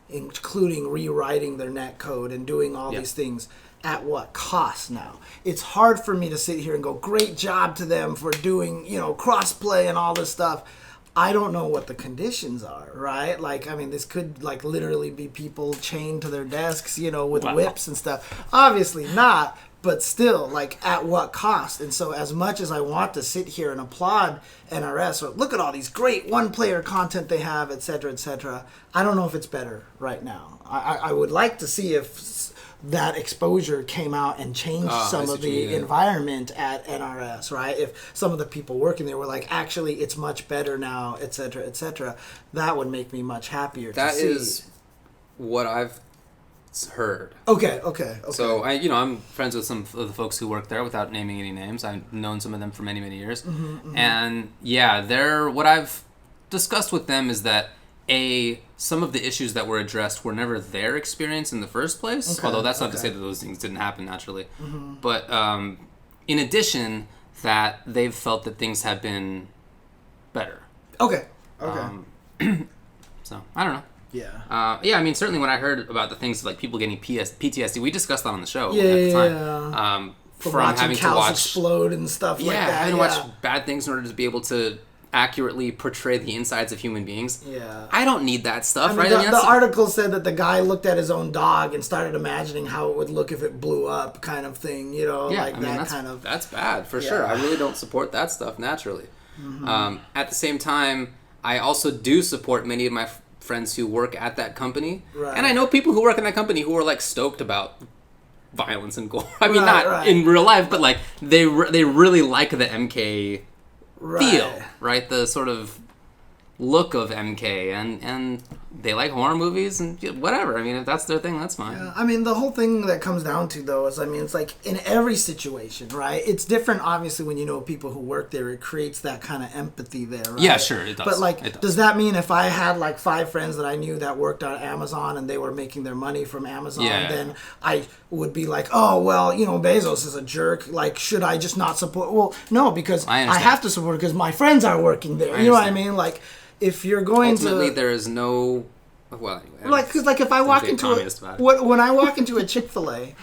including rewriting their netcode and doing all these things, at what cost now? It's hard for me to sit here and go, great job to them for doing, crossplay and all this stuff. I don't know what the conditions are, right? This could literally be people chained to their desks, with whips and stuff. Obviously not, but still, at what cost? And so as much as I want to sit here and applaud NRS, or look at all these great one-player content they have, etc., I don't know if it's better right now. I would like to see if that exposure came out and changed some of the environment at NRS, right? If some of the people working there were actually, it's much better now, etc., that would make me much happier to see. That is what I've heard. Okay. So I'm friends with some of the folks who work there without naming any names. I've known some of them for many, many years. And what I've discussed with them is that some of the issues that were addressed were never their experience in the first place, although that's not to say that those things didn't happen naturally. But in addition, that they've felt that things have been better. Okay. So, I don't know. Yeah. Certainly when I heard about the things like people getting PTSD, we discussed that on the show at the time. From having to watch explode and stuff like that. Having to watch bad things in order to be able to accurately portray the insides of human beings. Yeah. I don't need that stuff, right? The article said that the guy looked at his own dog and started imagining how it would look if it blew up, kind of thing, that's bad, for sure. I really don't support that stuff naturally. At the same time, I also do support many of my friends who work at that company. Right. And I know people who work in that company who are stoked about violence and gore. I mean, not in real life, but they really like the MK feel, right? The sort of look of MK, and they like horror movies and whatever. I mean, if that's their thing, that's fine. Yeah, the whole thing that comes down to, though, is, it's in every situation, right? It's different, obviously, when you know people who work there. It creates that kind of empathy there, right? Yeah, sure, it does. But, does that mean if I had, 5 friends that I knew that worked on Amazon and they were making their money from Amazon, then I would be oh, well, Bezos is a jerk. Should I just not support? Well, no, because I have to support it because my friends are working there. You know what I mean? If you're going ultimately, there is no. Well, anyway, because if I walk into when I walk into a Chick-fil-A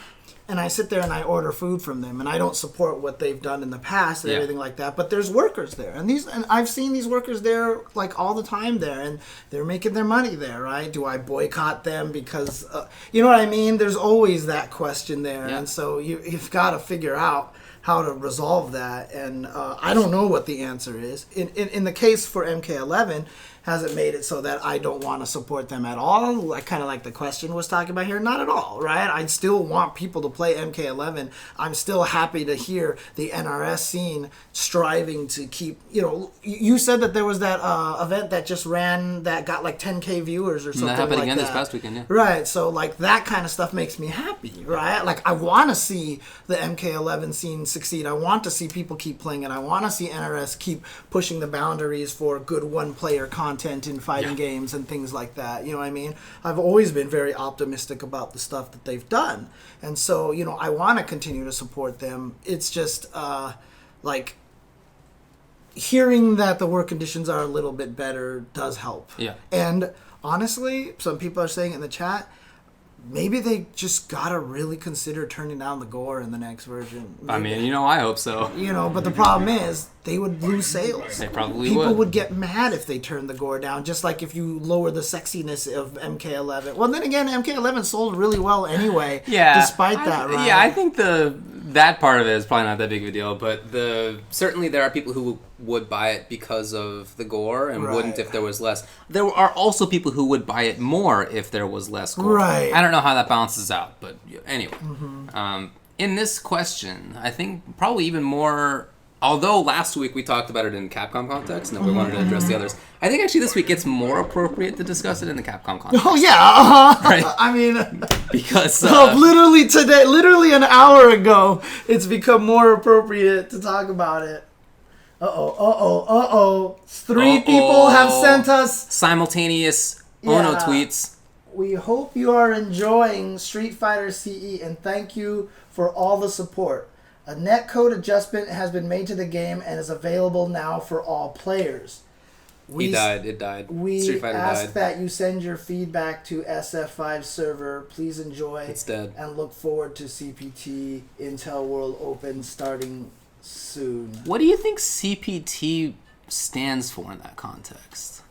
and I sit there and I order food from them and I don't support what they've done in the past and everything like that, but there's workers there and I've seen these workers there all the time there and they're making their money there, right? Do I boycott them because you know what I mean? There's always that question there, and so you've got to figure out how to resolve that, and I don't know what the answer is. In the case for MK11, has it made it so that I don't want to support them at all? Kind of like the question was talking about here. Not at all, right? I still want people to play MK11. I'm still happy to hear the NRS scene striving to keep, you said that there was that event that just ran that got 10K viewers or something like that. That happened again this past weekend, yeah. Right, so that kind of stuff makes me happy, right? I want to see the MK11 scene succeed. I want to see people keep playing it. I want to see NRS keep pushing the boundaries for good one-player content in fighting games and things like that. You know what I mean? I've always been very optimistic about the stuff that they've done. And so, I want to continue to support them. It's just, hearing that the work conditions are a little bit better does help. Yeah. And honestly, some people are saying in the chat, maybe they just gotta really consider turning down the gore in the next version. Maybe. I mean, I hope so. But the problem is they would lose sales. They probably People would get mad if they turned the gore down, just like if you lower the sexiness of MK11. Well, then again, MK11 sold really well anyway. Yeah. Despite that, right? Yeah, I think that part of it is probably not that big of a deal, but certainly there are people who would buy it because of the gore and wouldn't if there was less. There are also people who would buy it more if there was less gore. Right. I don't know how that balances out, but anyway. In this question, I think probably even more. Although last week we talked about it in Capcom context, and then we wanted to address the others. I think actually this week it's more appropriate to discuss it in the Capcom context. Oh yeah, Right. I mean, Because literally today, literally an hour ago, it's become more appropriate to talk about it. Three people have sent us simultaneous Ono tweets. We hope you are enjoying Street Fighter CE and thank you for all the support. A netcode adjustment has been made to the game and is available now for all players. It died. We Street Fighter ask died. that you send your feedback to SF5 server. Please enjoy. It's dead. And look forward to CPT Intel World Open starting soon. What do you think CPT stands for in that context?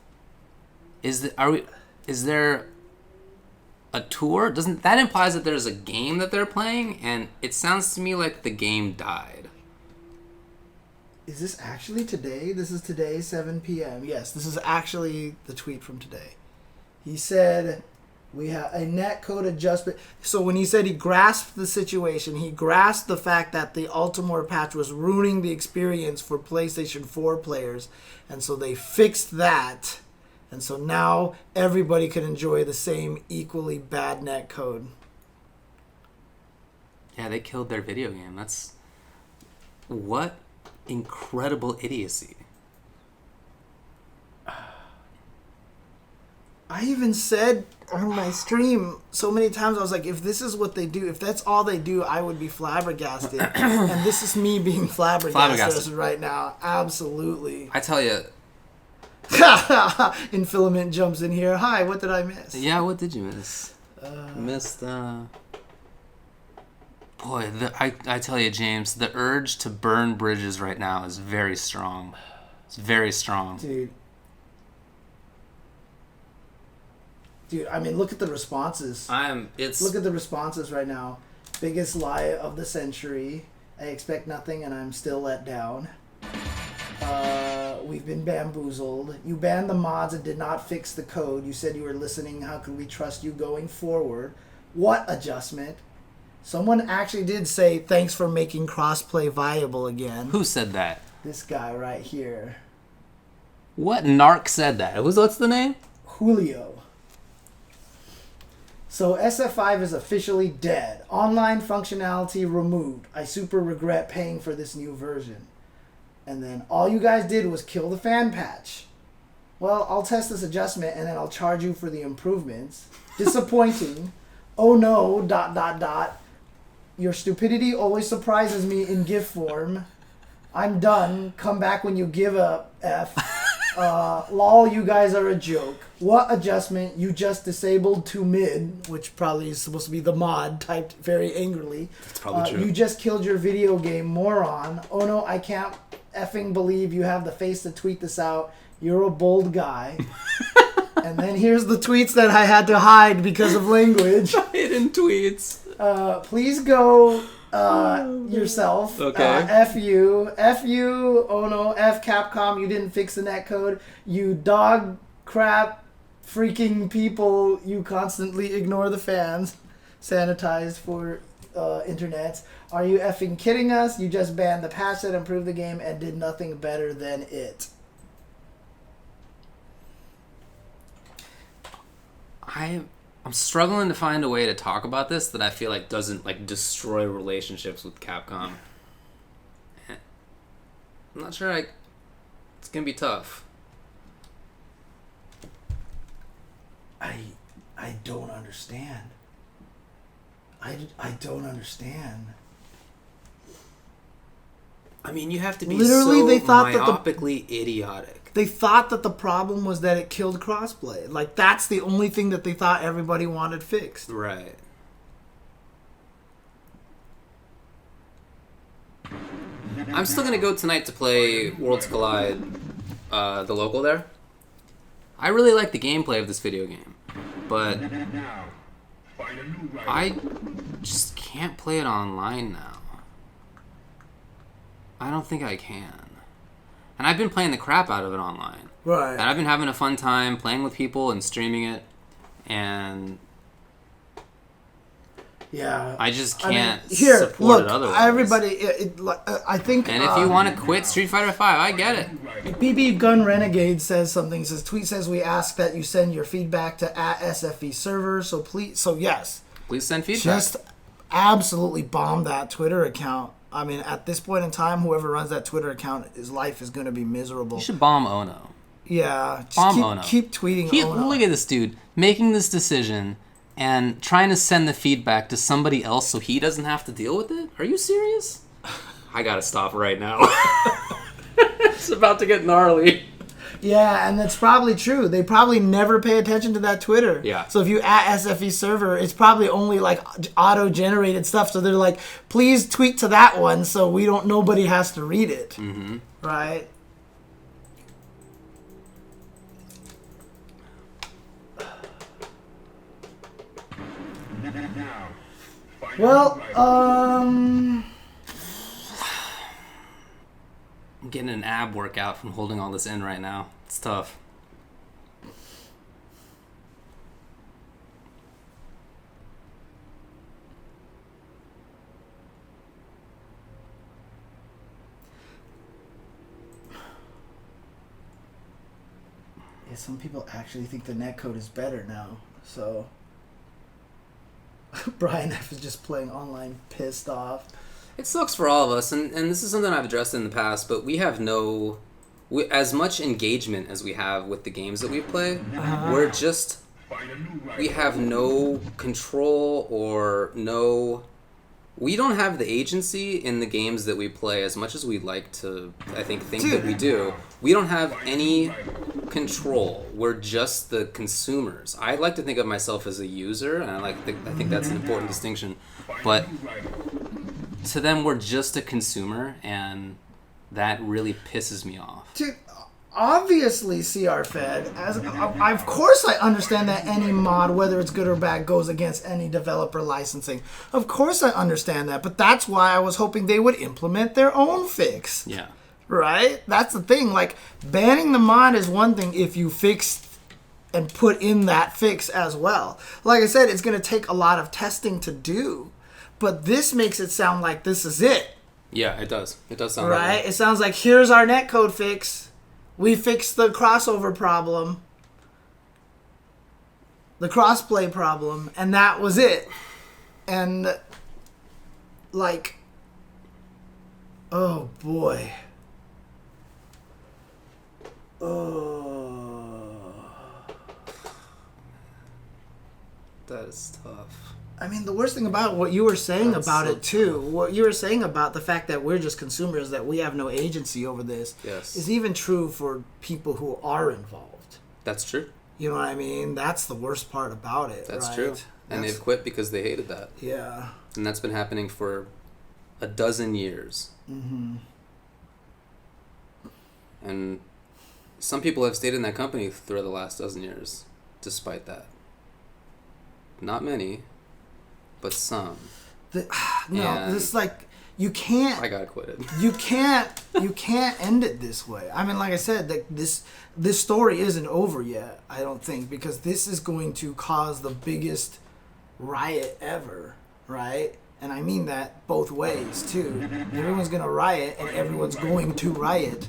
Is there a tour? Doesn't that implies that there's a game that they're playing? And it sounds to me like the game died. Is this actually today? This is today, 7 p.m. Yes, this is actually the tweet from today. He said, we have a netcode adjustment. So when he said he grasped the situation, he grasped the fact that the Ultimore patch was ruining the experience for PlayStation 4 players. And so they fixed that. And so now everybody can enjoy the same equally bad netcode. Yeah, they killed their video game. That's... What incredible idiocy. I even said on my stream so many times, I was like, if this is what they do, if that's all they do, I would be flabbergasted. And this is me being flabbergasted right now. Absolutely. I tell you... Infilament jumps in here. Hi, what did I miss? Yeah, what did you miss? Missed, Boy, I tell you, James, the urge to burn bridges right now is very strong. It's very strong. Dude, I mean, look at the responses. Look at the responses right now. Biggest lie of the century. I expect nothing and I'm still let down. We've been bamboozled. You banned the mods and did not fix the code. You said you were listening. How could we trust you going forward? What adjustment? Someone actually did say, thanks for making crossplay viable again. Who said that? This guy right here. What narc said that? What's the name? Julio. So SF5 is officially dead. Online functionality removed. I super regret paying for this new version. And then all you guys did was kill the fan patch. Well, I'll test this adjustment and then I'll charge you for the improvements. Disappointing. Oh no, ... Your stupidity always surprises me in GIF form. I'm done. Come back when you give a F. Lol, you guys are a joke. What adjustment? You just disabled to mid, which probably is supposed to be the mod, typed very angrily. That's probably true. You just killed your video game, moron. Oh no, I can't effing believe you have the face to tweet this out. You're a bold guy. And then here's the tweets that I had to hide because of language. Hidden tweets. Please go yourself. Okay. F you. Oh no. F Capcom. You didn't fix the netcode. You dog crap freaking people. You constantly ignore the fans. Sanitized for internets. Are you effing kidding us? You just banned the patch that improved the game and did nothing better than it. I'm struggling to find a way to talk about this that I feel like doesn't like destroy relationships with Capcom. I'm not sure. It's gonna be tough. I don't understand. I don't understand. I mean, you have to be Literally, so they thought that myopically idiotic they thought that the problem was that it killed crossplay. Like, that's the only thing that they thought everybody wanted fixed. Right. I'm still gonna go tonight to play Worlds Collide, the local there. I really like the gameplay of this video game, but I just can't play it online now. I don't think I can. And I've been playing the crap out of it online. Right. And I've been having a fun time playing with people and streaming it, and yeah, I just can't here, support look, it otherwise. everybody, I think... And if you want to quit Street Fighter 5, I get it. BB Gun Renegade says something. Says, tweet says, we ask that you send your feedback to @SFE server. So please, so yes. Please send feedback. Just absolutely bomb that Twitter account. I mean, at this point in time, whoever runs that Twitter account, his life is going to be miserable. You should bomb Ono. Yeah. Just Bomb keep, Ono. keep tweeting Ono. Look at this dude making this decision and trying to send the feedback to somebody else so he doesn't have to deal with it? Are you serious? I gotta stop right now. It's about to get gnarly. Yeah, and that's probably true. They probably never pay attention to that Twitter. Yeah. So if you @SFE server, it's probably only like auto-generated stuff. So they're like, please tweet to that one, so nobody has to read it. Mm-hmm. Right. Well, I'm getting an ab workout from holding all this in right now. It's tough. yeah, some people actually think the netcode is better now. So Brian F is just playing online pissed off. It sucks for all of us, and this is something I've addressed in the past, but we have as much engagement as we have with the games that we play, we have no control we don't have the agency in the games that we play as much as we'd like to, I think that we do. We don't have any control. We're just the consumers. I like to think of myself as a user, and I think that's an important distinction, but to them, we're just a consumer, and that really pisses me off. Dude, obviously, CR Fed, of course I understand that any mod, whether it's good or bad, goes against any developer licensing. Of course I understand that, but that's why I was hoping they would implement their own fix. Yeah. Right? That's the thing. Like, banning the mod is one thing if you fix and put in that fix as well. Like I said, it's going to take a lot of testing to do. But this makes it sound like this is it. Yeah, it does. It does sound right. Right. It sounds like here's our netcode fix. We fixed the crossover problem, the crossplay problem, and that was it. And like, oh boy. Oh. That is tough. I mean, the worst thing about what you were saying That's about so it, too, what you were saying about the fact that we're just consumers, that we have no agency over this, Yes. is even true for people who are involved. That's true. You know what I mean? That's the worst part about it, That's right? true. And they've quit because they hated that. Yeah. And that's been happening for a dozen years. Mm-hmm. And some people have stayed in that company throughout the last dozen years, despite that. Not many, but some. This like you can't. I gotta quit it. You can't end it this way. I mean, like I said, this story isn't over yet. I don't think, because this is going to cause the biggest riot ever, right? And I mean that both ways too. Everyone's gonna riot, and everyone's going to riot.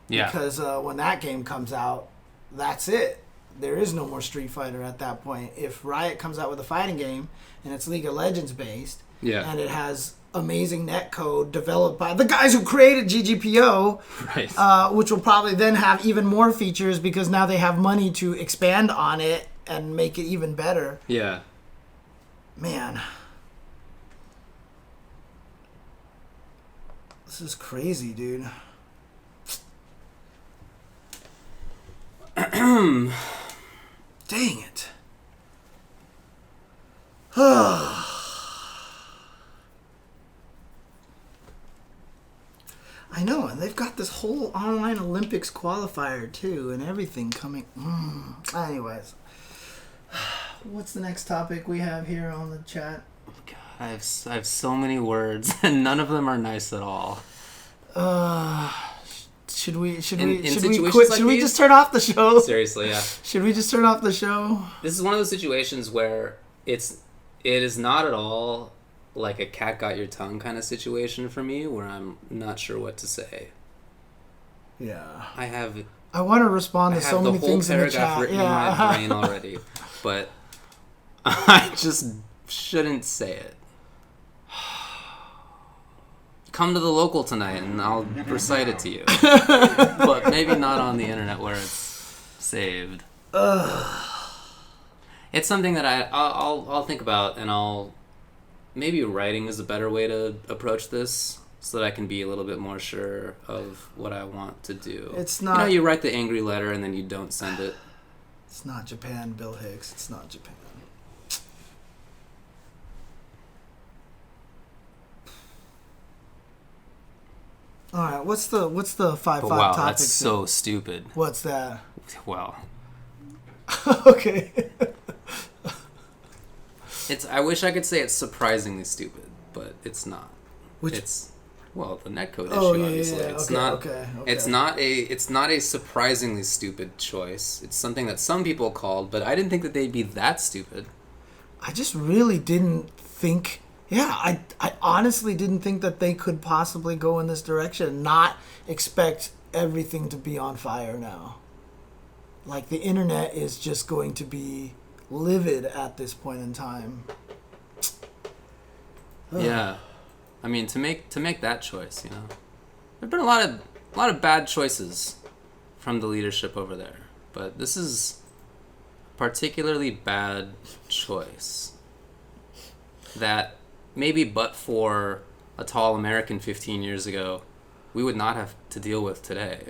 Yeah. Because when that game comes out, that's it. There is no more Street Fighter at that point. If Riot comes out with a fighting game and it's League of Legends based, and it has amazing netcode developed by the guys who created GGPO, right. Which will probably then have even more features because now they have money to expand on it and make it even better. Yeah. Man. This is crazy, dude. Dang it. I know, and they've got this whole online Olympics qualifier too, and everything coming. Anyways, what's the next topic we have here on the chat? God, I have so many words, and none of them are nice at all. Should we quit? Like Should we just turn off the show? Seriously, yeah. Should we just turn off the show? This is one of those situations where it is not at all like a cat got your tongue kind of situation for me, where I'm not sure what to say. Yeah. I want to respond to so many things in the chat. I have the whole paragraph written in my brain already, but I just shouldn't say it. Come to the local tonight and I'll recite it to you. But maybe not on the internet where it's saved. It's something that I'll think about, and maybe writing is a better way to approach this, so that I can be a little bit more sure of what I want to do. It's not... You write the angry letter and then you don't send it. It's not Japan, Bill Hicks. It's not Japan. All right, what's the 5-5 wow, topic? That's so stupid. What's that? Well. Okay. I wish I could say it's surprisingly stupid, but it's not. The Netcode issue, obviously. Yeah. It's okay, not. Okay. It's not a surprisingly stupid choice. It's something that some people called, but I didn't think that they'd be that stupid. I just really didn't think. Yeah, I honestly didn't think that they could possibly go in this direction and not expect everything to be on fire now. Like, the internet is just going to be livid at this point in time. Yeah. I mean, to make that choice, there've been a lot of bad choices from the leadership over there, but this is a particularly bad choice that maybe but for a tall American 15 years ago, we would not have to deal with today.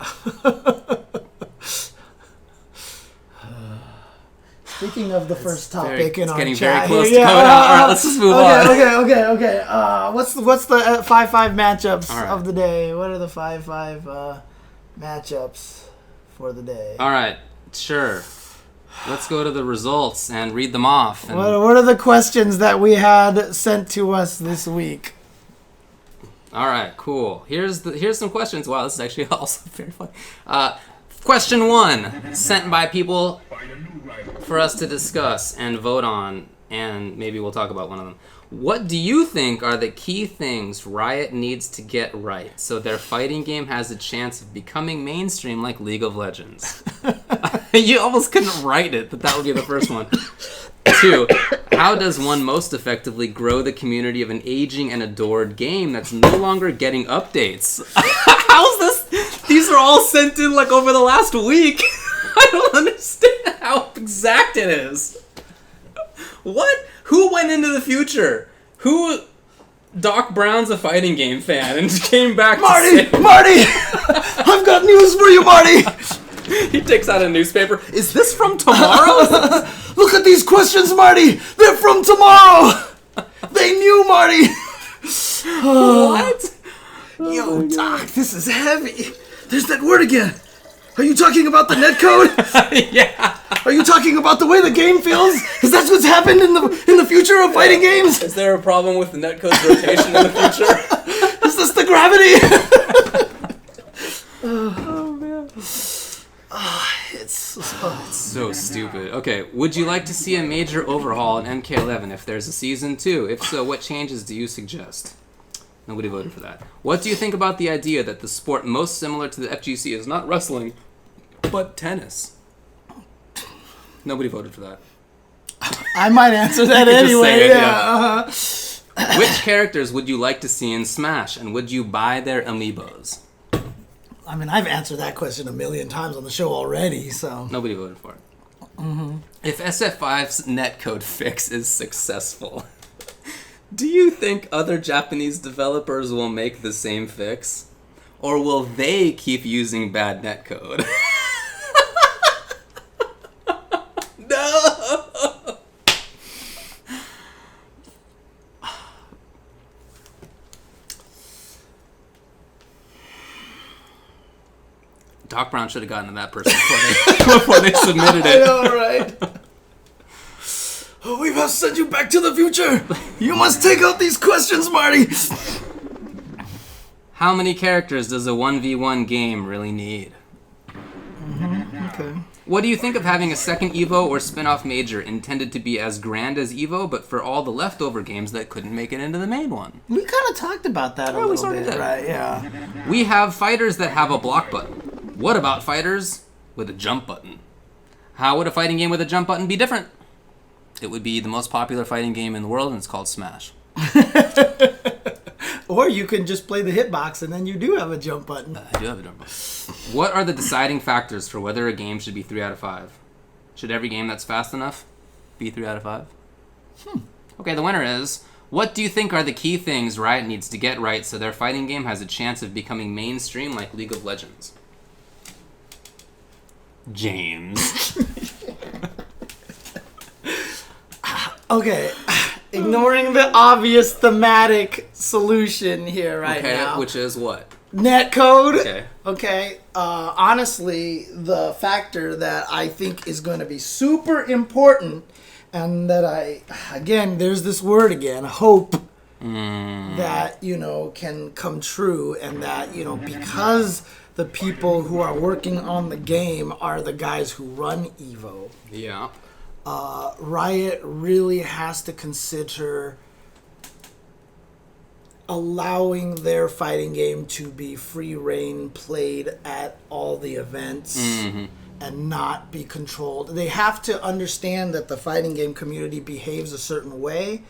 Speaking of the first topic in our chat, it's getting very close to coming out. All right, let's just move on. Okay. What's the 5-5 matchups of the day? What are the 5-5 matchups for the day? All right, sure. Let's go to the results and read them off. What are the questions that we had sent to us this week? All right, cool. Here's some questions. Wow, this is actually also very funny. Question 1, sent by people for us to discuss and vote on, and maybe we'll talk about one of them. What do you think are the key things Riot needs to get right so their fighting game has a chance of becoming mainstream like League of Legends? You almost couldn't write it, but that would be the first one. 2, how does one most effectively grow the community of an aging and adored game that's no longer getting updates? How's this? These are all sent in like over the last week. I don't understand how exact it is. What? Who went into the future? Doc Brown's a fighting game fan and came back Marty! I've got news for you, Marty! He takes out a newspaper. Is this from tomorrow? Look at these questions, Marty! They're from tomorrow! They knew, Marty! What? Yo, Doc, this is heavy. There's that word again. Are you talking about the netcode? Yeah. Are you talking about the way the game feels? Is that what's happened in the future of fighting games? Is there a problem with the netcode's rotation in the future? Is this the gravity? Oh man. It's so stupid. Okay, would you like to see a major overhaul in MK11 if there's a season 2? If so, what changes do you suggest? Nobody voted for that. What do you think about the idea that the sport most similar to the FGC is not wrestling, but tennis? Nobody voted for that. I might answer that anyway. Yeah. Which characters would you like to see in Smash, and would you buy their amiibos? I mean, I've answered that question a million times on the show already, so... Nobody voted for it. Mm-hmm. If SF5's netcode fix is successful, do you think other Japanese developers will make the same fix? Or will they keep using bad netcode? Doc Brown should have gotten to that person before they submitted it. I know, right? Oh, we must send you back to the future. You must take out these questions, Marty. How many characters does a 1v1 game really need? Okay. What do you think of having a second EVO or spin-off major intended to be as grand as EVO, but for all the leftover games that couldn't make it into the main one? We kind of talked about that a little sort of bit, did. right? Yeah. We have fighters that have a block button. What about fighters with a jump button? How would a fighting game with a jump button be different? It would be the most popular fighting game in the world, and it's called Smash. Or you can just play the hitbox, and then you do have a jump button. I do have a jump button. What are the deciding factors for whether a game should be 3 out of 5? Should every game that's fast enough be 3 out of 5? Okay, the winner is... What do you think are the key things Riot needs to get right so their fighting game has a chance of becoming mainstream like League of Legends? James. Okay, ignoring the obvious thematic solution here right now. Which is what? Netcode. Okay. Honestly, the factor that I think is going to be super important, and that there's this word again, hope, that, can come true, and that, because the people who are working on the game are the guys who run EVO. Yeah. Riot really has to consider allowing their fighting game to be free reign, played at all the events, and not be controlled. They have to understand that the fighting game community behaves a certain way,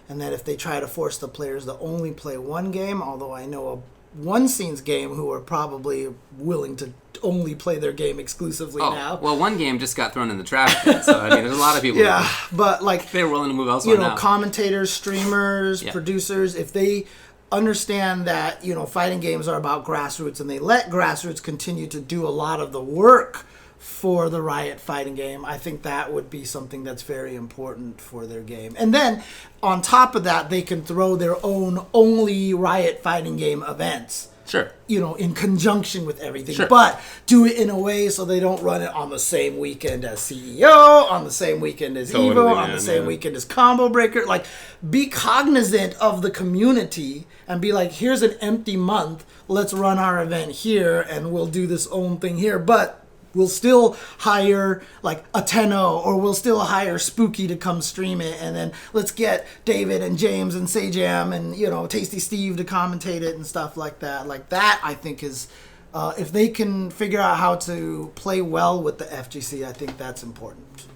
and that if they try to force the players to only play one game, although I know a one scene's game who are probably willing to only play their game exclusively now. Well, one game just got thrown in the trash can, so I mean, there's a lot of people. Yeah, but they're willing to move elsewhere now. Commentators, streamers, producers, if they understand that fighting games are about grassroots, and they let grassroots continue to do a lot of the work for the Riot fighting game, I think that would be something that's very important for their game. And then on top of that, they can throw their own only Riot fighting game events. Sure. In conjunction with everything. Sure. But do it in a way so they don't run it on the same weekend as CEO, on the same weekend as EVO, on the same weekend as Combo Breaker. Like, be cognizant of the community and be like, here's an empty month. Let's run our event here and we'll do this own thing here. But we'll still hire like a Tenno, or we'll still hire Spooky to come stream it, and then let's get David and James and Sajam and Tasty Steve to commentate it and stuff like that. Like that, I think is if they can figure out how to play well with the FGC, I think that's important.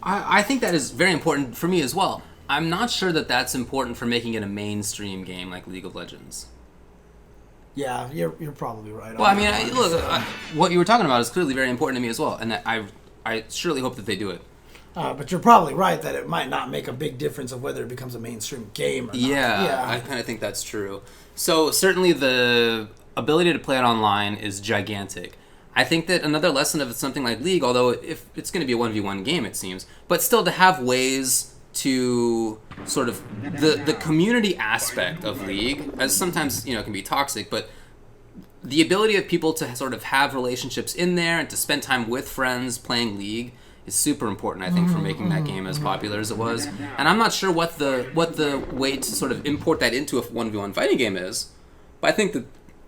I think that is very important for me as well. I'm not sure that that's important for making it a mainstream game like League of Legends. Yeah, you're probably right. Well, I mean, what you were talking about is clearly very important to me as well, and I surely hope that they do it. But you're probably right that it might not make a big difference of whether it becomes a mainstream game or not. Yeah, I kind of think that's true. So certainly the ability to play it online is gigantic. I think that another lesson of something like League, although if it's going to be a 1v1 game, it seems, but still to have ways to sort of the community aspect of League, as sometimes can be toxic, but the ability of people to sort of have relationships in there and to spend time with friends playing League is super important, I think, for making that game as popular as it was. And I'm not sure what the way to sort of import that into a 1v1 fighting game is, but I think that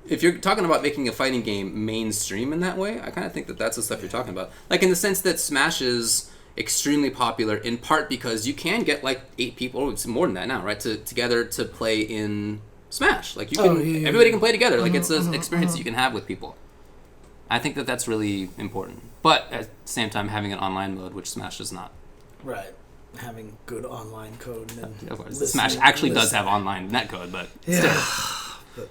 if you're talking about making a fighting game mainstream in that way, I kind of think that that's the stuff you're talking about. Like in the sense that Smash is extremely popular in part because you can get like 8 people, it's more than that now, right, together to play in Smash. Like you can, everybody can play together. Like it's an experience that you can have with people. I think that that's really important. But at the same time, having an online mode, which Smash does not. Right. Having good online code. And of course. Smash actually does have online netcode, but still. But,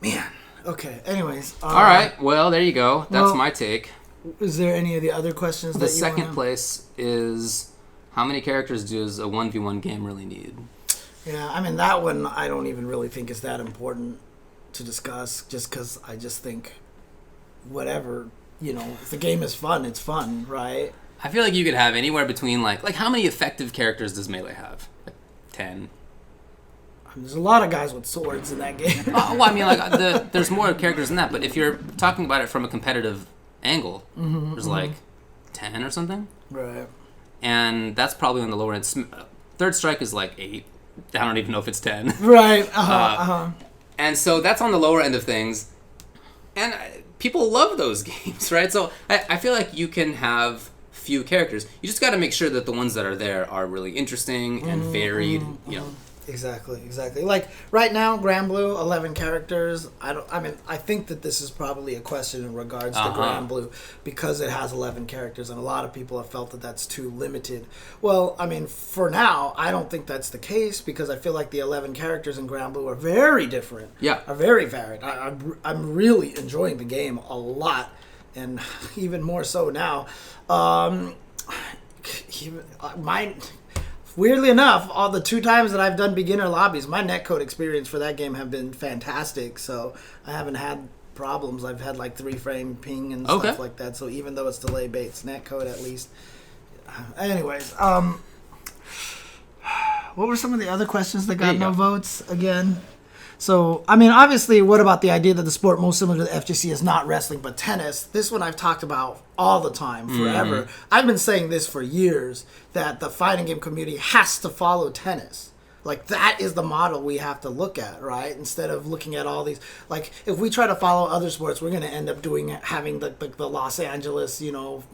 man. Okay, anyways. All right, well, there you go. That's my take. Is there any of the other questions The that you second wanna... place is, how many characters does a 1v1 game really need? Yeah, I mean, that one I don't even really think is that important to discuss, just because I just think, whatever, if the game is fun, it's fun, right? I feel like you could have anywhere between, like how many effective characters does Melee have? Like 10? There's a lot of guys with swords in that game. Well, I mean, like there's more characters than that. But if you're talking about it from a competitive angle, there's like 10 or something, Right. and that's probably on the lower end. Third Strike is like 8. I don't even know if it's 10. Right. And so that's on the lower end of things, and people love those games, right? So I feel like you can have few characters. You just got to make sure that the ones that are there are really interesting and varied. You know. Exactly. Like right now, Granblue, 11 characters. I think that this is probably a question in regards to Granblue because it has 11 characters, and a lot of people have felt that that's too limited. Well, I mean, for now, I don't think that's the case because I feel like the 11 characters in Granblue are very different. Yeah. Are very varied. I'm really enjoying the game a lot, and even more so now. Weirdly enough, all the 2 times that I've done beginner lobbies, my netcode experience for that game have been fantastic. So I haven't had problems. I've had like 3-frame ping and stuff like that. So even though it's delay based netcode, at least. Anyways, what were some of the other questions that got no votes again? So, I mean, obviously, what about the idea that the sport most similar to the FGC is not wrestling but tennis? This one I've talked about all the time, forever. I've been saying this for years, that the fighting game community has to follow tennis. Like, that is the model we have to look at, right? Instead of looking at all these... Like, if we try to follow other sports, we're going to end up having the Los Angeles, you know,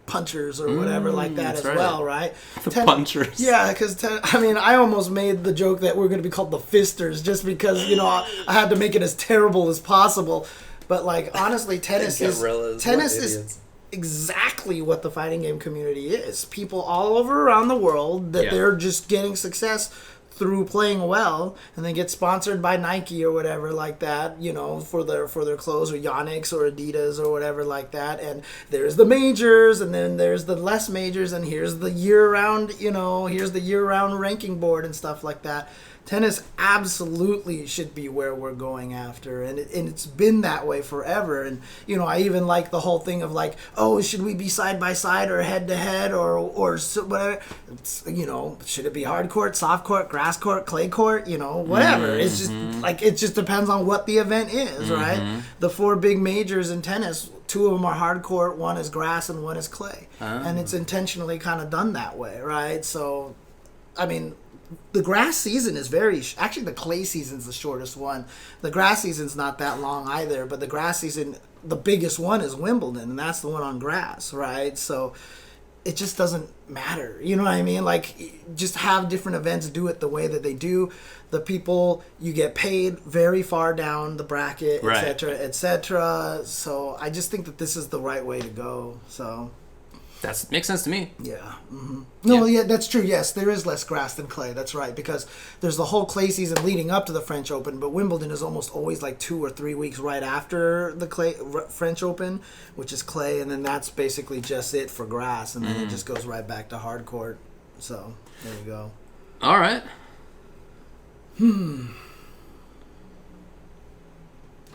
punchers or whatever like that as well, right? Punchers. Yeah, because I almost made the joke that we're going to be called the fisters just because, I had to make it as terrible as possible. But like honestly, tennis is exactly what the fighting game community is. People all over around the world that they're just getting success through playing well, and they get sponsored by Nike or whatever like that, for their clothes, or Yonex or Adidas or whatever like that. And there's the majors, and then there's the less majors, and here's the year-round, here's the year-round ranking board and stuff like that. Tennis absolutely should be where we're going after, and it's been that way forever. And I even like the whole thing of like, oh, should we be side by side or head to head or whatever? Should it be hard court, soft court, grass court, clay court? Whatever. It's just like it just depends on what the event is, right? The 4 big majors in tennis, 2 of them are hard court, 1 is grass, and 1 is clay, and it's intentionally kind of done that way, right? So, I mean. The grass season is actually the clay season's the shortest one. The grass season's not that long either, but the grass season, the biggest one is Wimbledon, and that's the one on grass, right? So it just doesn't matter. You know what I mean? Like, just have different events do it the way that they do. The people, you get paid very far down the bracket, et cetera, et cetera. So I just think that this is the right way to go, so... That makes sense to me. Yeah. No, that's true. Yes, there is less grass than clay. That's right, because there's the whole clay season leading up to the French Open, but Wimbledon is almost always like 2 or 3 weeks right after the French Open, which is clay, and then that's basically just it for grass, and then it just goes right back to hard court. So there you go. All right.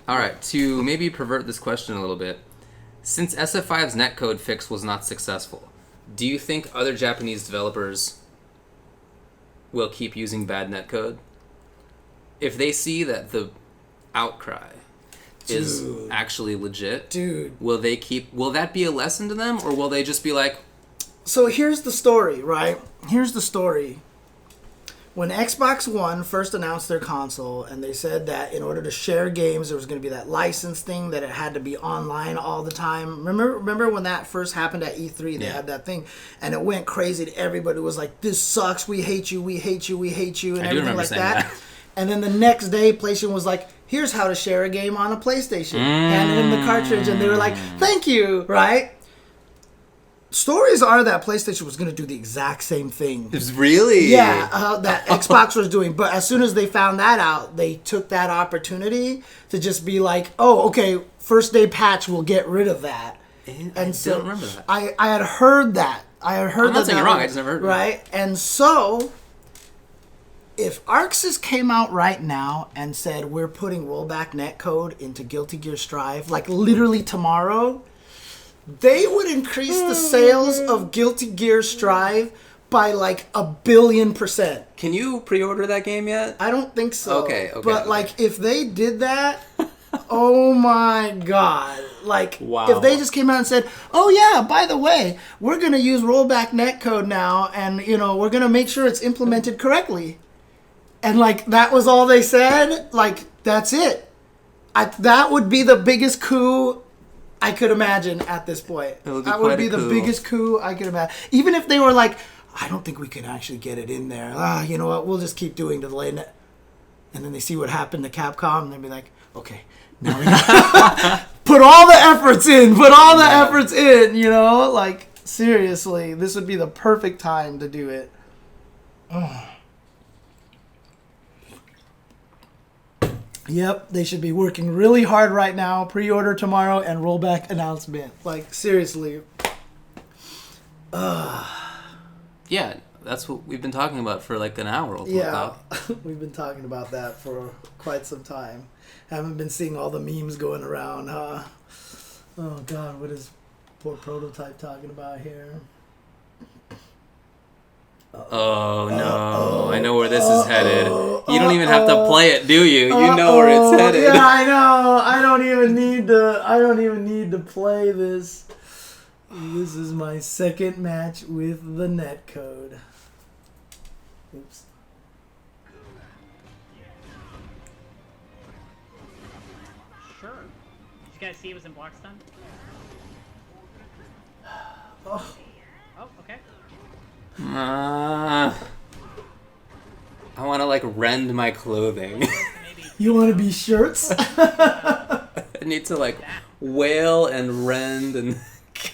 All right. To maybe pervert this question a little bit. Since SF5's netcode fix was not successful, do you think other Japanese developers will keep using bad netcode? If they see that the outcry is actually legit, will that be a lesson to them, or will they just be like... So here's the story, right? Here's the story. When Xbox One first announced their console, and they said that in order to share games, there was going to be that license thing, that it had to be online all the time. Remember when that first happened at E3? They had that thing, and it went crazy. Everybody was like, "This sucks. We hate you. We hate you. We hate you," and everything like that. And then the next day, PlayStation was like, "Here's how to share a game on a PlayStation," handed them the cartridge, and they were like, "Thank you," right? Stories are that PlayStation was going to do the exact same thing. Really? Yeah, that Xbox was doing. But as soon as they found that out, they took that opportunity to just be like, oh, okay, first day patch will get rid of that. I don't remember that. I had heard that. I'm not saying you're wrong, I just never heard it. Right? And so, if ArcSys came out right now and said, we're putting rollback netcode into Guilty Gear Strive, like literally tomorrow... They would increase the sales of Guilty Gear Strive by like 1,000,000,000%. Can you pre-order that game yet? I don't think so. Okay. But like, if they did that, oh my god! Like, wow. If they just came out and said, "Oh yeah, by the way, we're gonna use rollback netcode now, and we're gonna make sure it's implemented correctly," and like that was all they said, like that's it. That would be the biggest coup I could imagine at this point. That would be the biggest coup I could imagine. Even if they were like, I don't think we can actually get it in there. You know what? We'll just keep doing delay net. And then they see what happened to Capcom, and they'll be like, okay, now we gotta put all the efforts in. Put all the efforts in, Like, seriously, this would be the perfect time to do it. Yep, they should be working really hard right now. Pre-order tomorrow and rollback announcement. Like, seriously. Yeah, that's what we've been talking about for like an hour. Yeah, we've been talking about that for quite some time. Haven't been seeing all the memes going around, huh? Oh, God, what is poor Prototype talking about here? Oh no! I know where this is headed. You don't even have to play it, do you? You know where it's headed. Yeah, I know. I don't even need to play this. This is my second match with the netcode. Oops. Sure. Did you guys see it was in block stun? Oh. Oh, okay. I want to like rend my clothing. You want to be shirts? I need to like wail and rend and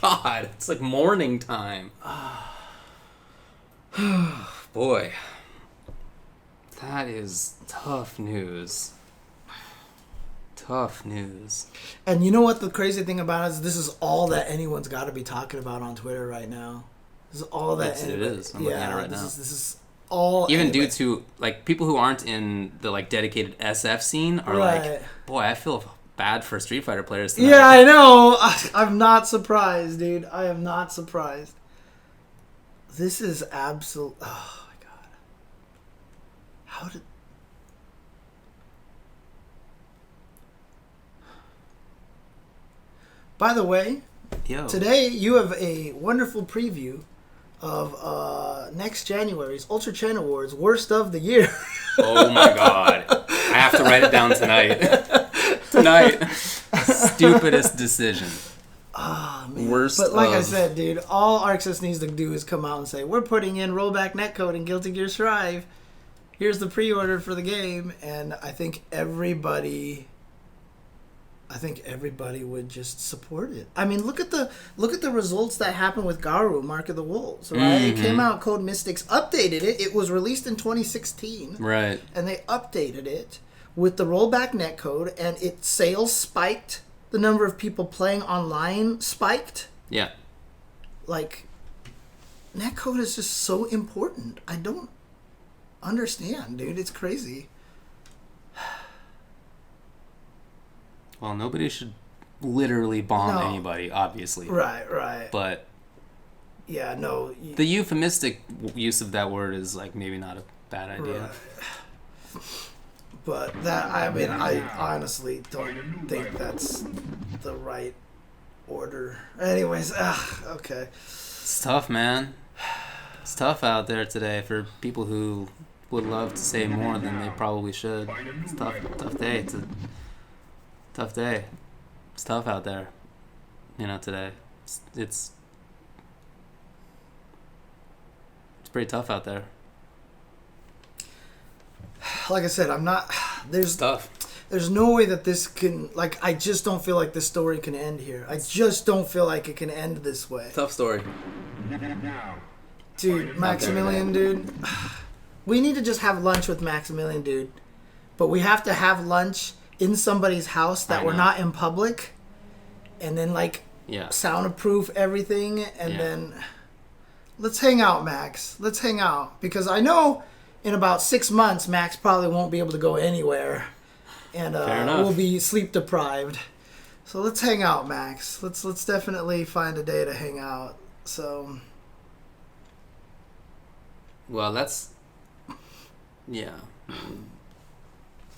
God, it's like morning time. Boy, that is tough news. Tough news. And you know what the crazy thing about it is? This is all that anyone's got to be talking about on Twitter right now. This is all that. It is. I'm looking at it right now. This is all. Even dudes who like people who aren't in the like dedicated SF scene are like, boy, I feel bad for Street Fighter players tonight. Yeah, I know. I'm not surprised, dude. I am not surprised. This is absolute. Oh my god. How did? By the way, today you have a wonderful preview of next January's UltraChen Awards Worst of the Year. Oh my god. I have to write it down tonight. Tonight. Stupidest decision. Ah, man. Worst But like I said, dude, all ArcSys needs to do is come out and say, we're putting in rollback netcode in Guilty Gear Strive. Here's the pre-order for the game. And I think everybody would just support it. I mean, look at the results that happened with Garu, Mark of the Wolves, right? Mm-hmm. It came out, Code Mystics updated it. It was released in 2016. Right. And they updated it with the rollback netcode, and its sales spiked. The number of people playing online spiked. Yeah. Like, netcode is just so important. I don't understand, dude. It's crazy. Well, nobody should literally bomb anybody, obviously. Right. But yeah, no. The euphemistic use of that word is like maybe not a bad idea. Right. But that, I mean, I honestly don't think that's the right order. Anyways, okay. It's tough, man. It's tough out there today for people who would love to say more than they probably should. It's a tough day. It's a tough day. It's tough out there, today. It's pretty tough out there. Like I said, I'm not. There's tough. There's no way that this can. Like, I just don't feel like this story can end here. I just don't feel like it can end this way. Tough story. Dude, Maximilian, dude. We need to just have lunch with Maximilian, dude. But we have to have lunch in somebody's house that we're not in public, and then soundproof everything, and then let's hang out, Max. Let's hang out, because I know in about 6 months Max probably won't be able to go anywhere, and we'll be sleep deprived. So let's hang out, Max. Let's definitely find a day to hang out. So Well, that's... Yeah.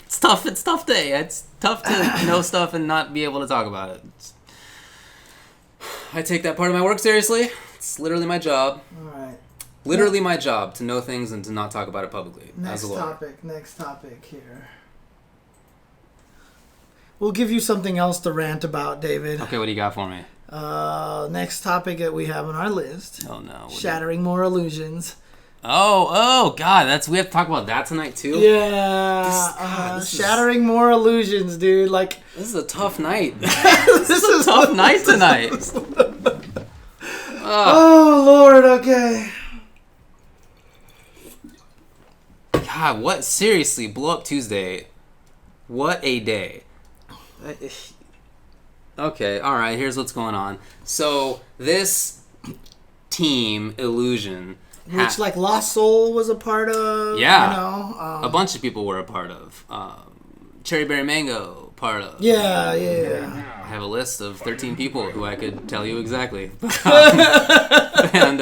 It's tough. It's tough day. It's tough to know stuff and not be able to talk about it. I take that part of my work seriously. It's literally my job. All right. Literally my job to know things and to not talk about it publicly. Next as a lawyer. Next topic here. We'll give you something else to rant about, David. Okay, what do you got for me? Next topic that we have on our list. Oh no. Shattering more illusions. Oh God, we have to talk about that tonight too? Yeah. This is- shattering more illusions, dude. Like, This is a tough night. This is a tough night tonight. oh Lord, okay. God, what? Seriously, Blow Up Tuesday. What a day. Okay, alright, here's what's going on. So, this team, Illusion... Which, like, Lost Soul was a part of, Yeah. you know. A bunch of people were a part of. Cherry Berry Mango, part of. Yeah. I have a list of 13 people who I could tell you exactly. And,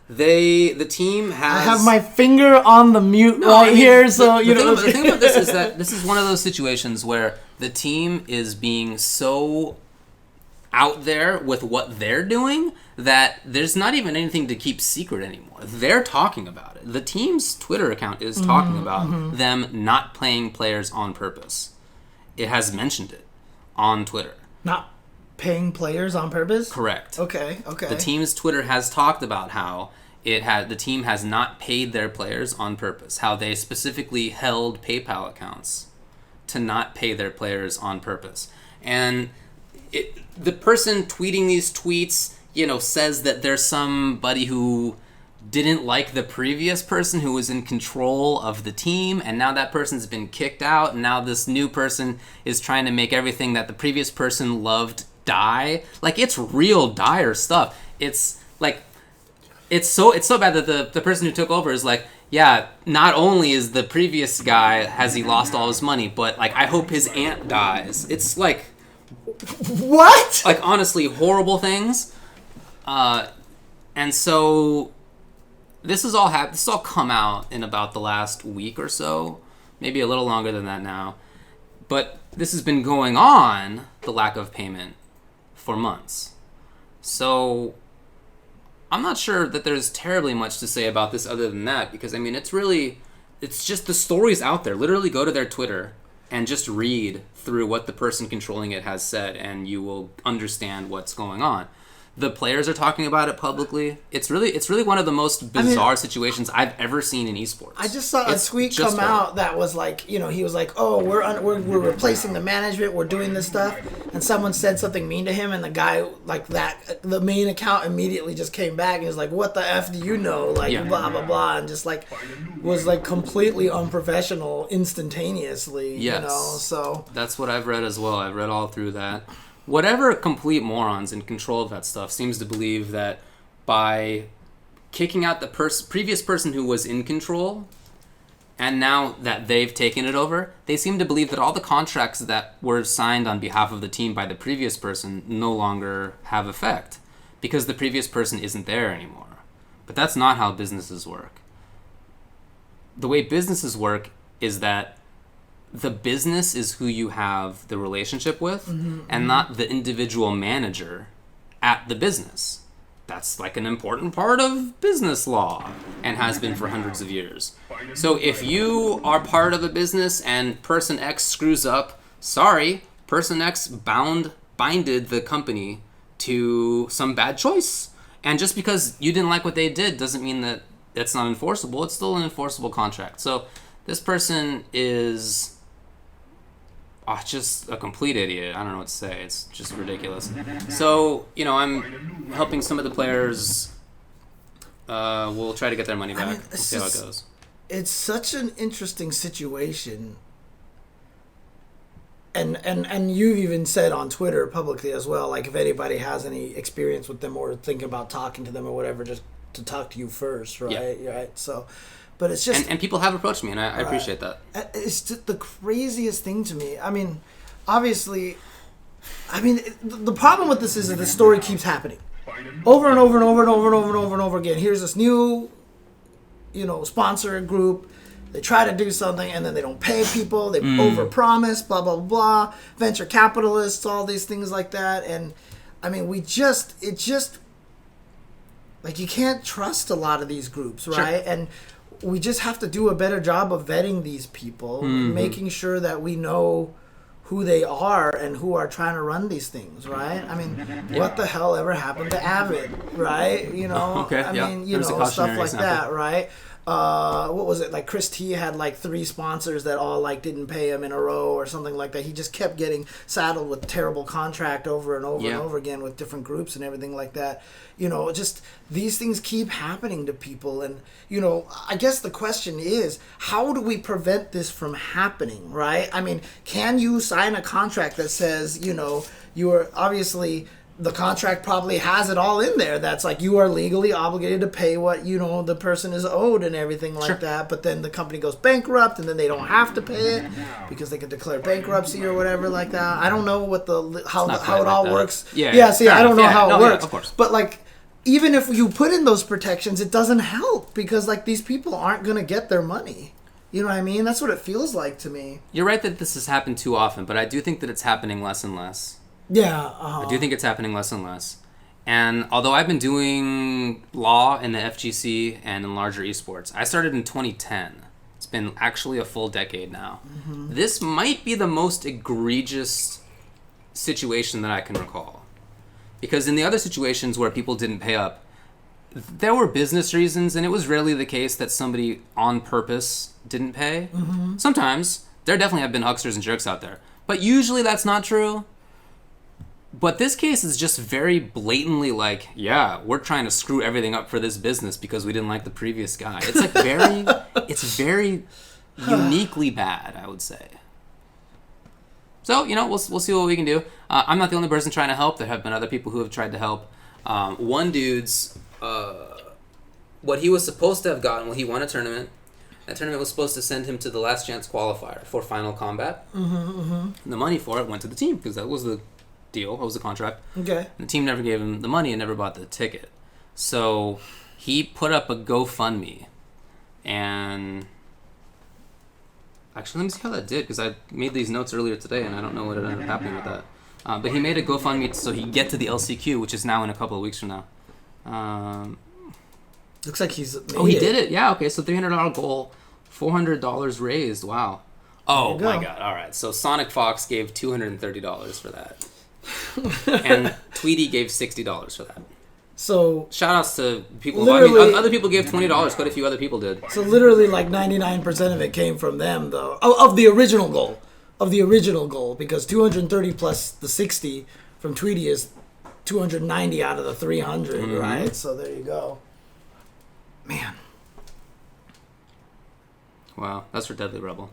the team has... I have my finger on the mute here, so, you know. The thing about this is that this is one of those situations where the team is being so out there with what they're doing that there's not even anything to keep secret anymore. They're talking about it. The team's Twitter account is talking about them not playing players on purpose. It has mentioned it on Twitter. Not paying players on purpose? Correct. Okay. The team's Twitter has talked about how the team has not paid their players on purpose. How they specifically held PayPal accounts to not pay their players on purpose. And the person tweeting these tweets, you know, says that there's somebody who didn't like the previous person who was in control of the team, and now that person's been kicked out, and now this new person is trying to make everything that the previous person loved die. Like, it's real dire stuff. It's like, it's so bad that the person who took over is like, yeah, not only is the previous guy, has he lost all his money, but like, I hope his aunt dies. It's like, what? like, honestly, horrible things. And so this has all come out in about the last week or so, maybe a little longer than that now. But this has been going on, the lack of payment, for months. So I'm not sure that there's terribly much to say about this other than that, because I mean, it's just the story's out there. Literally go to their Twitter and just read through what the person controlling it has said, and you will understand what's going on. The players are talking about it publicly. It's really one of the most bizarre situations I've ever seen in esports. I just saw a tweet come out that was like, you know, he was like, "Oh, we're replacing the management. We're doing this stuff," and someone said something mean to him, and the guy like that, the main account immediately just came back and was like, "What the f do you know?" Like blah blah blah, and just like was like completely unprofessional instantaneously. Yes. You know, so that's what I've read as well. I've read all through that. Whatever complete morons in control of that stuff seems to believe that by kicking out the previous person who was in control, and now that they've taken it over, they seem to believe that all the contracts that were signed on behalf of the team by the previous person no longer have effect, because the previous person isn't there anymore. But that's not how businesses work. The way businesses work is that the business is who you have the relationship with, and not the individual manager at the business. That's like an important part of business law, and has been for hundreds of years. So if you are part of a business and person X screws up, sorry, person X binded the company to some bad choice. And just because you didn't like what they did doesn't mean that it's not enforceable. It's still an enforceable contract. So this person is just a complete idiot. I don't know what to say. It's just ridiculous. So, you know, I'm helping some of the players. We'll try to get their money back. We'll see how it goes. It's such an interesting situation. And you've even said on Twitter publicly as well, like if anybody has any experience with them or thinking about talking to them or whatever, just to talk to you first, right? Yeah. Right. So, but it's just and people have approached me, and I appreciate that. It's just the craziest thing to me. I mean, obviously, the problem with this is that the story keeps happening. over and over and over and over and over and over and over again. Here's this new, sponsor group. They try to do something and then they don't pay people. They overpromise, blah, blah, blah. Venture capitalists, all these things like that. And, I mean, you can't trust a lot of these groups, right? Sure. And we just have to do a better job of vetting these people, making sure that we know who they are and who are trying to run these things, right? I mean, what the hell ever happened to Avid, right? Stuff like that, right? What was it? Like Chris T had like 3 sponsors that all like didn't pay him in a row or something like that. He just kept getting saddled with terrible contract over and over and over again with different groups and everything like that. Just these things keep happening to people. And, I guess the question is, how do we prevent this from happening, right? I mean, can you sign a contract that says, you are obviously... The contract probably has it all in there. That's like you are legally obligated to pay what the person is owed and everything like that. But then the company goes bankrupt and then they don't have to pay it because they can declare bankruptcy or whatever like that. I don't know what how it all works. I don't know how it works. Of course. But like even if you put in those protections, it doesn't help because like these people aren't going to get their money. You know what I mean? That's what it feels like to me. You're right that this has happened too often, but I do think that it's happening less and less. Yeah. I do think it's happening less and less. And although I've been doing law in the FGC and in larger esports, I started in 2010. It's been actually a full decade now. Mm-hmm. This might be the most egregious situation that I can recall. Because in the other situations where people didn't pay up, there were business reasons, and it was rarely the case that somebody on purpose didn't pay. Mm-hmm. Sometimes. There definitely have been hucksters and jerks out there. But usually that's not true. But this case is just very blatantly like, we're trying to screw everything up for this business because we didn't like the previous guy. It's like it's very uniquely bad, I would say. So, we'll see what we can do. I'm not the only person trying to help. There have been other people who have tried to help. One dude's, what he was supposed to have gotten when he won a tournament, that tournament was supposed to send him to the last chance qualifier for Final Combat. And the money for it went to the team because that was the deal. That was the contract. Okay. And the team never gave him the money and never bought the ticket. So he put up a GoFundMe. And actually, let me see how that did because I made these notes earlier today and I don't know what ended up happening with that. But he made a GoFundMe so he could get to the LCQ, which is now in a couple of weeks from now. Looks like he's made he did it. Yeah, okay. So $300 goal, $400 raised. Wow. Oh my God. All right. So Sonic Fox gave $230 for that. And Tweety gave $60 for that. So shout outs to people. I mean, other people gave $20. Quite a few other people did. So literally, like 99% of it came from them, though. Of the original goal, because 230 plus the 60 from Tweety is 290 out of the 300, right? So there you go. Man. Wow, that's for Deadly Rebel.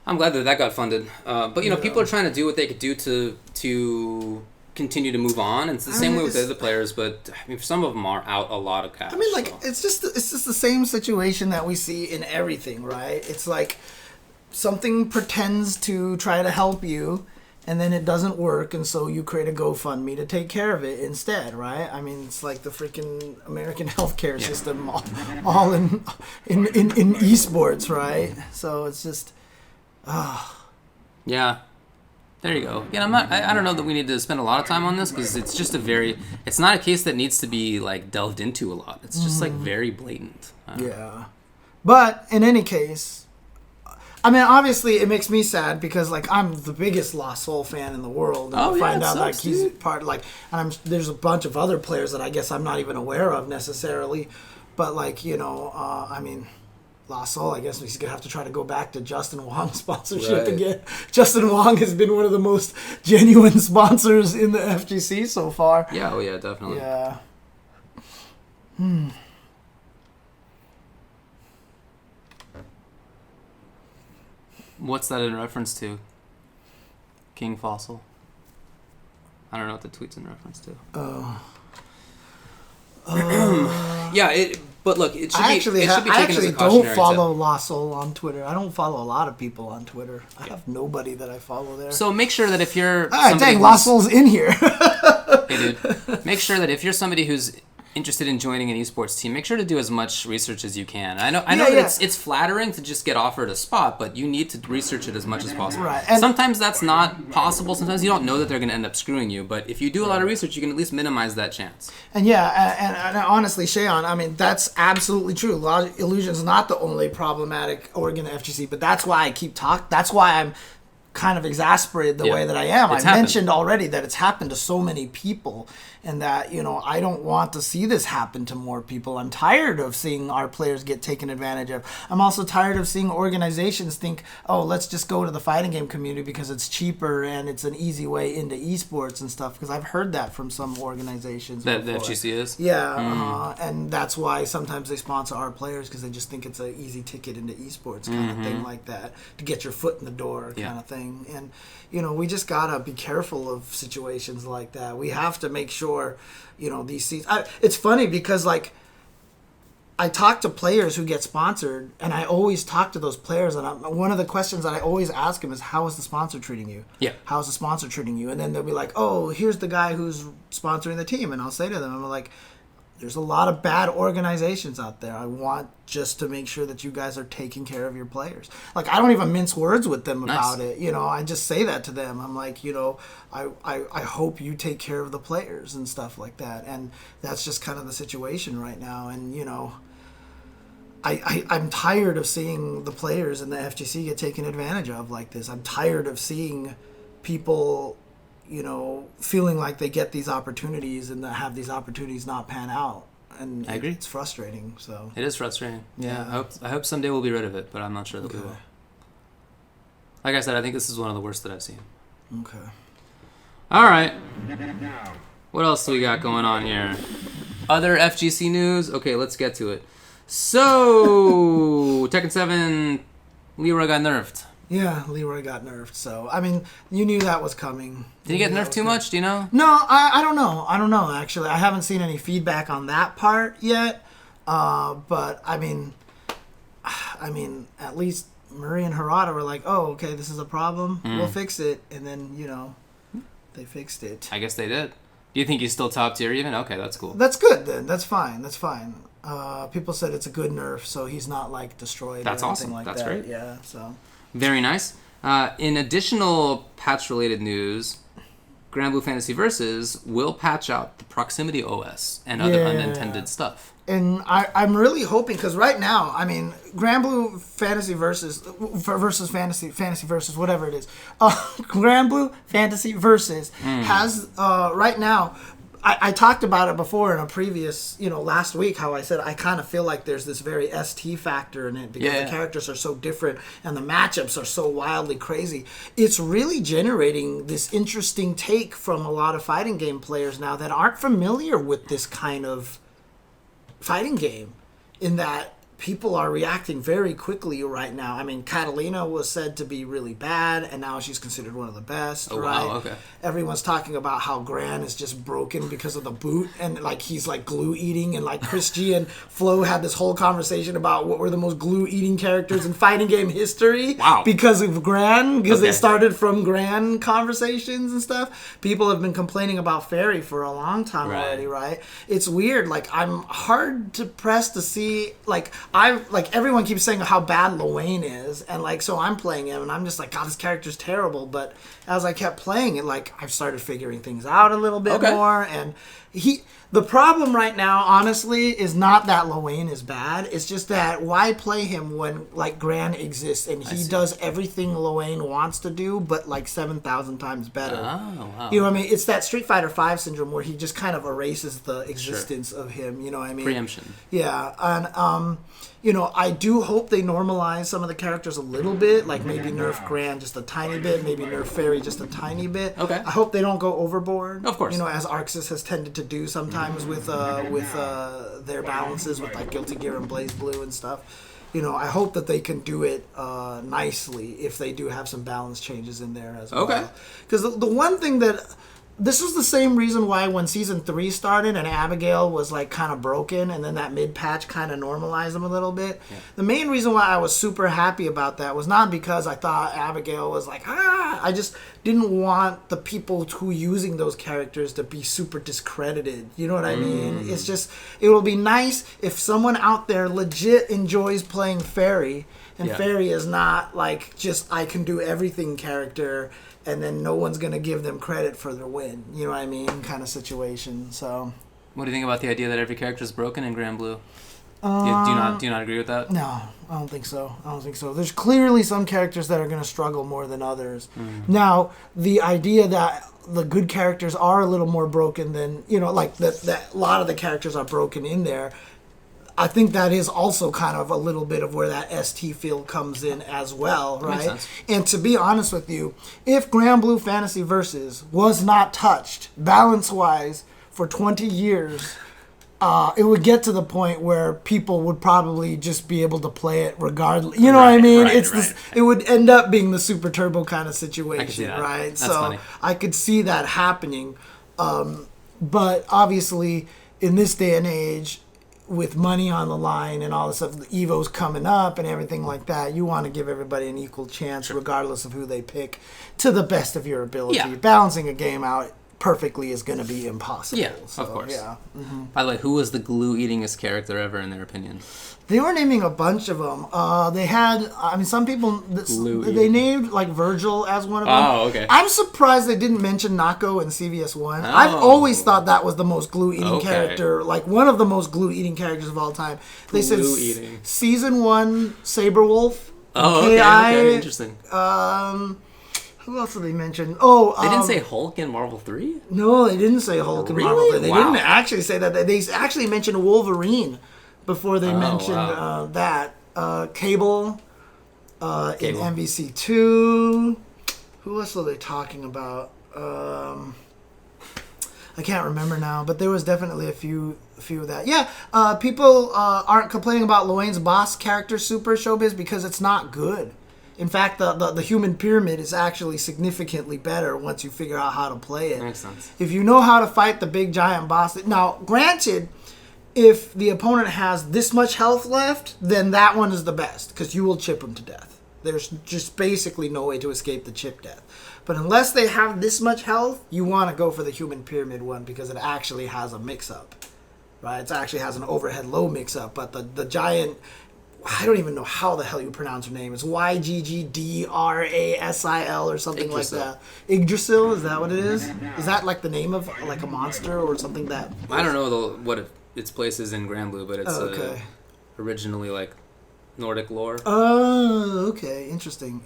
I'm glad that got funded. But, people are trying to do what they could do to continue to move on. And it's the same way with the other players, but some of them are out a lot of cash. It's just the same situation that we see in everything, right? It's like something pretends to try to help you, and then it doesn't work, and so you create a GoFundMe to take care of it instead, right? I mean, it's like the freaking American healthcare system all in esports, right? So it's just... Yeah, there you go. Yeah, I don't know that we need to spend a lot of time on this because it's just it's not a case that needs to be like delved into a lot. It's just like very blatant. Yeah, but in any case, I mean, obviously it makes me sad because like I'm the biggest Lost Soul fan in the world, and I find out like he's part and there's a bunch of other players that I guess I'm not even aware of necessarily, but like I mean. Lost Soul, I guess he's going to have to try to go back to Justin Wong's sponsorship again. Justin Wong has been one of the most genuine sponsors in the FGC so far. Yeah, yeah, definitely. Yeah. What's that in reference to? King Fossil? I don't know what the tweet's in reference to. Yeah, but look, it should be taken as a cautionary don't follow Lost Soul on Twitter. I don't follow a lot of people on Twitter. I have nobody that I follow there. So make sure that if you're dang, Lost Soul's in here. Hey, dude, make sure that if you're somebody who's interested in joining an esports team, make sure to do as much research as you can. I know that it's flattering to just get offered a spot, but you need to research it as much as possible. Right. And sometimes that's not possible. Sometimes you don't know that they're going to end up screwing you, but if you do a lot of research, you can at least minimize that chance. And and honestly, Shayon, I mean, that's absolutely true. Illusion's not the only problematic org in the FGC, but that's why I keep talking. That's why I'm kind of exasperated the way that I am. I mentioned already that it's happened to so many people, and that, you know, I don't want to see this happen to more people. I'm tired of seeing our players get taken advantage of. I'm also tired of seeing organizations think, oh, let's just go to the fighting game community because it's cheaper and it's an easy way into esports and stuff, because I've heard that from some organizations. That the FGC is? Yeah, and that's why sometimes they sponsor our players, because they just think it's an easy ticket into esports kind of thing like that, to get your foot in the door kind of thing. And, you know, we just gotta be careful of situations like that. We have to make sure, you know, these seats. It's funny because, like, I talk to players who get sponsored, and I always talk to those players, and one of the questions that I always ask them is, how is the sponsor treating you? Yeah. How's the sponsor treating you? And then they'll be like, oh, here's the guy who's sponsoring the team. And I'll say to them, I'm like, there's a lot of bad organizations out there. I want just to make sure that you guys are taking care of your players. Like, I don't even mince words with them about it. You know, I just say that to them. I'm like, you know, I hope you take care of the players and stuff like that. And that's just kind of the situation right now. And, you know, I'm tired of seeing the players in the FGC get taken advantage of like this. I'm tired of seeing people, you know, feeling like they get these opportunities and that have these opportunities not pan out. And I agree. It's frustrating. So it is frustrating. Yeah. I hope someday we'll be rid of it, but I'm not sure that we will. Like I said, I think this is one of the worst that I've seen. Okay. All right. What else do we got going on here? Other FGC news? Okay, let's get to it. So, Tekken 7, Leroy got nerfed. Yeah, Leroy got nerfed. So, I mean, you knew that was coming. Did he get nerfed too much? Do you know? No, I don't know. I don't know, actually. I haven't seen any feedback on that part yet. But, I mean, at least Murray and Harada were like, oh, okay, this is a problem. We'll fix it. And then, you know, they fixed it. I guess they did. Do you think he's still top tier even? Okay, that's cool. That's good, then. That's fine. People said it's a good nerf, so he's not, like, destroyed That's or anything awesome. like That's that. great. Yeah, so... Very nice. In additional patch-related news, Granblue Fantasy Versus will patch out the proximity OS and other unintended stuff. And I'm really hoping, because right now, I mean, Granblue Fantasy Versus Fantasy Versus, whatever it is, Granblue Fantasy Versus has, right now, I talked about it before in a previous, you know, last week, how I said I kind of feel like there's this very ST factor in it because the characters are so different and the matchups are so wildly crazy. It's really generating this interesting take from a lot of fighting game players now that aren't familiar with this kind of fighting game, in that people are reacting very quickly right now. I mean, Catalina was said to be really bad, and now she's considered one of the best, right? Wow, okay. Everyone's talking about how Gran is just broken because of the boot, and, like, he's, like, glue-eating, and, like, Chris G and Flo had this whole conversation about what were the most glue-eating characters in fighting game history. Wow. Because of Gran, because they started from Gran conversations and stuff. People have been complaining about Fairy for a long time already, right? It's weird. Like, I'm hard to press to see, like, everyone keeps saying how bad Luane is, and, like, so I'm playing him, and I'm just like, God, this character's terrible. But as I kept playing it, like, I've started figuring things out a little bit more, and the problem right now, honestly, is not that Luane is bad. It's just that why play him when, like, Gran exists, and he does everything Luane wants to do, but, like, 7,000 times better. Oh, wow. You know what I mean? It's that Street Fighter V syndrome where he just kind of erases the existence of him. You know what I mean? Preemption. Yeah, and you know, I do hope they normalize some of the characters a little bit, like maybe nerf Gran just a tiny bit, maybe nerf Fairy just a tiny bit. Okay. I hope they don't go overboard. Of course. You know, as Arxis has tended to do sometimes with their balances with, like, Guilty Gear and Blaze Blue and stuff. You know, I hope that they can do it nicely if they do have some balance changes in there as well. Okay. Because the one thing that this was the same reason why when season 3 started and Abigail was like kind of broken, and then that mid patch kind of normalized them a little bit. Yeah. The main reason why I was super happy about that was not because I thought Abigail was like, I just didn't want the people who were using those characters to be super discredited. You know what I mean? It's just, it will be nice if someone out there legit enjoys playing Fairy, and Fairy is not like just I can do everything character, and then no one's going to give them credit for their win. You know what I mean? Kind of situation. So, what do you think about the idea that every character is broken in Granblue? Do you not agree with that? No, I don't think so. There's clearly some characters that are going to struggle more than others. Now, the idea that the good characters are a little more broken than, like that a lot of the characters are broken in there, I think that is also kind of a little bit of where that ST field comes in as well, right? Makes sense. And to be honest with you, if Granblue Fantasy Versus was not touched balance-wise for 20 years, it would get to the point where people would probably just be able to play it regardless. You know what I mean? It would end up being the Super Turbo kind of situation, right? That's funny. I could see that happening. But obviously, in this day and age, with money on the line and all this stuff, the Evo's coming up and everything like that, you want to give everybody an equal chance, regardless of who they pick, to the best of your ability. Yeah. Balancing a game out perfectly is going to be impossible. Yeah, of course. Yeah. Mm-hmm. By the way, who was the glue-eatingest character ever, in their opinion? They were naming a bunch of them. They had, some people, they named like Virgil as one of them. Oh, okay. I'm surprised they didn't mention Nako in CVS1. I've always thought that was the most glue-eating character, like one of the most glue-eating characters of all time. They said Season 1, Saberwolf. Oh, okay, interesting. Who else did they mention? They didn't say Hulk in Marvel 3? No, they didn't say Hulk in Marvel 3. They didn't actually say that. They actually mentioned Wolverine before they mentioned that. Cable in MVC2. Who else are they talking about? I can't remember now, but there was definitely a few of that. Yeah, people aren't complaining about Loane's boss character Super Showbiz because it's not good. In fact, the human pyramid is actually significantly better once you figure out how to play it. That makes sense. If you know how to fight the big giant boss... Now, granted, if the opponent has this much health left, then that one is the best, because you will chip them to death. There's just basically no way to escape the chip death. But unless they have this much health, you want to go for the human pyramid one, because it actually has a mix-up. Right? It actually has an overhead low mix-up, but the giant... I don't even know how the hell you pronounce her name. It's YGGDRASIL or something like that. Yggdrasil, is that what it is? Is that like the name of like a monster or something that... I don't know what its place is in Granblue, but it's originally like Nordic lore. Oh, okay. Interesting.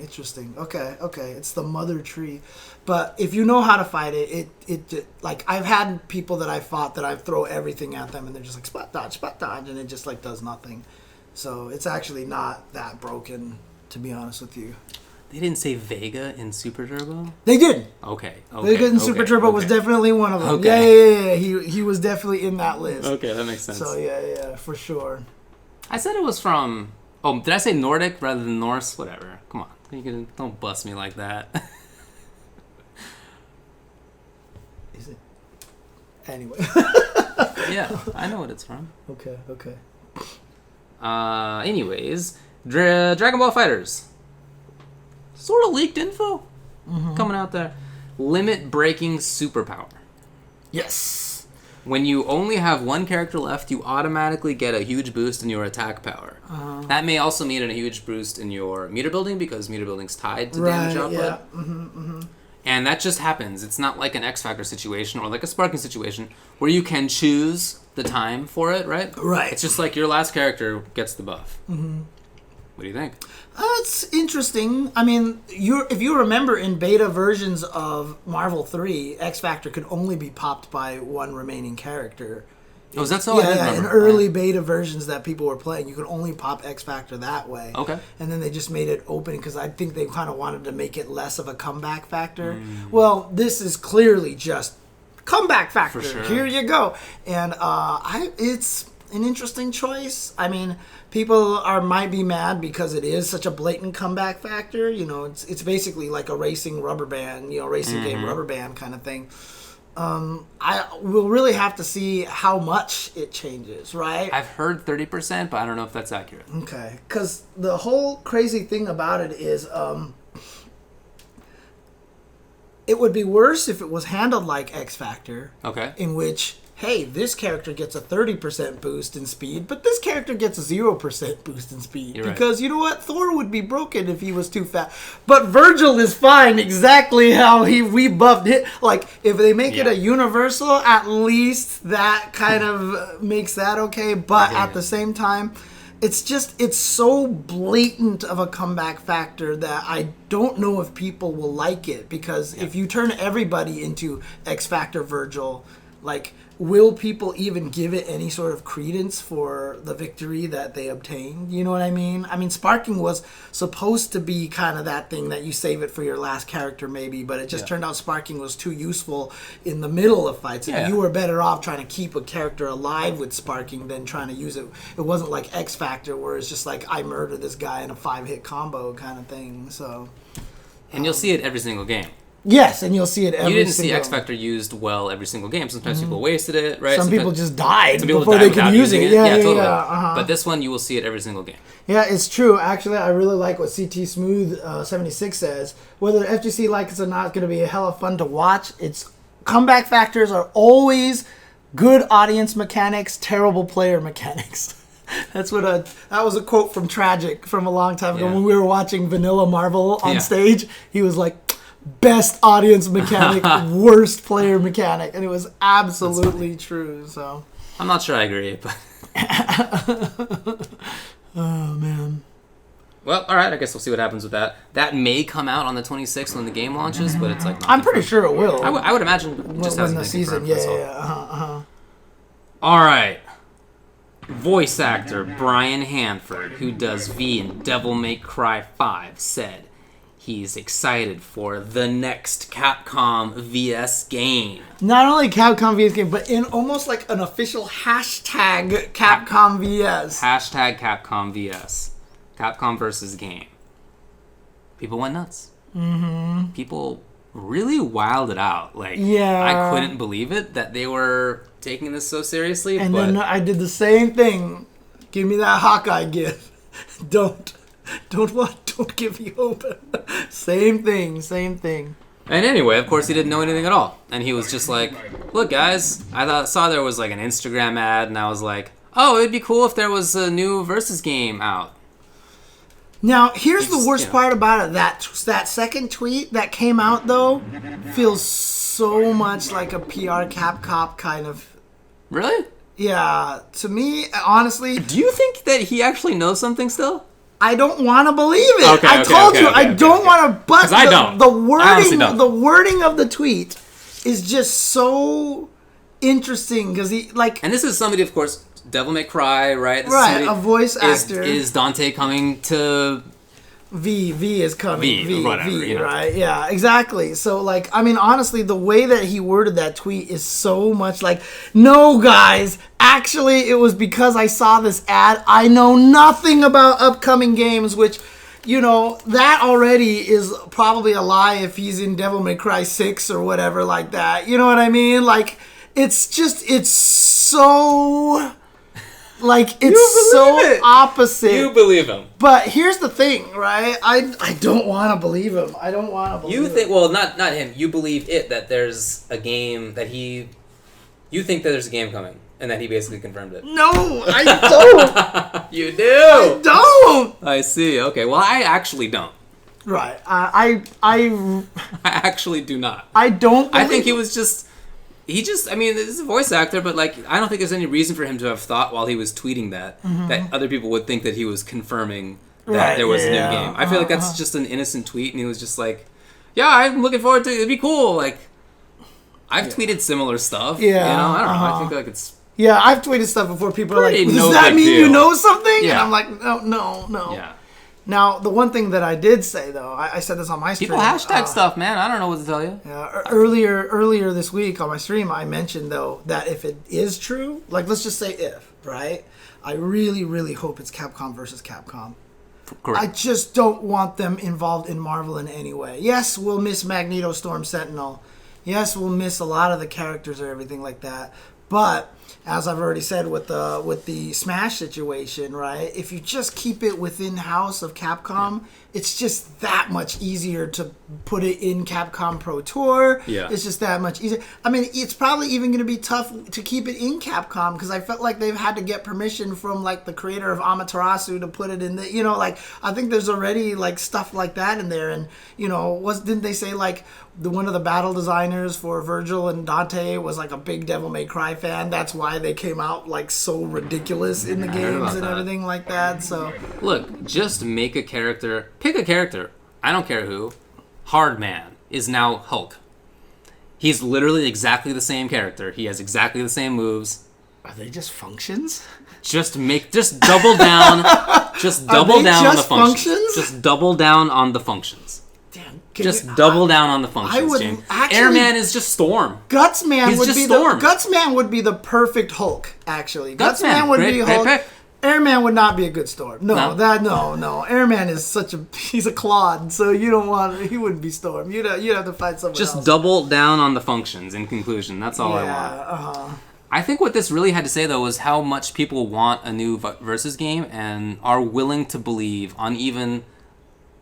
Okay. It's the mother tree. But if you know how to fight it, it like I've had people that I fought that I throw everything at them and they're just like spot dodge, and it just like does nothing. So it's actually not that broken, to be honest with you. They didn't say Vega in Super Turbo? They did. Okay. Vega in Super Turbo was definitely one of them. Okay. Yeah. He was definitely in that list. Okay, that makes sense. So yeah, for sure. I said it was from... Oh, did I say Nordic rather than Norse? Whatever. Come on. Don't bust me like that. Is it? Anyway. Yeah, I know what it's from. Okay. Anyways, Dragon Ball FighterZ. Sort of leaked info coming out there. Limit breaking superpower. Yes. When you only have one character left, you automatically get a huge boost in your attack power. That may also mean a huge boost in your meter building, because meter building's tied to damage output. Yeah. And that just happens. It's not like an X Factor situation or like a Sparking situation where you can choose the time for it, right? Right. It's just like your last character gets the buff. What do you think? It's interesting. I mean, if you remember in beta versions of Marvel 3, X Factor could only be popped by one remaining character. Oh, is that so? Yeah, in early beta versions that people were playing, you could only pop X Factor that way. Okay. And then they just made it open because I think they kind of wanted to make it less of a comeback factor. Well, this is clearly just comeback factor. For sure. Here you go. And it's an interesting choice. I mean, people might be mad because it is such a blatant comeback factor. You know, it's basically like a racing rubber band, racing game rubber band kind of thing. I will really have to see how much it changes, right? I've heard 30%, but I don't know if that's accurate. Okay, because the whole crazy thing about it is, it would be worse if it was handled like X Factor. Okay. In which, hey, this character gets a 30% boost in speed, but this character gets a 0% boost in speed. You're right. Because you know what? Thor would be broken if he was too fast. But Virgil is fine exactly how we buffed it. Like, if they make it a universal, at least that kind of makes that okay. But at the same time, it's so blatant of a comeback factor that I don't know if people will like it. Because if you turn everybody into X Factor Virgil, like, will people even give it any sort of credence for the victory that they obtained? You know what I mean? I mean, sparking was supposed to be kind of that thing that you save it for your last character maybe, but it just turned out sparking was too useful in the middle of fights. And you were better off trying to keep a character alive with sparking than trying to use it. It wasn't like X Factor where it's just like, I murder this guy in a 5-hit combo kind of thing. So, And you'll see it every single game. yes, and you'll see it every You didn't see single... X Factor used well every single game. Sometimes people wasted it, right? Some people just died some people before died they without could use using it. Yeah, totally. yeah. But this one, you will see it every single game. Yeah, it's true. Actually, I really like what CT Smooth 76 says. Whether FGC likes it or not, it's going to be a hell of fun to watch. Its comeback factors are always good audience mechanics, terrible player mechanics. That's what that was a quote from Tragic from a long time ago when we were watching Vanilla Marvel on stage. He was like, best audience mechanic, worst player mechanic, and it was absolutely true. So I'm not sure I agree, but oh man. Well, all right. I guess we'll see what happens with that. That may come out on the 26th when the game launches, but it's like not I'm pretty confirmed. sure it will. I would imagine it just when hasn't the been season. confirmed, that's all. Yeah. All right. Voice actor Brian Hanford, who does V in Devil May Cry 5, said he's excited for the next Capcom VS game. Not only Capcom VS game, but in almost like an official hashtag Capcom VS. Hashtag Capcom VS. Capcom versus game. People went nuts. Mm-hmm. People really wilded out. Like, I couldn't believe it that they were taking this so seriously. And then I did the same thing. Give me that Hawkeye gift. Don't give me hope. Same thing. And anyway, of course, he didn't know anything at all. And he was just like, look, guys, saw there was like an Instagram ad, and I was like, oh, it'd be cool if there was a new Versus game out. Now, here's the worst part about it. That second tweet that came out, though, feels so much like a PR Capcom kind of... Really? Yeah. To me, honestly... Do you think that he actually knows something still? I don't want to believe it. I told you, I don't want to... But I don't. The The wording of the tweet is just so interesting, because he, like... And this is somebody, of course... Devil May Cry, right? Right, a voice actor. Is Dante coming to... V is coming. V, whatever, right? Yeah, exactly. So, like, I mean, honestly, the way that he worded that tweet is so much like, no, guys, actually, it was because I saw this ad. I know nothing about upcoming games, which, you know, that already is probably a lie if he's in Devil May Cry 6 or whatever like that. You know what I mean? Like, it's so... Like, it's so opposite. You believe him. But here's the thing, right? I don't want to believe him. I don't want to believe him. You think, well, not him. You believe it, that there's a game that he... You think that there's a game coming, and that he basically confirmed it. No, I don't. You do. I don't. I see. Okay, well, I actually don't. Right. I actually do not. I don't believe I think he was just... I mean, this is a voice actor, but, like, I don't think there's any reason for him to have thought while he was tweeting that other people would think that he was confirming that there was a new game. I feel like that's just an innocent tweet, and he was just like, yeah, I'm looking forward to it. It'd be cool. Like, I've tweeted similar stuff. Yeah. You know, I don't know. I think, like, it's... Yeah, I've tweeted stuff before. People are like, Pretty does no that big mean deal. you know something? Yeah. And I'm like, no. Yeah. Now, the one thing that I did say, though, I said this on my stream. People hashtag stuff, man. I don't know what to tell you. Yeah, earlier this week on my stream, I mentioned, though, that if it is true, like, let's just say if, right? I really, really hope it's Capcom versus Capcom. Correct. I just don't want them involved in Marvel in any way. Yes, we'll miss Magneto, Storm, Sentinel. Yes, we'll miss a lot of the characters or everything like that. But as I've already said with the Smash situation, right? If you just keep it within house of Capcom, it's just that much easier to put it in Capcom Pro Tour. Yeah. It's just that much easier. I mean, it's probably even going to be tough to keep it in Capcom because I felt like they've had to get permission from like the creator of Amaterasu to put it in the, like I think there's already like stuff like that in there. And, didn't they say like one of the battle designers for Virgil and Dante was like a big Devil May Cry fan? That's why they came out like so ridiculous in the games and everything like that. So look, just make a character, pick a character. I don't care who. Hardman is now Hulk. He's literally exactly the same character. He has exactly the same moves. are they just functions? Just double down. Just double down on the functions? Just double down on the functions. Damn. Double down on the functions, I would James. actually- Airman is just Storm. Gutsman He's would just be Storm. Gutsman would be the perfect Hulk. Actually, Gutsman, would great be Hulk. pick. Airman would not be a good Storm. No? No. Airman is he's a clod, so he wouldn't be Storm. You'd have to find someone else. Just double down on the functions. In conclusion, that's all I want. I think what this really had to say though was how much people want a new versus game and are willing to believe on even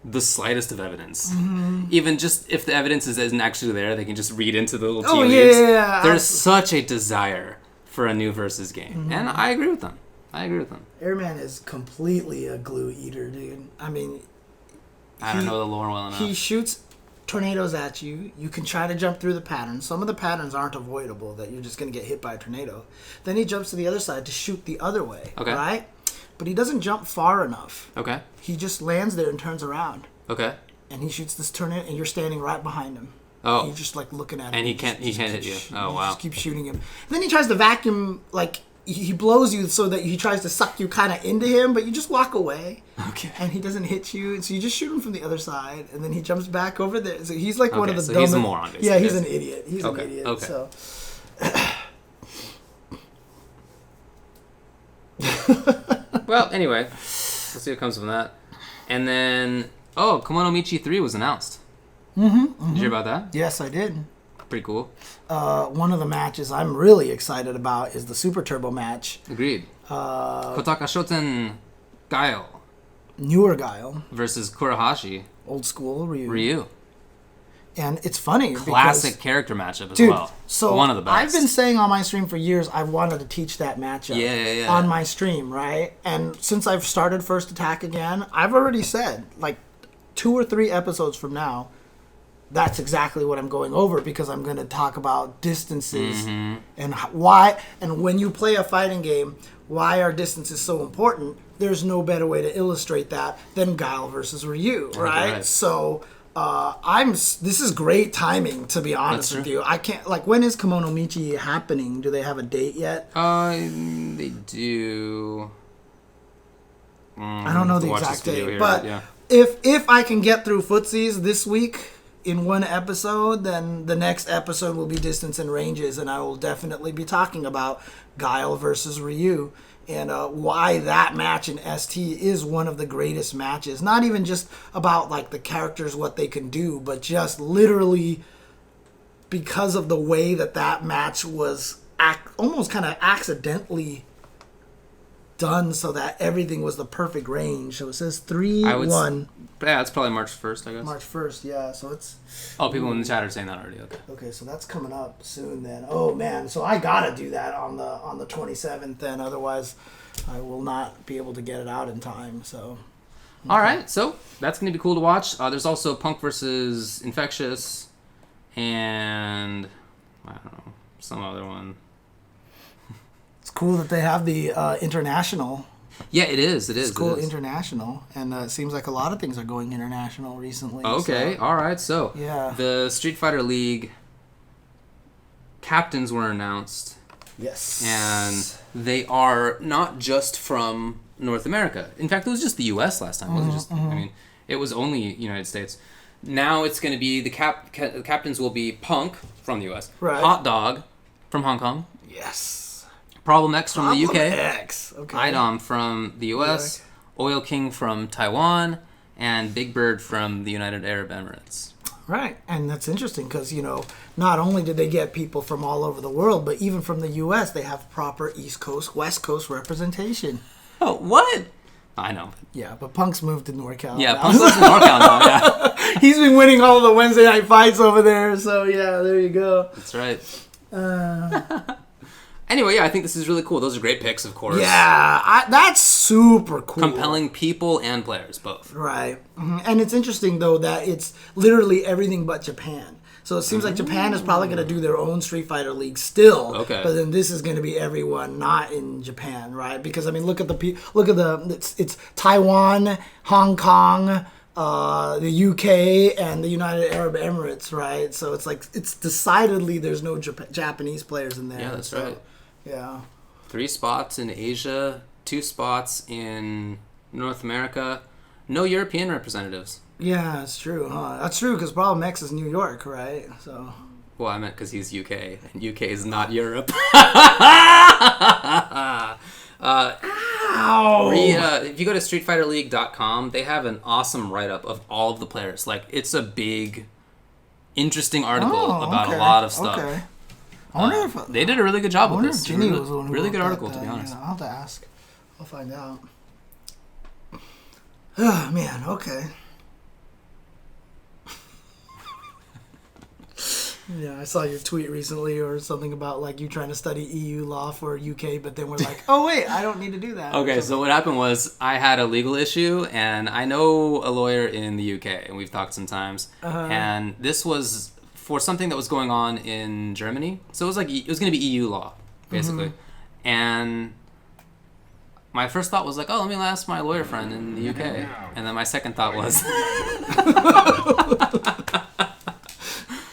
the slightest of evidence. Mm-hmm. Even just if the evidence isn't actually there, they can just read into the little tea leaves. Yeah. There's such a desire for a new versus game, and I agree with them. Airman is completely a glue eater, dude. I mean, I don't know the lore well enough. He shoots tornadoes at you. You can try to jump through the patterns. Some of the patterns aren't avoidable, that you're just going to get hit by a tornado. Then he jumps to the other side to shoot the other way, right? But he doesn't jump far enough. Okay. He just lands there and turns around. Okay. And he shoots this tornado, and you're standing right behind him. Oh. And you're just like looking at him. And he can't hit you. Oh, wow. Just keep shooting him. And then he tries to vacuum, like, he blows you so that he tries to suck you kind of into him, but you just walk away. Okay. And he doesn't hit you, so you just shoot him from the other side, and then he jumps back over there. So he's like one of the dumbest. He's a moron, basically. Yeah, he's an idiot. He's an idiot. Okay. So. Well, anyway, let's see what comes from that. And then, Kemonomichi 3 was announced. Did you hear about that? Yes, I did. Pretty cool. One of the matches I'm really excited about is the Super Turbo match. Agreed. Kotaka Shoten Guile Newer Guile versus Kurahashi Old School Ryu. And it's funny. Classic character matchup as dude, well. So one of the best. I've been saying on my stream for years I wanted to teach that matchup on my stream, right? And since I've started First Attack again, I've already said, like 2 or 3 episodes from now, that's exactly what I'm going over, because I'm going to talk about distances and why, and when you play a fighting game, why are distances so important? There's no better way to illustrate that than Guile versus Ryu, right? So this is great timing, to be honest with you. I can't, like, when is Kemonomichi happening? Do they have a date yet? They do. I don't know the exact date, but if I can get through footsies this week in one episode, then the next episode will be distance and ranges, and I will definitely be talking about Guile versus Ryu and why that match in ST is one of the greatest matches. Not even just about like the characters, what they can do, but just literally because of the way that match was almost kind of accidentally done, so that everything was the perfect range. So it says 3-1. Yeah, it's probably March 1st, I guess. March 1st, yeah. So it's... Oh, people in the chat are saying that already. Okay, so that's coming up soon then. Oh, man. So I gotta do that on the 27th then. Otherwise, I will not be able to get it out in time, so... Okay. All right, so that's going to be cool to watch. There's also Punk versus Infectious and... I don't know, some other one. It's cool that they have the international. Yeah, it is. It's cool, international, and it seems like a lot of things are going international recently. Okay, all right. So the Street Fighter League captains were announced. Yes, and they are not just from North America. In fact, it was just the U.S. last time. It wasn't just. I mean, it was only United States. Now it's going to be the captains will be Punk from the U.S., Hot Dog from Hong Kong. Yes. Problem X from the UK, okay. Idom from the US, Oil King from Taiwan, and Big Bird from the United Arab Emirates. Right, and that's interesting because, not only did they get people from all over the world, but even from the U.S., they have proper East Coast, West Coast representation. Oh, what? I know. Yeah, but Punk's moved to NorCal. Yeah, Punk's lives in NorCal now, yeah. He's been winning all the Wednesday night fights over there, so yeah, there you go. That's right. Anyway, yeah, I think this is really cool. Those are great picks, of course. Yeah, that's super cool. Compelling people and players, both. Right. Mm-hmm. And it's interesting, though, that it's literally everything but Japan. So it seems like Japan is probably going to do their own Street Fighter League still. Okay. But then this is going to be everyone not in Japan, right? Because, I mean, it's Taiwan, Hong Kong, the UK, and the United Arab Emirates, right? So it's like, it's decidedly there's no Japanese players in there. Yeah, that's right. Yeah. 3 spots in Asia, 2 spots in North America, no European representatives. Yeah, that's true, huh? That's true, because Problem X is New York, right? So. Well, I meant because he's UK, and UK is not Europe. Ow! If you go to StreetFighterLeague.com, they have an awesome write-up of all of the players. Like, it's a big, interesting article about a lot of stuff. Okay. I wonder if they did a really good job with wonder this. if Ginny was the one who really wrote good that article, to then. be honest. Yeah, I'll have to ask. I'll find out. Oh, man, okay. Yeah, I saw your tweet recently or something about like you trying to study EU law for UK, but then we're like, oh wait, I don't need to do that. Okay, so what happened was I had a legal issue, and I know a lawyer in the UK, and we've talked sometimes. And this was for something that was going on in Germany, so it was going to be EU law, basically. And my first thought was like, oh, let me ask my lawyer friend in the UK, and then my second thought was.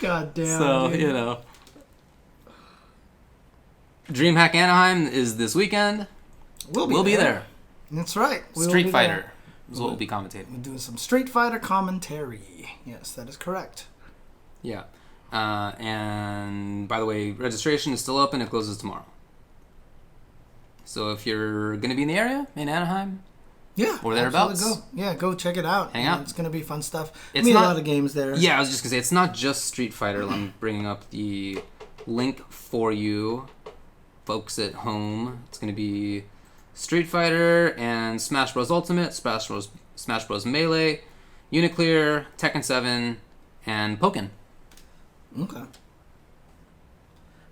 God damn. So, dude. DreamHack Anaheim is this weekend. We'll be there. That's right. Street Fighter is what we'll be commentating. We're doing some Street Fighter commentary. Yes, that is correct. Yeah. And by the way, registration is still open. It closes tomorrow. So if you're going to be in the area, in Anaheim, yeah, or thereabouts, go check it out. Hang out. It's going to be fun stuff. It's a not, lot of games there. Yeah, I was just going to say, it's not just Street Fighter. I'm bringing up the link for you folks at home. It's going to be Street Fighter and Smash Bros. Ultimate, Smash Bros. Melee, Uniclear, Tekken 7, and Pokken. Okay.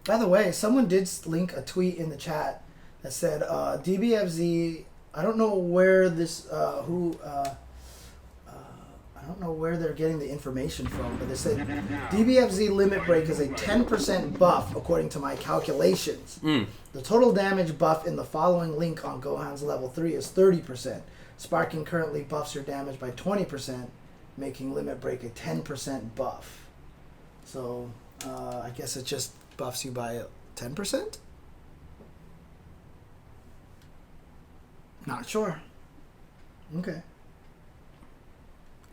By the way, someone did link a tweet in the chat that said DBFZ. I don't know where this I don't know where they're getting the information from, but they said DBFZ limit break is a 10% buff according to my calculations. The total damage buff in the following link on Gohan's level 3 is 30%. Sparking currently buffs your damage by 20%, making limit break a 10% buff. So I guess it just buffs you by 10%? Not sure. Okay.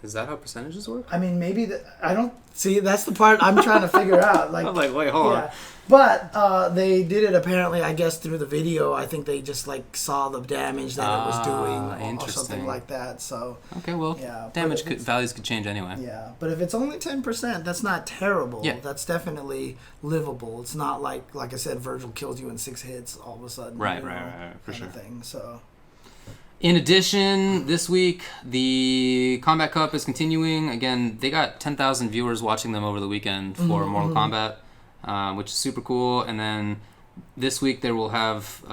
Is that how percentages work? I mean, maybe I don't see. That's the part I'm trying to figure out. Like, I'm like, wait, hold on. But they did it apparently, I guess, through the video. I think they just like saw the damage that it was doing or something like that. So okay, well, damage values could change anyway. Yeah, but if it's only 10%, that's not terrible. Yeah. That's definitely livable. It's not like I said, Virgil kills you in 6 hits all of a sudden. Right, for kind sure. of thing. So. In addition, this week, the Combat Cup is continuing. Again, they got 10,000 viewers watching them over the weekend for Mortal Kombat, which is super cool. And then this week, they will have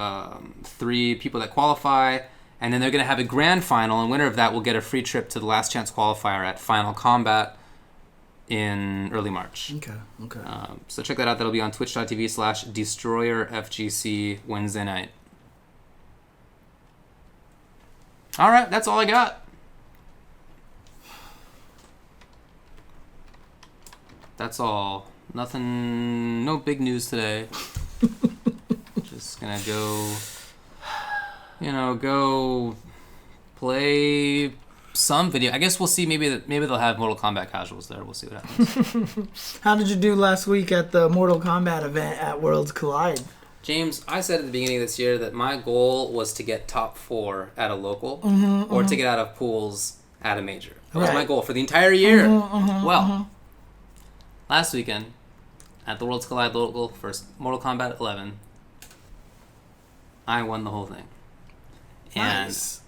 3 people that qualify. And then they're going to have a grand final. And winner of that will get a free trip to the Last Chance Qualifier at Final Combat in early March. Okay. So check that out. That'll be on twitch.tv/DestroyerFGC Wednesday night. All right, that's all I got. That's all. Nothing, no big news today. Just gonna go play some video. I guess we'll see. Maybe they'll have Mortal Kombat casuals there. We'll see what happens. How did you do last week at the Mortal Kombat event at Worlds Collide? James, I said at the beginning of this year that my goal was to get top 4 at a local or to get out of pools at a major. That was my goal for the entire year. last weekend at the Worlds Collide local for Mortal Kombat 11, I won the whole thing. And Nice.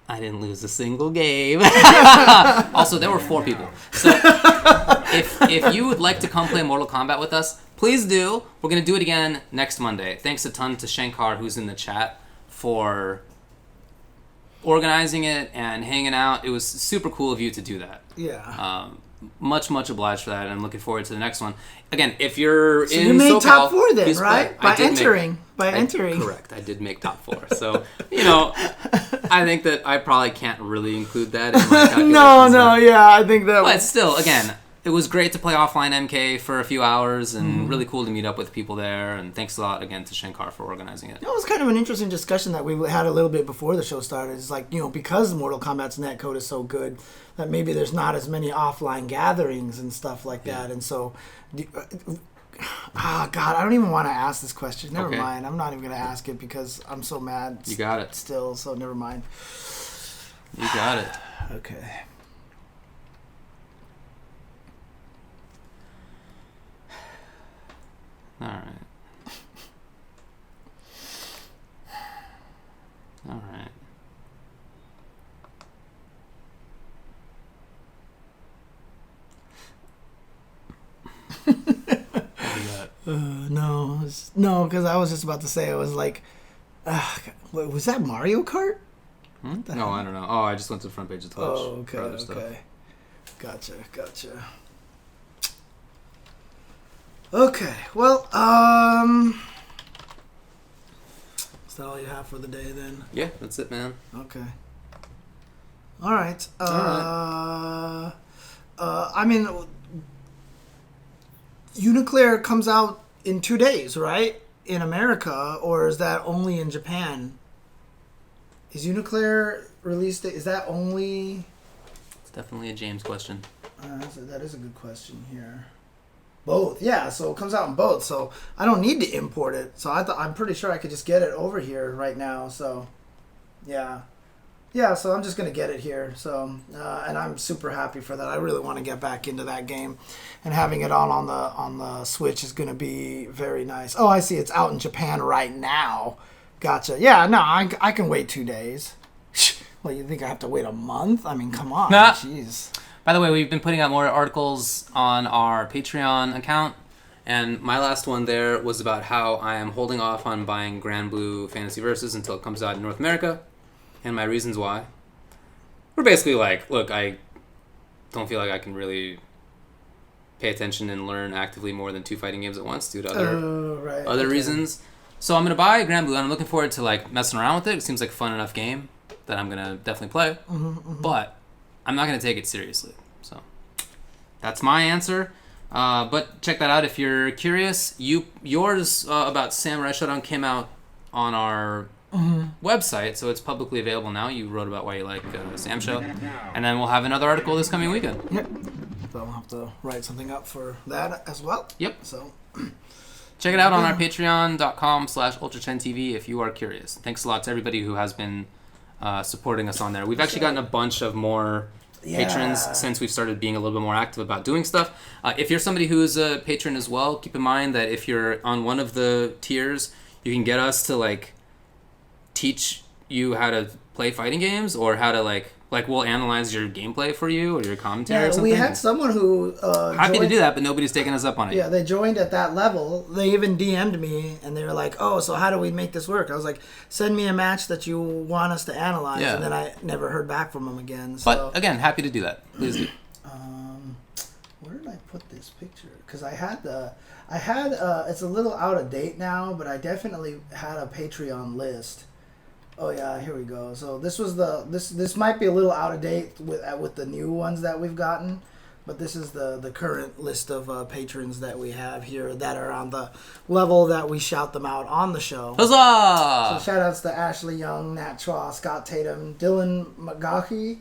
I didn't lose a single game. Also, there were 4 people. So if you would like to come play Mortal Kombat with us, please do. We're going to do it again next Monday. Thanks a ton to Shankar, who's in the chat, for organizing it and hanging out. It was super cool of you to do that. Yeah. Much obliged for that, and I'm looking forward to the next one. Again, if you're So in you made SoCal, top 4 then, please right? play. By entering. Correct. I did make top 4. So, I think that I probably can't really include that in my calculations. No, yeah, I think that But was... still, again, it was great to play offline MK for a few hours, and really cool to meet up with people there. And thanks a lot again to Shankar for organizing it. It was kind of an interesting discussion that we had a little bit before the show started. It's like, because Mortal Kombat's netcode is so good, that maybe there's not as many offline gatherings and stuff like that. And so, God, I don't even want to ask this question. Never mind. I'm not even going to ask it because I'm so mad. You got it. Still, so never mind. You got it. Okay. All right. All right. No, because I was just about to say, I was like, was that Mario Kart? No, I don't know. Oh, I just went to the front page of Twitch. Oh, okay, for other stuff. okay. Gotcha. Okay, well, is that all you have for the day then? Yeah, that's it, man. Okay. All right. I mean, Uniclear comes out in 2 days, right? In America, or is that only in Japan? Is Uniclear release date? Is that only? It's definitely a James question. That is a good question here. Both, yeah. So it comes out in both. So I don't need to import it. So I'm pretty sure I could just get it over here right now. So, yeah. So I'm just gonna get it here. So and I'm super happy for that. I really want to get back into that game, and having it on the Switch is gonna be very nice. Oh, I see. It's out in Japan right now. Gotcha. Yeah. No, I can wait 2 days. Well, you think I have to wait a month? I mean, come on. Nah. Jeez. By the way, we've been putting out more articles on our Patreon account, and my last one there was about how I am holding off on buying Granblue Fantasy Versus until it comes out in North America, and my reasons why. We're basically like, look, I don't feel like I can really pay attention and learn actively more than 2 fighting games at once due to other reasons. So I'm going to buy Granblue, and I'm looking forward to like messing around with it. It seems like a fun enough game that I'm going to definitely play. But I'm not going to take it seriously. So that's my answer. But check that out if you're curious. Yours about Samurai Showdown came out on our website, so it's publicly available now. You wrote about why you like Sam Show. And then we'll have another article this coming weekend. Yep. So I'll have to write something up for that as well. Yep. So check it out on our patreon.com/UltraChenTV if you are curious. Thanks a lot to everybody who has been supporting us on there. We've actually gotten a bunch of more patrons since we've started being a little bit more active about doing stuff. If you're somebody who's a patron as well, keep in mind that if you're on one of the tiers, you can get us to like teach you how to play fighting games, or how to like we'll analyze your gameplay for you or your commentary or something. we had someone who happy to do that, but nobody's taking us up on it. Yeah, they joined at that level. They even DM'd me, and they were like, "Oh, so how do we make this work?" I was like, "Send me a match that you want us to analyze," and then I never heard back from them again. So. But again, happy to do that. Please do. Where did I put this picture? Because I had it's a little out of date now, but I definitely had a Patreon list. Oh yeah, here we go. So this was this might be a little out of date with the new ones that we've gotten, but this is the current list of patrons that we have here that are on the level that we shout them out on the show. Huzzah! So shout outs to Ashley Young, Nat Chua, Scott Tatum, Dylan McGaughy,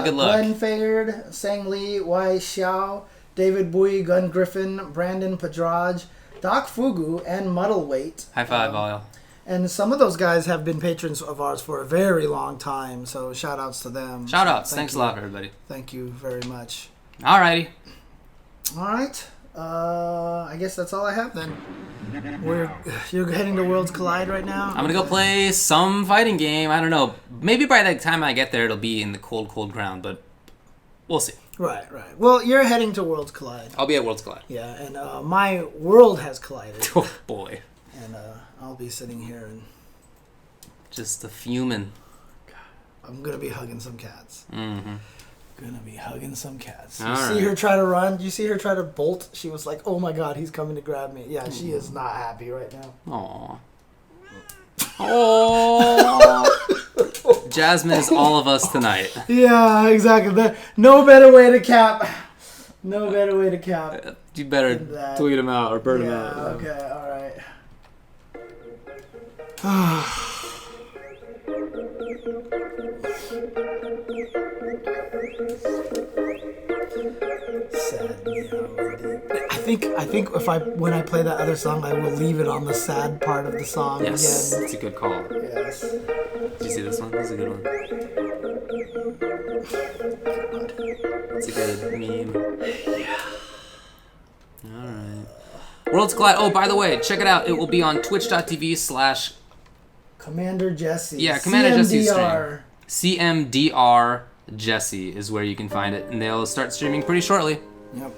Good luck. Glenn Fayard, Sang Lee, Wai Xiao, David Bui, Gun Griffin, Brandon Padraj, Doc Fugu, and Muddleweight. High five, all. And some of those guys have been patrons of ours for a very long time, so shout outs to them. Shout outs. So Thanks a lot, everybody. Thank you very much. Alrighty. All right. I guess that's all I have then. You're heading to Worlds Collide right now? I'm gonna go play some fighting game. I don't know. Maybe by the time I get there, it'll be in the cold, cold ground, but we'll see. Right. Well, you're heading to Worlds Collide. I'll be at Worlds Collide. Yeah, and my world has collided. Oh, boy. And I'll be sitting here and... Just a fuming. I'm going to be hugging some cats. Mm-hmm. Gonna be hugging some cats. All You see right. her try to run? You see her try to bolt? She was like, oh my god, he's coming to grab me. Yeah, she is not happy right now. Aww. Oh. Jasmine is all of us tonight. Yeah, exactly. No better way to cap. No better way to cap. You better That- tweet him out or burn him Yeah, out. okay, alright. Sad meow. I think when I play that other song, I will leave it on the sad part of the song Yes, again. it's a good call. Yes. Did you see this one? This is a good one. It's a good meme. Yeah. Alright. Worlds Collide. Oh, by the way, check it out. It will be on twitch.tv/ Commander Jesse. Yeah, Commander Jesse CMDR. stream. CMDR Jesse is where you can find it. And they'll start streaming pretty shortly. Yep.